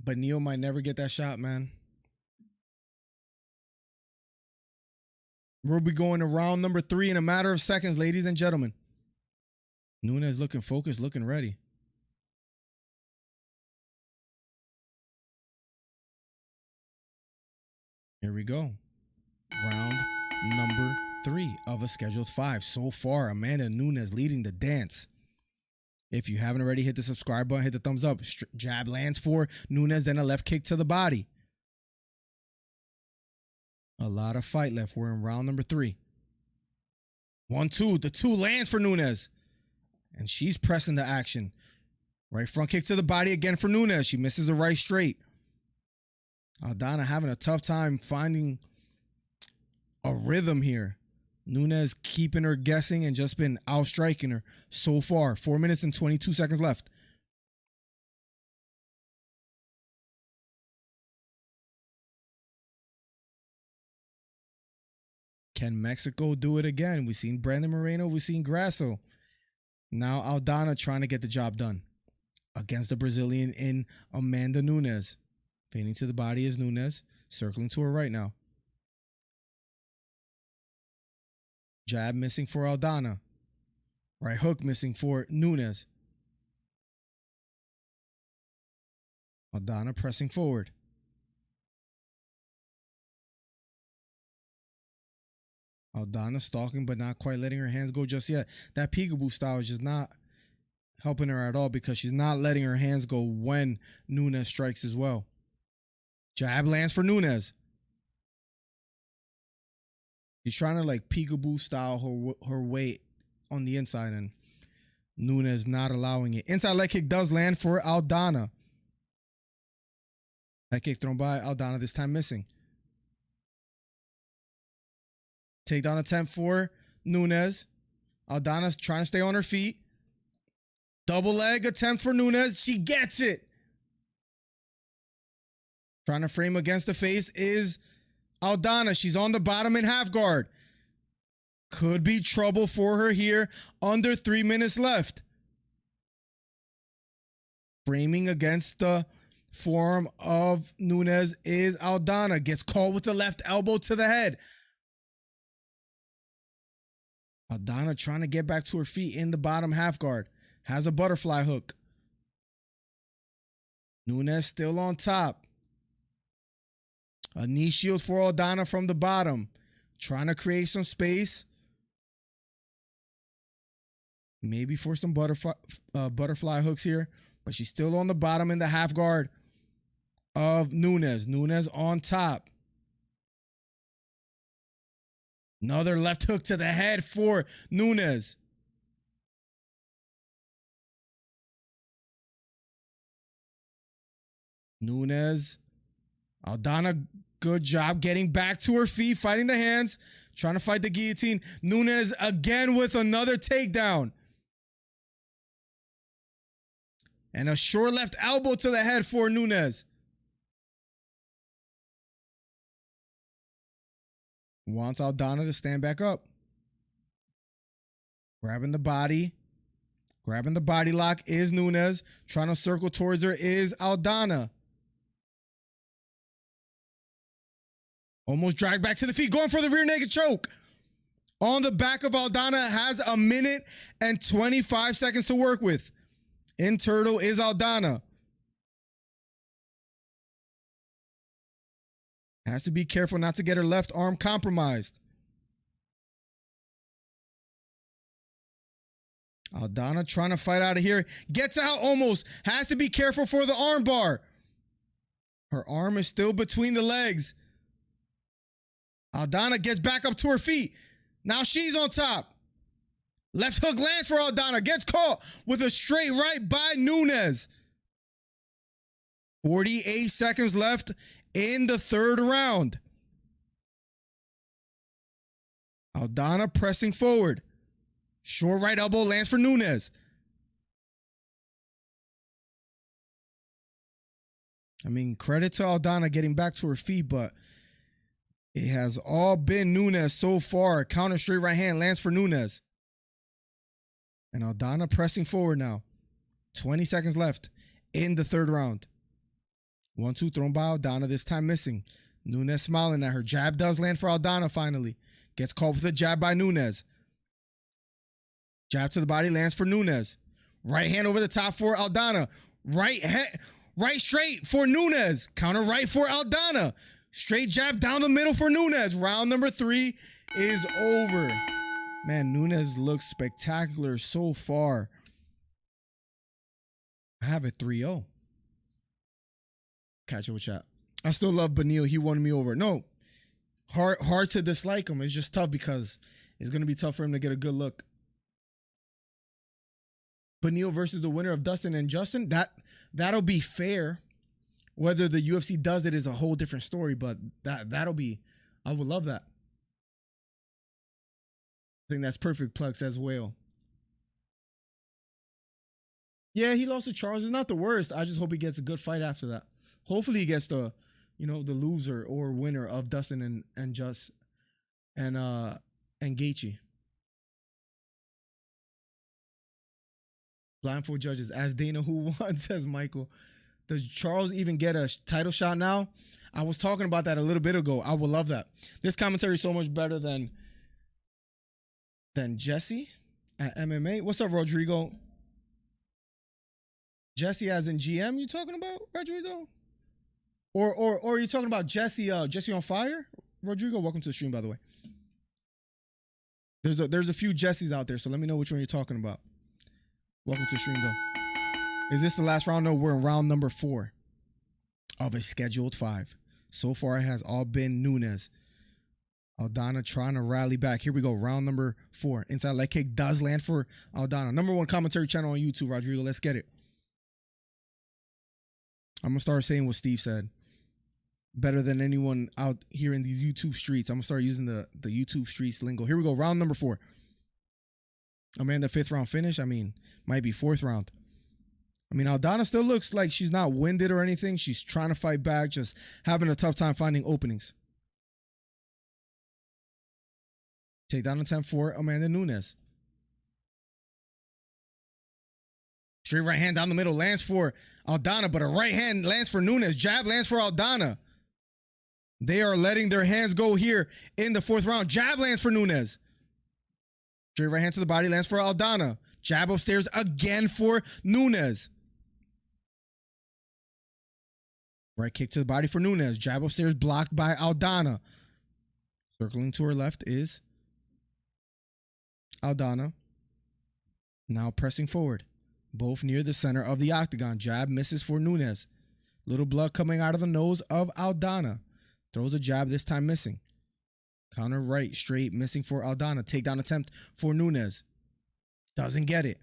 [SPEAKER 5] Barriault might never get that shot, man. We'll be going to round number 3 in a matter of seconds, ladies and gentlemen. Nunes looking focused, looking ready. Here we go. Round number 3 of a scheduled 5. So far, Amanda Nunes leading the dance. If you haven't already, hit the subscribe button, hit the thumbs up. Jab lands for Nunes, then a left kick to the body. A lot of fight left. We're in round number 3. 1-2. The 2 lands for Nunes. And she's pressing the action. Right front kick to the body again for Nunes. She misses the right straight. Aldana having a tough time finding a rhythm here. Nunes keeping her guessing and just been outstriking her so far. 4 minutes and 22 seconds left. Can Mexico do it again? We've seen Brandon Moreno. We've seen Grasso. Now Aldana trying to get the job done against the Brazilian in Amanda Nunes. Fading to the body is Nunes. Circling to her right now. Jab missing for Aldana. Right hook missing for Nunes. Aldana pressing forward. Aldana stalking but not quite letting her hands go just yet. That peekaboo style is just not helping her at all because she's not letting her hands go when Nunes strikes as well. Jab lands for Nunes. She's trying to like peekaboo style her weight on the inside and Nunes not allowing it. Inside leg kick does land for Aldana. Leg kick thrown by Aldana, this time missing. Takedown attempt for Nunes. Aldana's trying to stay on her feet. Double leg attempt for Nunes. She gets it. Trying to frame against the face is Aldana. She's on the bottom in half guard. Could be trouble for her here. Under 3 minutes left. Framing against the forearm of Nunes is Aldana. Gets caught with the left elbow to the head. Aldana trying to get back to her feet in the bottom half guard. Has a butterfly hook. Nunes still on top. A knee shield for Aldana from the bottom. Trying to create some space. Maybe for some butterfly hooks here. But she's still on the bottom in the half guard of Nunes. Nunes on top. Another left hook to the head for Nunes. Nunes. Aldana, good job getting back to her feet, fighting the hands, trying to fight the guillotine. Nunes again with another takedown. And a short left elbow to the head for Nunes. Wants Aldana to stand back up. Grabbing the body. Grabbing the body lock is Nunes. Trying to circle towards her is Aldana. Almost dragged back to the feet. Going for the rear naked choke. On the back of Aldana. Has a minute and 25 seconds to work with. In turtle is Aldana. Has to be careful not to get her left arm compromised. Aldana trying to fight out of here. Gets out almost. Has to be careful for the arm bar. Her arm is still between the legs. Aldana gets back up to her feet. Now she's on top. Left hook lands for Aldana. Gets caught with a straight right by Nunes. 48 seconds left in the third round. Aldana pressing forward. Short right elbow lands for Nunes. I mean, credit to Aldana getting back to her feet, but it has all been Nunes so far. Counter straight right hand lands for Nunes. And Aldana pressing forward now. 20 seconds left in the third round. 1-2 thrown by Aldana, this time missing. Nunes smiling at her. Jab does land for Aldana finally. Gets caught with a jab by Nunes. Jab to the body lands for Nunes. Right hand over the top for Aldana. Right straight for Nunes. Counter right for Aldana. Straight jab down the middle for Nunes. Round number 3 is over. Man, Nunes looks spectacular so far. I have it 3-0. Catch it with chat. I still love Barriault. He won me over. No, hard to dislike him. It's just tough because it's going to be tough for him to get a good look. Barriault versus the winner of Dustin and Justin. That'll be fair. Whether the UFC does it is a whole different story, but that'll be, I would love that. I think that's perfect. Plug says whale. Yeah, he lost to Charles. It's not the worst. I just hope he gets a good fight after that. Hopefully he gets the loser or winner of Dustin and Gaethje. Blindfold judges. Ask Dana who won, says Michael. Does Charles even get a title shot now? I was talking about that a little bit ago. I would love that. This commentary is so much better than Jesse at MMA. What's up, Rodrigo? Jesse as in GM, you talking about, Rodrigo? Or are you talking about Jesse on Fire? Rodrigo, welcome to the stream, by the way. There's a few Jessies out there, so let me know which one you're talking about. Welcome to the stream, though. Is this the last round? No, we're in round number 4 of a scheduled 5. So far, it has all been Nunes. Aldana trying to rally back. Here we go. Round number 4. Inside leg kick does land for Aldana. #1 commentary channel on YouTube, Rodrigo. Let's get it. I'm going to start saying what Steve said. Better than anyone out here in these YouTube streets. I'm going to start using the YouTube streets lingo. Here we go. Round number 4. I mean, the 5th round finish. I mean, might be 4th round. I mean, Aldana still looks like she's not winded or anything. She's trying to fight back, just having a tough time finding openings. Takedown attempt for Amanda Nunes. Straight right hand down the middle lands for Aldana, but a right hand lands for Nunes. Jab lands for Aldana. They are letting their hands go here in the 4th round. Jab lands for Nunes. Straight right hand to the body lands for Aldana. Jab upstairs again for Nunes. Right kick to the body for Nunes. Jab upstairs blocked by Aldana. Circling to her left is Aldana. Now pressing forward. Both near the center of the octagon. Jab misses for Nunes. Little blood coming out of the nose of Aldana. Throws a jab, this time missing. Counter right, straight, missing for Aldana. Takedown attempt for Nunes. Doesn't get it.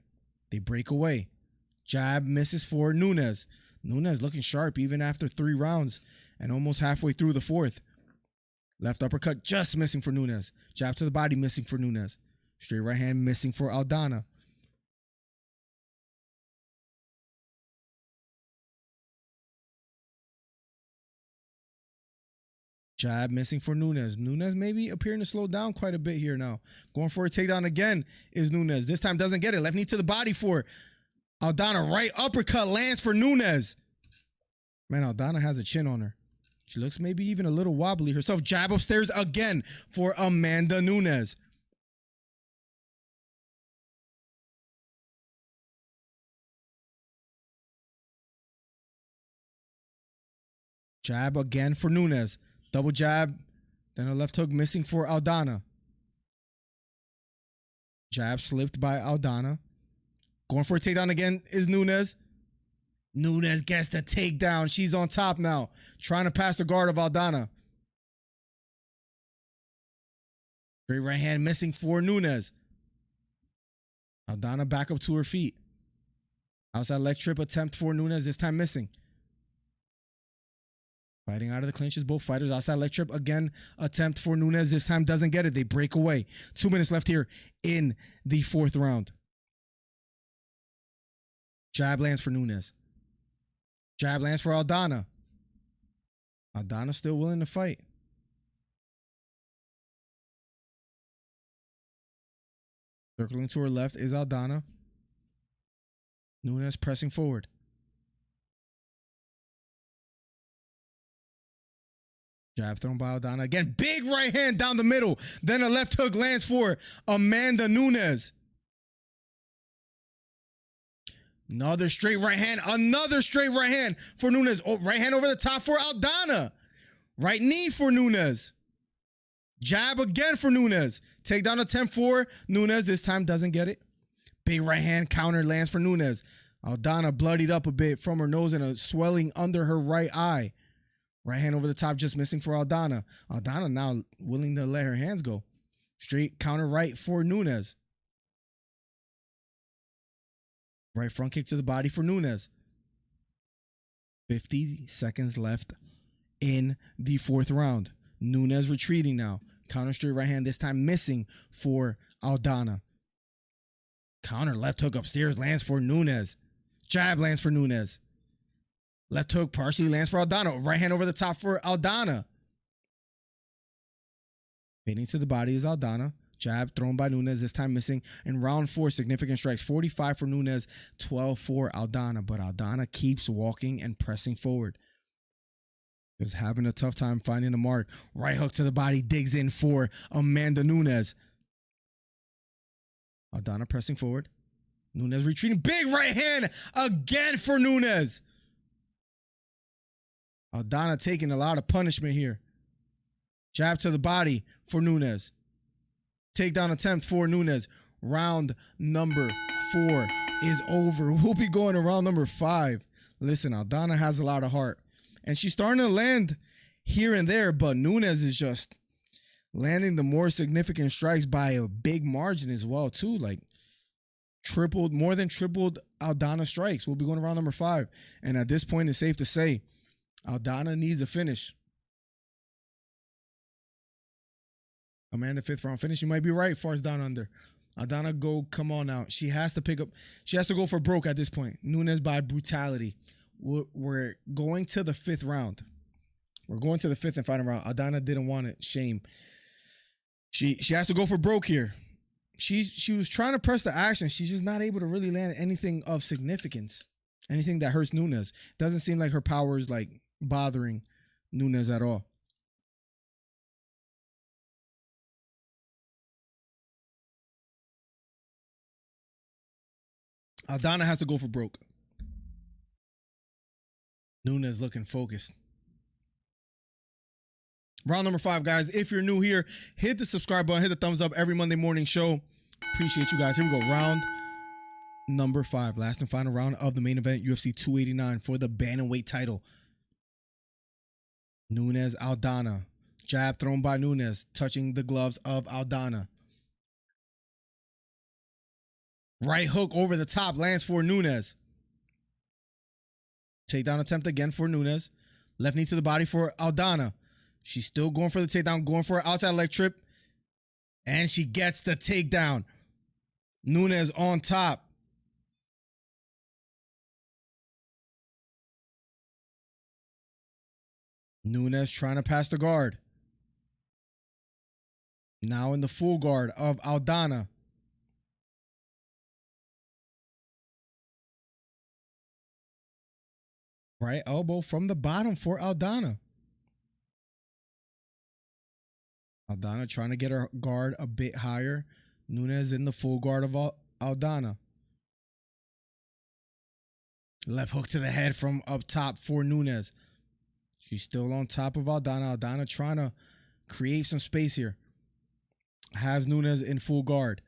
[SPEAKER 5] They break away. Jab misses for Nunes. Nunes looking sharp even after 3 rounds and almost halfway through the 4th. Left uppercut just missing for Nunes. Jab to the body missing for Nunes. Straight right hand missing for Aldana. Jab missing for Nunes. Nunes maybe appearing to slow down quite a bit here now. Going for a takedown again is Nunes. This time doesn't get it. Left knee to the body for Aldana. Right uppercut lands for Nunes. Man, Aldana has a chin on her. She looks maybe even a little wobbly herself. Jab upstairs again for Amanda Nunes. Jab again for Nunes. Double jab. Then a left hook missing for Aldana. Jab slipped by Aldana. Going for a takedown again is Nunes. Nunes gets the takedown. She's on top now. Trying to pass the guard of Aldana. Straight right hand missing for Nunes. Aldana back up to her feet. Outside leg trip attempt for Nunes, this time missing. Fighting out of the clinches, both fighters. Outside leg trip again, attempt for Nunes. This time doesn't get it. They break away. 2 minutes left here in the 4th round. Jab lands for Nunes. Jab lands for Aldana. Aldana still willing to fight. Circling to her left is Aldana. Nunes pressing forward. Jab thrown by Aldana. Again, big right hand down the middle. Then a left hook lands for Amanda Nunes. Another straight right hand. Another straight right hand for Nunes. Oh, right hand over the top for Aldana. Right knee for Nunes. Jab again for Nunes. Takedown attempt for Nunes. This time doesn't get it. Big right hand counter lands for Nunes. Aldana bloodied up a bit from her nose and a swelling under her right eye. Right hand over the top, just missing for Aldana. Aldana now willing to let her hands go. Straight counter right for Nunes. Right front kick to the body for Nunes. 50 seconds left in the 4th round. Nunes retreating now. Counter straight right hand, this time missing for Aldana. Counter left hook upstairs lands for Nunes. Jab lands for Nunes. Left hook partially lands for Aldana. Right hand over the top for Aldana. Hitting to the body is Aldana. Jab thrown by Nunes, this time missing. In round 4, significant strikes. 45 for Nunes, 12 for Aldana. But Aldana keeps walking and pressing forward. Is having a tough time finding the mark. Right hook to the body, digs in for Amanda Nunes. Aldana pressing forward. Nunes retreating. Big right hand again for Nunes. Aldana taking a lot of punishment here. Jab to the body for Nunes. Takedown attempt for Nunes. Round number 4 is over. We'll be going to round number 5. Listen, Aldana has a lot of heart. And she's starting to land here and there, but Nunes is just landing the more significant strikes by a big margin as well, too. Like, more than tripled Aldana strikes. We'll be going to round number 5. And at this point, it's safe to say Aldana needs a finish. Amanda 5th round finish. You might be right, far as down under. Aldana come on out. She has to go for broke at this point. Nunes by brutality. We're going to the 5th round. We're going to the 5th and final round. Aldana didn't want it. Shame. She has to go for broke here. She was trying to press the action. She's just not able to really land anything of significance. Anything that hurts Nunes. Doesn't seem like her power is like bothering Nunes at all. Aldana has to go for broke. Nunes looking focused. Round number 5, guys. If you're new here, hit the subscribe button, hit the thumbs up. Every Monday morning show. Appreciate you guys. Here we go. Round number 5. Last and final round of the main event, UFC 289 for the bantamweight title. Nunes, Aldana. Jab thrown by Nunes, touching the gloves of Aldana. Right hook over the top lands for Nunes. Takedown attempt again for Nunes. Left knee to the body for Aldana. She's still going for the takedown, going for an outside leg trip. And she gets the takedown. Nunes on top. Nunes trying to pass the guard. Now in the full guard of Aldana. Right elbow from the bottom for Aldana. Aldana trying to get her guard a bit higher. Nunes in the full guard of Aldana. Left hook to the head from up top for Nunes. She's still on top of Aldana. Aldana trying to create some space here. Has Nunes in full guard.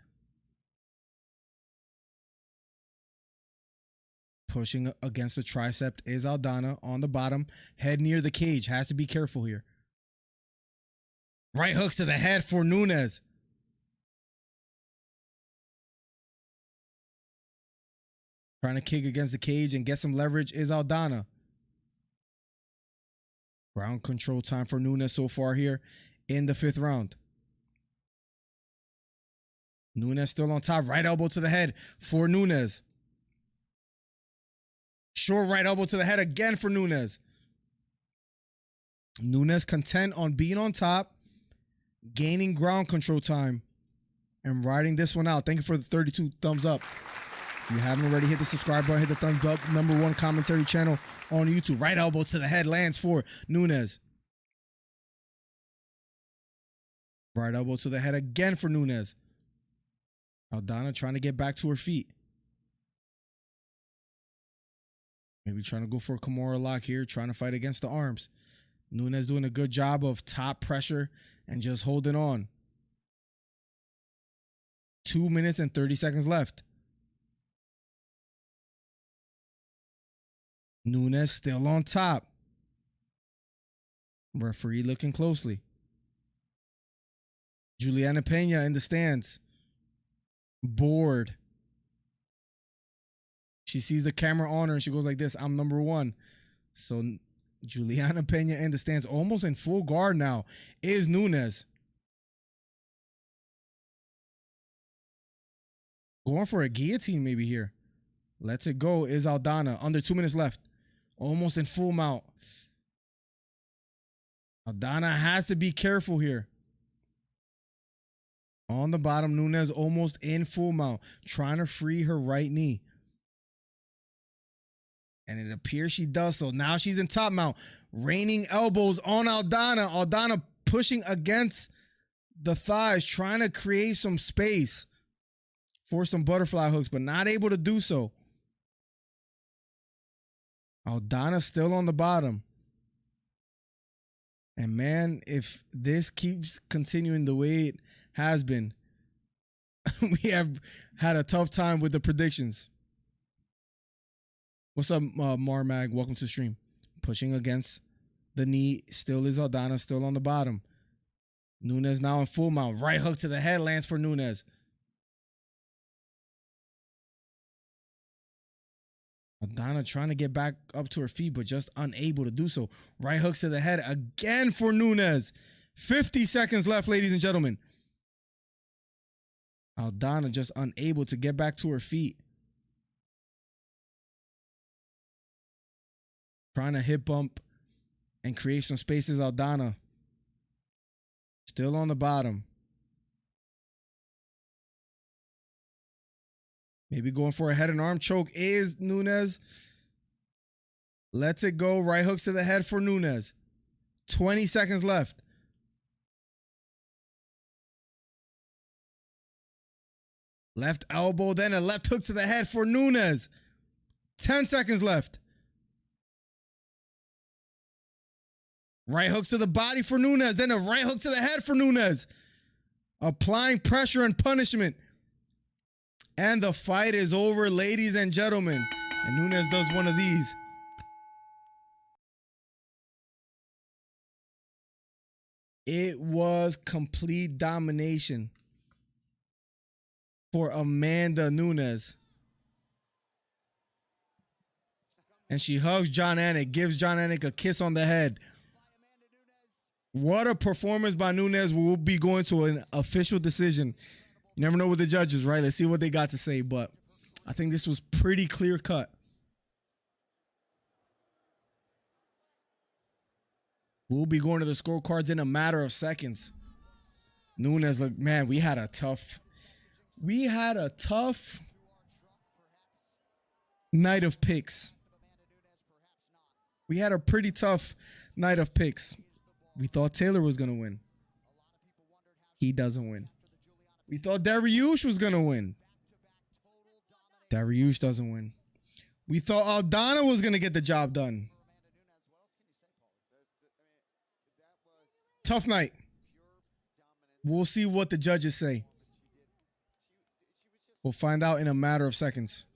[SPEAKER 5] Pushing against the tricep is Aldana on the bottom. Head near the cage. Has to be careful here. Right hooks to the head for Nunes. Trying to kick against the cage and get some leverage is Aldana. Ground control time for Nunes so far here in the 5th round. Nunes still on top. Right elbow to the head for Nunes. Short right elbow to the head again for Nunes. Nunes content on being on top, gaining ground control time, and riding this one out. Thank you for the 32 thumbs up. If you haven't already, hit the subscribe button, hit the thumbs up. #1 commentary channel on YouTube. Right elbow to the head lands for Nunes. Right elbow to the head again for Nunes. Aldana trying to get back to her feet. Maybe trying to go for a Kimura lock here, trying to fight against the arms. Nunes doing a good job of top pressure and just holding on. 2 minutes and 30 seconds left. Nunes still on top. Referee looking closely. Juliana Pena in the stands. Bored. She sees the camera on her and she goes like this, I'm #1. So Juliana Pena in the stands, almost in full guard now, is Nunes. Going for a guillotine maybe here. Lets it go is Aldana. Under 2 minutes left. Almost in full mount. Aldana has to be careful here. On the bottom, Nunes almost in full mount. Trying to free her right knee. And it appears she does so. Now she's in top mount. Raining elbows on Aldana. Aldana pushing against the thighs. Trying to create some space for some butterfly hooks, but not able to do so. Aldana still on the bottom. And man, if this keeps continuing the way it has been, we have had a tough time with the predictions. What's up, Marmag? Welcome to the stream. Pushing against the knee. Still is Aldana, still on the bottom. Nunes now in full mount. Right hook to the head lands for Nunes. Aldana trying to get back up to her feet, but just unable to do so. Right hooks to the head again for Nunes. 50 seconds left, ladies and gentlemen. Aldana just unable to get back to her feet. Trying to hip bump and create some spaces. Aldana still on the bottom. Maybe going for a head and arm choke is Nunes. Lets it go. Right hooks to the head for Nunes. 20 seconds left. Left elbow, then a left hook to the head for Nunes. 10 seconds left. Right hooks to the body for Nunes, then a right hook to the head for Nunes. Applying pressure and punishment. And the fight is over, ladies and gentlemen. And Nunes does one of these. It was complete domination for Amanda Nunes. And she hugs John Anik, gives John Anik a kiss on the head. What a performance by Nunes. We'll be going to an official decision. You never know with the judges, right? Let's see what they got to say. But I think this was pretty clear cut. We'll be going to the scorecards in a matter of seconds. Nunes, look, man, we had a tough night of picks. We had a pretty tough night of picks. We thought Taylor was going to win. He doesn't win. We thought Dariush was going to win. Dariush doesn't win. We thought Aldana was going to get the job done. Tough night. We'll see what the judges say. We'll find out in a matter of seconds.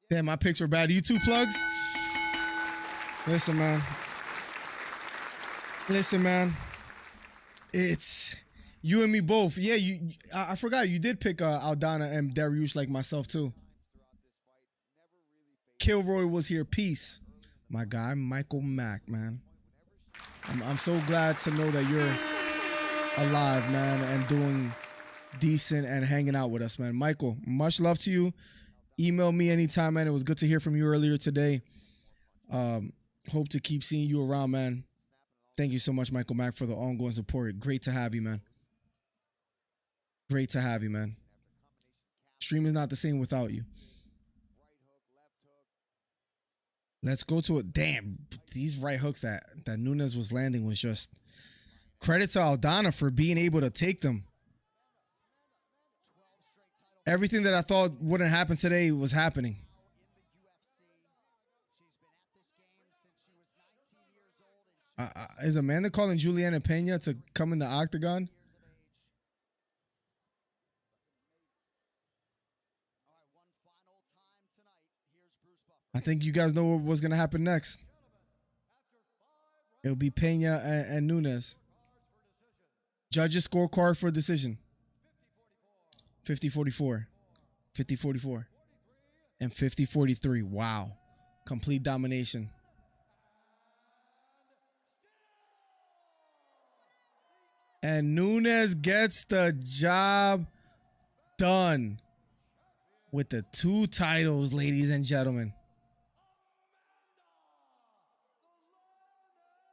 [SPEAKER 5] Damn, my picks were bad. YouTube plugs? Listen, man. It's you and me both. Yeah, I forgot you did pick Aldana and Dariush like myself too. Kilroy was here. Peace. My guy, Michael Mack, man. I'm so glad to know that you're alive, man, and doing decent and hanging out with us, man. Michael, much love to you. Email me anytime, man. It was good to hear from you earlier today. Hope to keep seeing you around, man. Thank you so much, Michael Mack, for the ongoing support. Great to have you, man. Great to have you, man. Stream is not the same without you. Let's go to it. Damn, these right hooks that Nunes was landing was just credit to Aldana for being able to take them. Everything that I thought wouldn't happen today was happening. Is Amanda calling Juliana Pena to come in the octagon? I think you guys know what's going to happen next. It'll be Pena and Nunes. Judges scorecard for decision. 50-44. 50-44. And 50-43. Wow. Complete domination. And Nunes gets the job done with the 2 titles, ladies and gentlemen.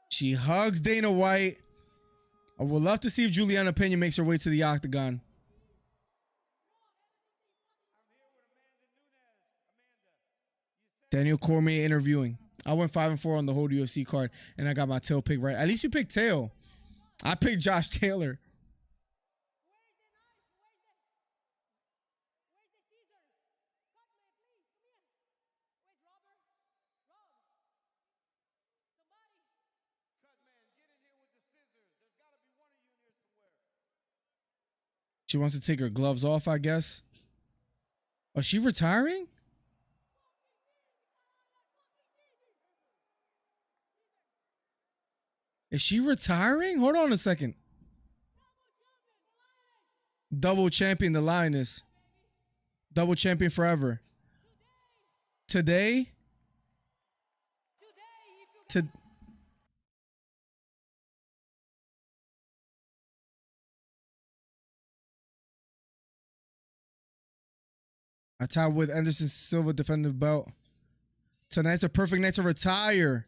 [SPEAKER 5] She hugs Dana White. I would love to see if Juliana Pena makes her way to the octagon. Daniel Cormier interviewing. I went 5-4 on the whole UFC card, and I got my tail pick right. At least you picked tail. I picked Josh Taylor. She wants to take her gloves off, I guess. Oh, she retiring? Is she retiring? Hold on a second. Double champion, the Lioness. Double champion forever. Today? I tied with Anderson Silva defending the belt. Tonight's a perfect night to retire.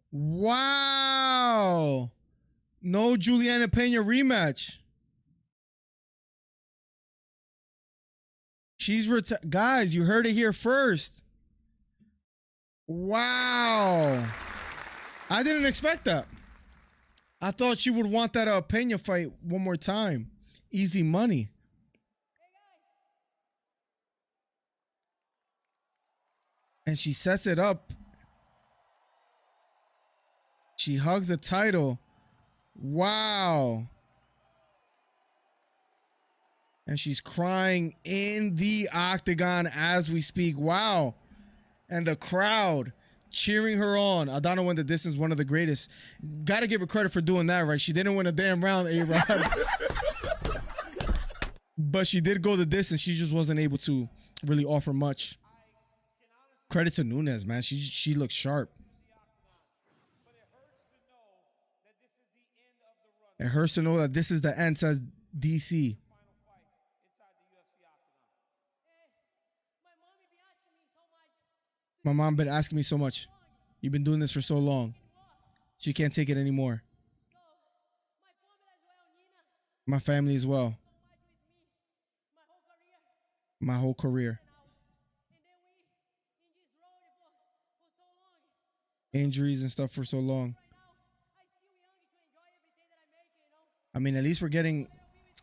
[SPEAKER 5] Wow. No Juliana Pena rematch. She's guys, you heard it here first. Wow. I didn't expect that. I thought she would want that Pena fight one more time. Easy money. And she sets it up. She hugs the title. Wow. And she's crying in the octagon as we speak. Wow. And the crowd cheering her on. Aldana went the distance, one of the greatest. Got to give her credit for doing that, right? She didn't win a damn round, A-Rod. But she did go the distance. She just wasn't able to really offer much. Credit to Nunes, man. She looks sharp. It hurts to know that this is the end, says DC. My mom been asking me so much. You've been doing this for so long. She can't take it anymore. My family as well. My whole career. Injuries and stuff for so long. I mean, at least we're getting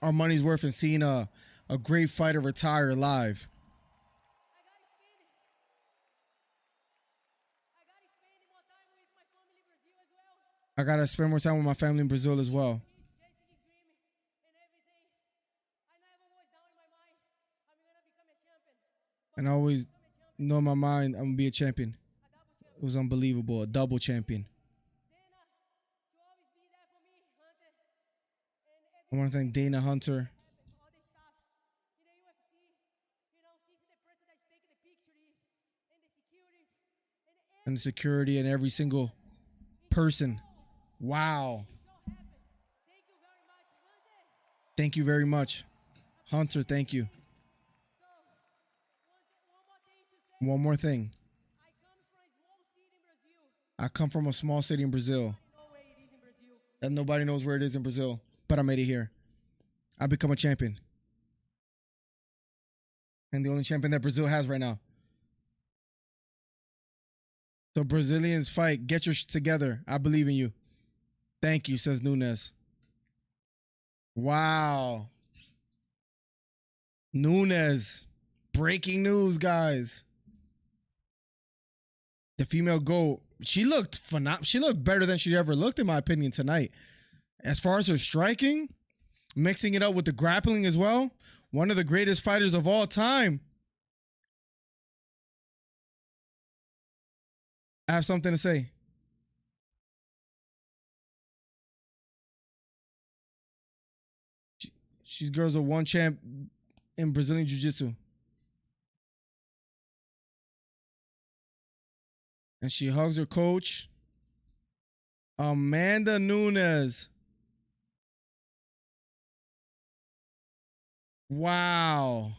[SPEAKER 5] our money's worth and seeing a great fighter retire live. I gotta spend more time with my family in Brazil as well. And I always know in my mind I'm gonna be a champion. It was unbelievable, a double champion. I want to thank Dana Hunter and the security and every single person. Wow. Thank you very much. Hunter, thank you. One more thing. I come from a small city in Brazil. And nobody knows where it is in Brazil. But I made it here. I become a champion. And the only champion that Brazil has right now. So Brazilians fight. Get your shit together. I believe in you. Thank you, says Nunes. Wow. Nunes. Breaking news, guys. The female GOAT. She looked phenomenal. She looked better than she ever looked, in my opinion, tonight. As far as her striking, mixing it up with the grappling as well. One of the greatest fighters of all time. I have something to say. She's girls a one champ in Brazilian Jiu-Jitsu. And she hugs her coach, Amanda Nunes. Wow.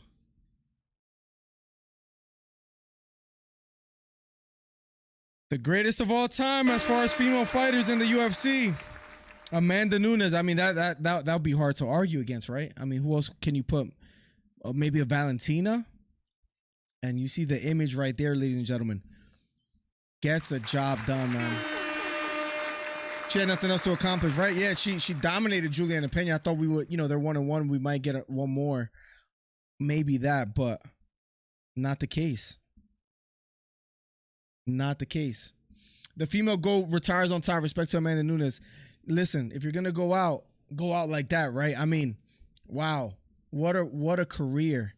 [SPEAKER 5] The greatest of all time as far as female fighters in the UFC. Amanda Nunes. I mean, that would be hard to argue against, right? I mean, who else can you put? Maybe a Valentina? And you see the image right there, ladies and gentlemen. Gets the job done, man. She had nothing else to accomplish, right? Yeah, she dominated Juliana Pena. I thought we would, they're 1-1. We might get one more. Maybe that, but not the case. Not the case. The female GOAT retires on time. Respect to Amanda Nunes. Listen, if you're gonna go out like that, right? I mean, wow, what a career.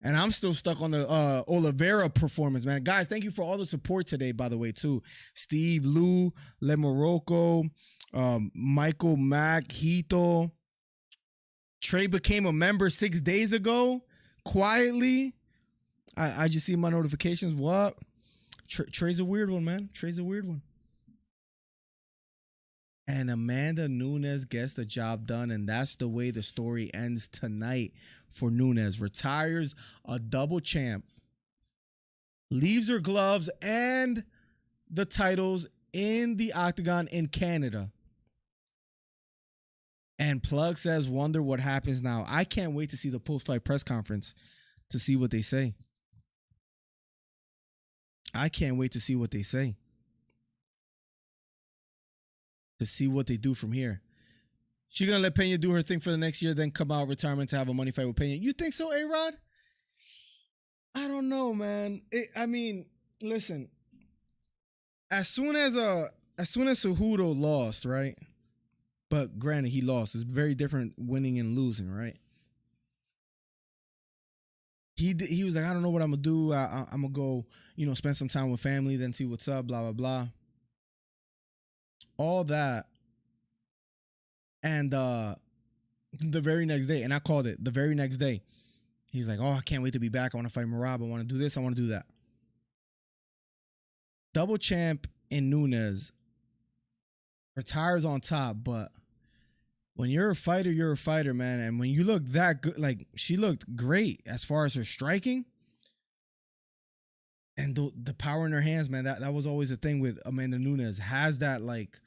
[SPEAKER 5] And I'm still stuck on the Oliveira performance, man. Guys, thank you for all the support today, by the way, too. Steve, Lou, Le Morocco, Michael Mack, Hito. Trey became a member 6 days ago, quietly. I just see my notifications. What? Trey's a weird one, man. Trey's a weird one. And Amanda Nunes gets the job done, and that's the way the story ends tonight for Nunes. Retires a double champ. Leaves her gloves and the titles in the octagon in Canada. And Plug says, wonder what happens now. I can't wait to see the post-fight press conference to see what they say. I can't wait to see what they say. To see what they do from here. She gonna let Pena do her thing for the next year, then come out retirement to have a money fight with Pena. You think so, A-Rod? I don't know, man. I mean, listen. As soon as Cejudo lost, right? But granted, he lost. It's very different winning and losing, right? He was like, I don't know what I'm gonna do. I'm gonna go, spend some time with family, then see what's up, blah, blah, blah. All that. And the very next day, and I called it, the very next day, he's like, oh, I can't wait to be back. I want to fight Merab. I want to do this. I want to do that. Double champ in Nunes retires on top, but when you're a fighter, man. And when you look that good, like she looked great as far as her striking and the power in her hands, man. That was always a thing with Amanda Nunes. Has that, like,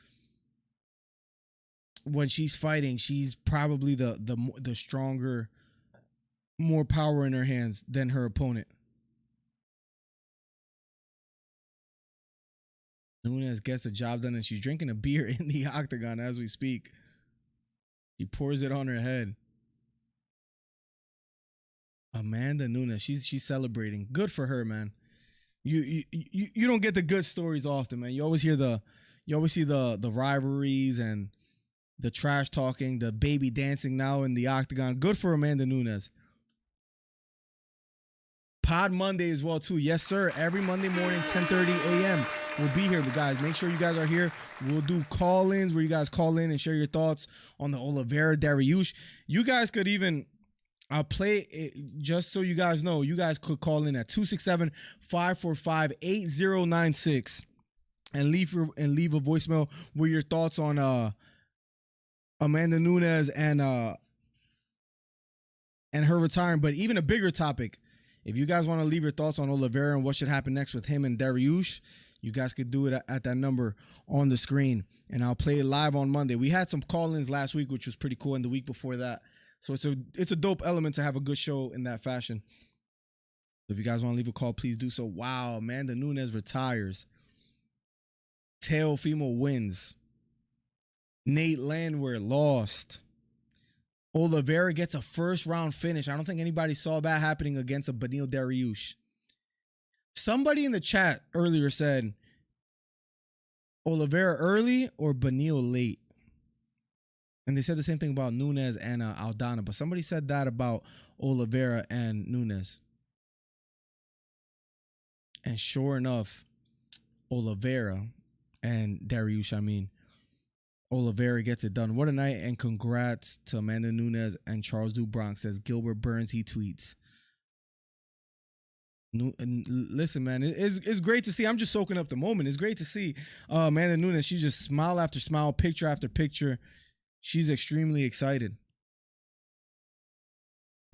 [SPEAKER 5] when she's fighting, she's probably the stronger, more power in her hands than her opponent. Nunes gets the job done, and she's drinking a beer in the octagon as we speak. He pours it on her head. Amanda Nunes, she's celebrating. Good for her, man. You don't get the good stories often, man. You always hear the You always see the rivalries and the trash talking, the baby dancing now in the octagon. Good for Amanda Nunes. Pod Monday as well, too. Yes, sir. Every Monday morning, 10:30 a.m. We'll be here. But, guys, make sure you guys are here. We'll do call-ins where you guys call in and share your thoughts on the Oliveira Dariush. You guys could even, I'll play it just so you guys know. You guys could call in at 267-545-8096 and leave a voicemail with your thoughts on Amanda Nunes and her retiring. But even a bigger topic, if you guys want to leave your thoughts on Oliveira and what should happen next with him and Dariush, you guys could do it at that number on the screen, and I'll play it live on Monday. We had some call-ins last week, which was pretty cool, and the week before that. So it's a dope element to have a good show in that fashion. If you guys want to leave a call, please do so. Wow, Amanda Nunes retires. Teofimo wins. Nate Landwehr lost. Oliveira gets a first-round finish. I don't think anybody saw that happening against a Beneil Dariush. Somebody in the chat earlier said Oliveira early or Beneil late. And they said the same thing about Nunes and Aldana. But somebody said that about Oliveira and Nunes. And sure enough, Oliveira and Dariush, Oliveira gets it done. What a night, and congrats to Amanda Nunes and Charles DuBronx, says Gilbert Burns. He tweets. Listen, man, it's great to see. I'm just soaking up the moment. It's great to see Amanda Nunes. She just smile after smile, picture after picture. She's extremely excited.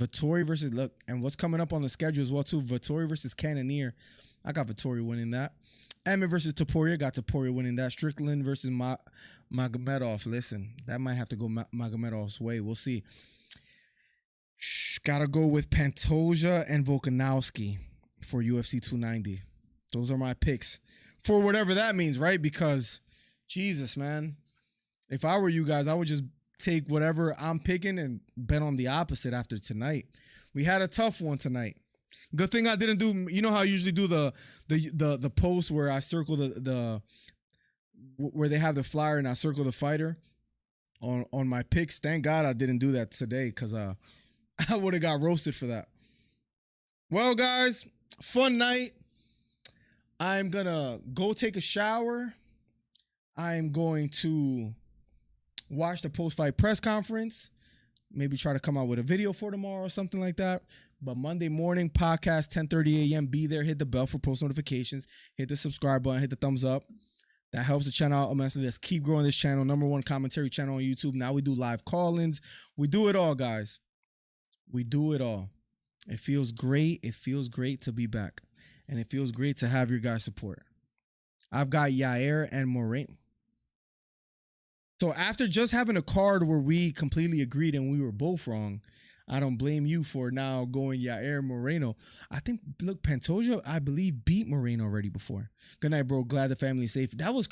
[SPEAKER 5] Vettori versus, look, and what's coming up on the schedule as well, too. Vettori versus Cannonier. I got Vettori winning that. Emmett versus Topuria. Got Topuria winning that. Strickland versus Magomedov. Listen, that might have to go Magomedov's way. We'll see. Gotta go with Pantoja and Volkanovski for UFC 290. Those are my picks. For whatever that means, right? Because, Jesus, man. If I were you guys, I would just take whatever I'm picking and bet on the opposite after tonight. We had a tough one tonight. Good thing I didn't do, you know how I usually do the post where I circle where they have the flyer and I circle the fighter on my picks. Thank God I didn't do that today, because I would have got roasted for that. Well, guys, fun night. I'm gonna go take a shower. I'm going to watch the post-fight press conference. Maybe try to come out with a video for tomorrow or something like that. But Monday morning, podcast, 10:30 a.m. Be there. Hit the bell for post notifications. Hit the subscribe button. Hit the thumbs up. That helps the channel out immensely. Let's keep growing this channel. #1 commentary channel on YouTube. Now we do live call-ins. We do it all, guys. We do it all. It feels great. It feels great to be back. And it feels great to have your guys' support. I've got Yair and Moreno. So after just having a card where we completely agreed and we were both wrong, I don't blame you for now going Yair Moreno. I think, look, Pantoja, I believe, beat Moreno already before. Good night, bro. Glad the family is safe. That was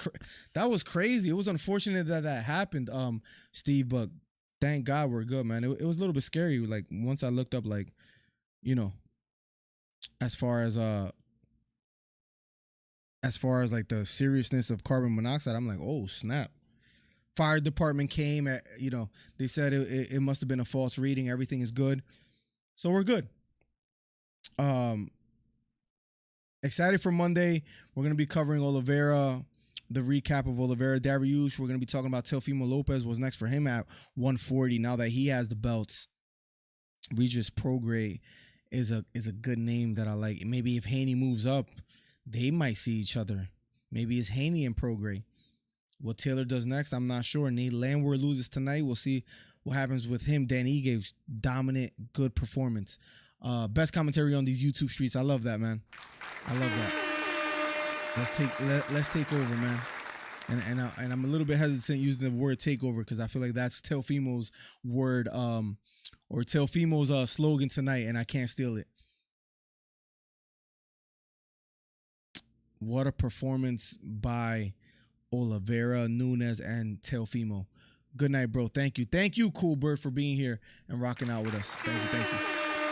[SPEAKER 5] crazy. It was unfortunate that happened, Steve, but thank God we're good, man. It was a little bit scary. Like, once I looked up, like, you know, as far as like the seriousness of carbon monoxide, I'm like, oh, snap. Fire department came, they said it must have been a false reading. Everything is good. So we're good. Excited for Monday. We're going to be covering Oliveira, the recap of Oliveira. Dariush, we're going to be talking about Teofimo Lopez. What's next for him at 140 now that he has the belts. Regis Prograis is a good name that I like. Maybe if Haney moves up, they might see each other. Maybe it's Haney and Prograis. What Taylor does next, I'm not sure. Nate Landwehr loses tonight. We'll see what happens with him. Dan Ige, dominant, good performance. Best commentary on these YouTube streets. I love that, man. I love that. Let's take over, man. And I'm a little bit hesitant using the word takeover because I feel like that's Teofimo's word or Teofimo's slogan tonight, and I can't steal it. What a performance by Oliveira, Nunes, and Teofimo. Good night, bro. Thank you. Thank you, Cool Bird, for being here and rocking out with us. Thank you.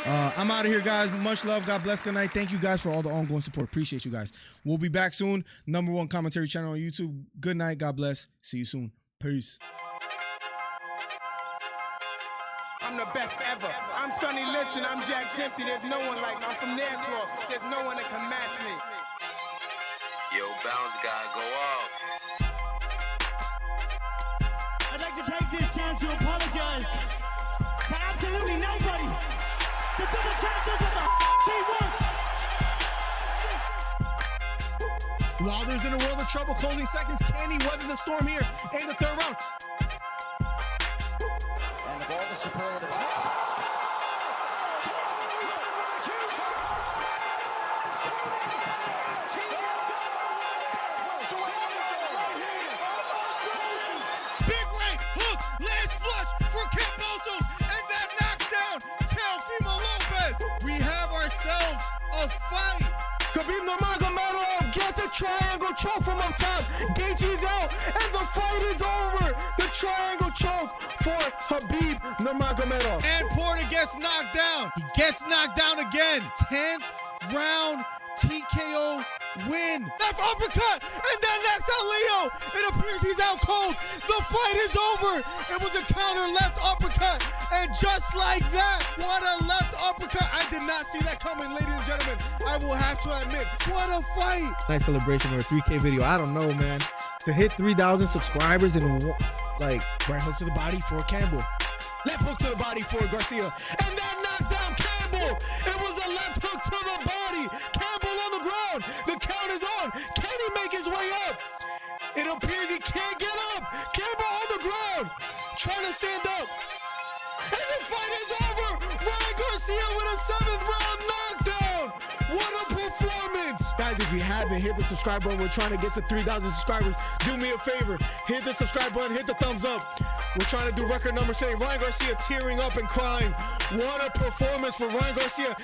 [SPEAKER 5] I'm out of here, guys. Much love. God bless. Good night. Thank you guys for all the ongoing support. Appreciate you guys. We'll be back soon. #1 commentary channel on YouTube. Good night. God bless. See you soon. Peace.
[SPEAKER 2] I'm the best ever. I'm Sonny Liston. I'm Jack Dempsey. There's no one like me. I'm from Nairclaw. There's no one that can match me.
[SPEAKER 3] Yo, bounce guy, go off.
[SPEAKER 4] I'd like to take this chance to apologize to absolutely nobody. The double tap does what the he wants.
[SPEAKER 6] Wilder's in a world of trouble, closing seconds. Can he weather the storm here in the third round?
[SPEAKER 11] And the ball to superlative.
[SPEAKER 6] Big right hook, lands flush for Cambosos, and that knocks down Teofimo Lopez. We have ourselves a fight. Khabib Nurmagomedov gets a triangle choke from up top. Gaethje's out, and the fight is over. The triangle choke for Khabib Nurmagomedov. And Porter gets knocked down. He gets knocked down again. 10th round TKO win. Left uppercut, and that knocks out Leo. It appears he's out cold. The fight is over. It was a counter left uppercut, and just like that, what a left uppercut. I did not see that coming, ladies and gentlemen. I will have to admit, what a fight.
[SPEAKER 7] Nice celebration of a 3K video. I don't know, man. To hit 3,000 subscribers in like
[SPEAKER 6] Right hook to the body for Campbell. Left hook to the body for Garcia. And that knocked down Campbell. It was a left hook to the body. Campbell on the ground. The count is on. Can he make his way up? It appears he can't get up. Campbell on the ground. Trying to stand up. And the fight is over. Ryan Garcia with a 7th round knockdown. What a performance. Guys, if you haven't, hit the subscribe button. We're trying to get to 3,000 subscribers. Do me a favor. Hit the subscribe button. Hit the thumbs up. We're trying to do record numbers today. Ryan Garcia tearing up and crying. What a performance for Ryan Garcia.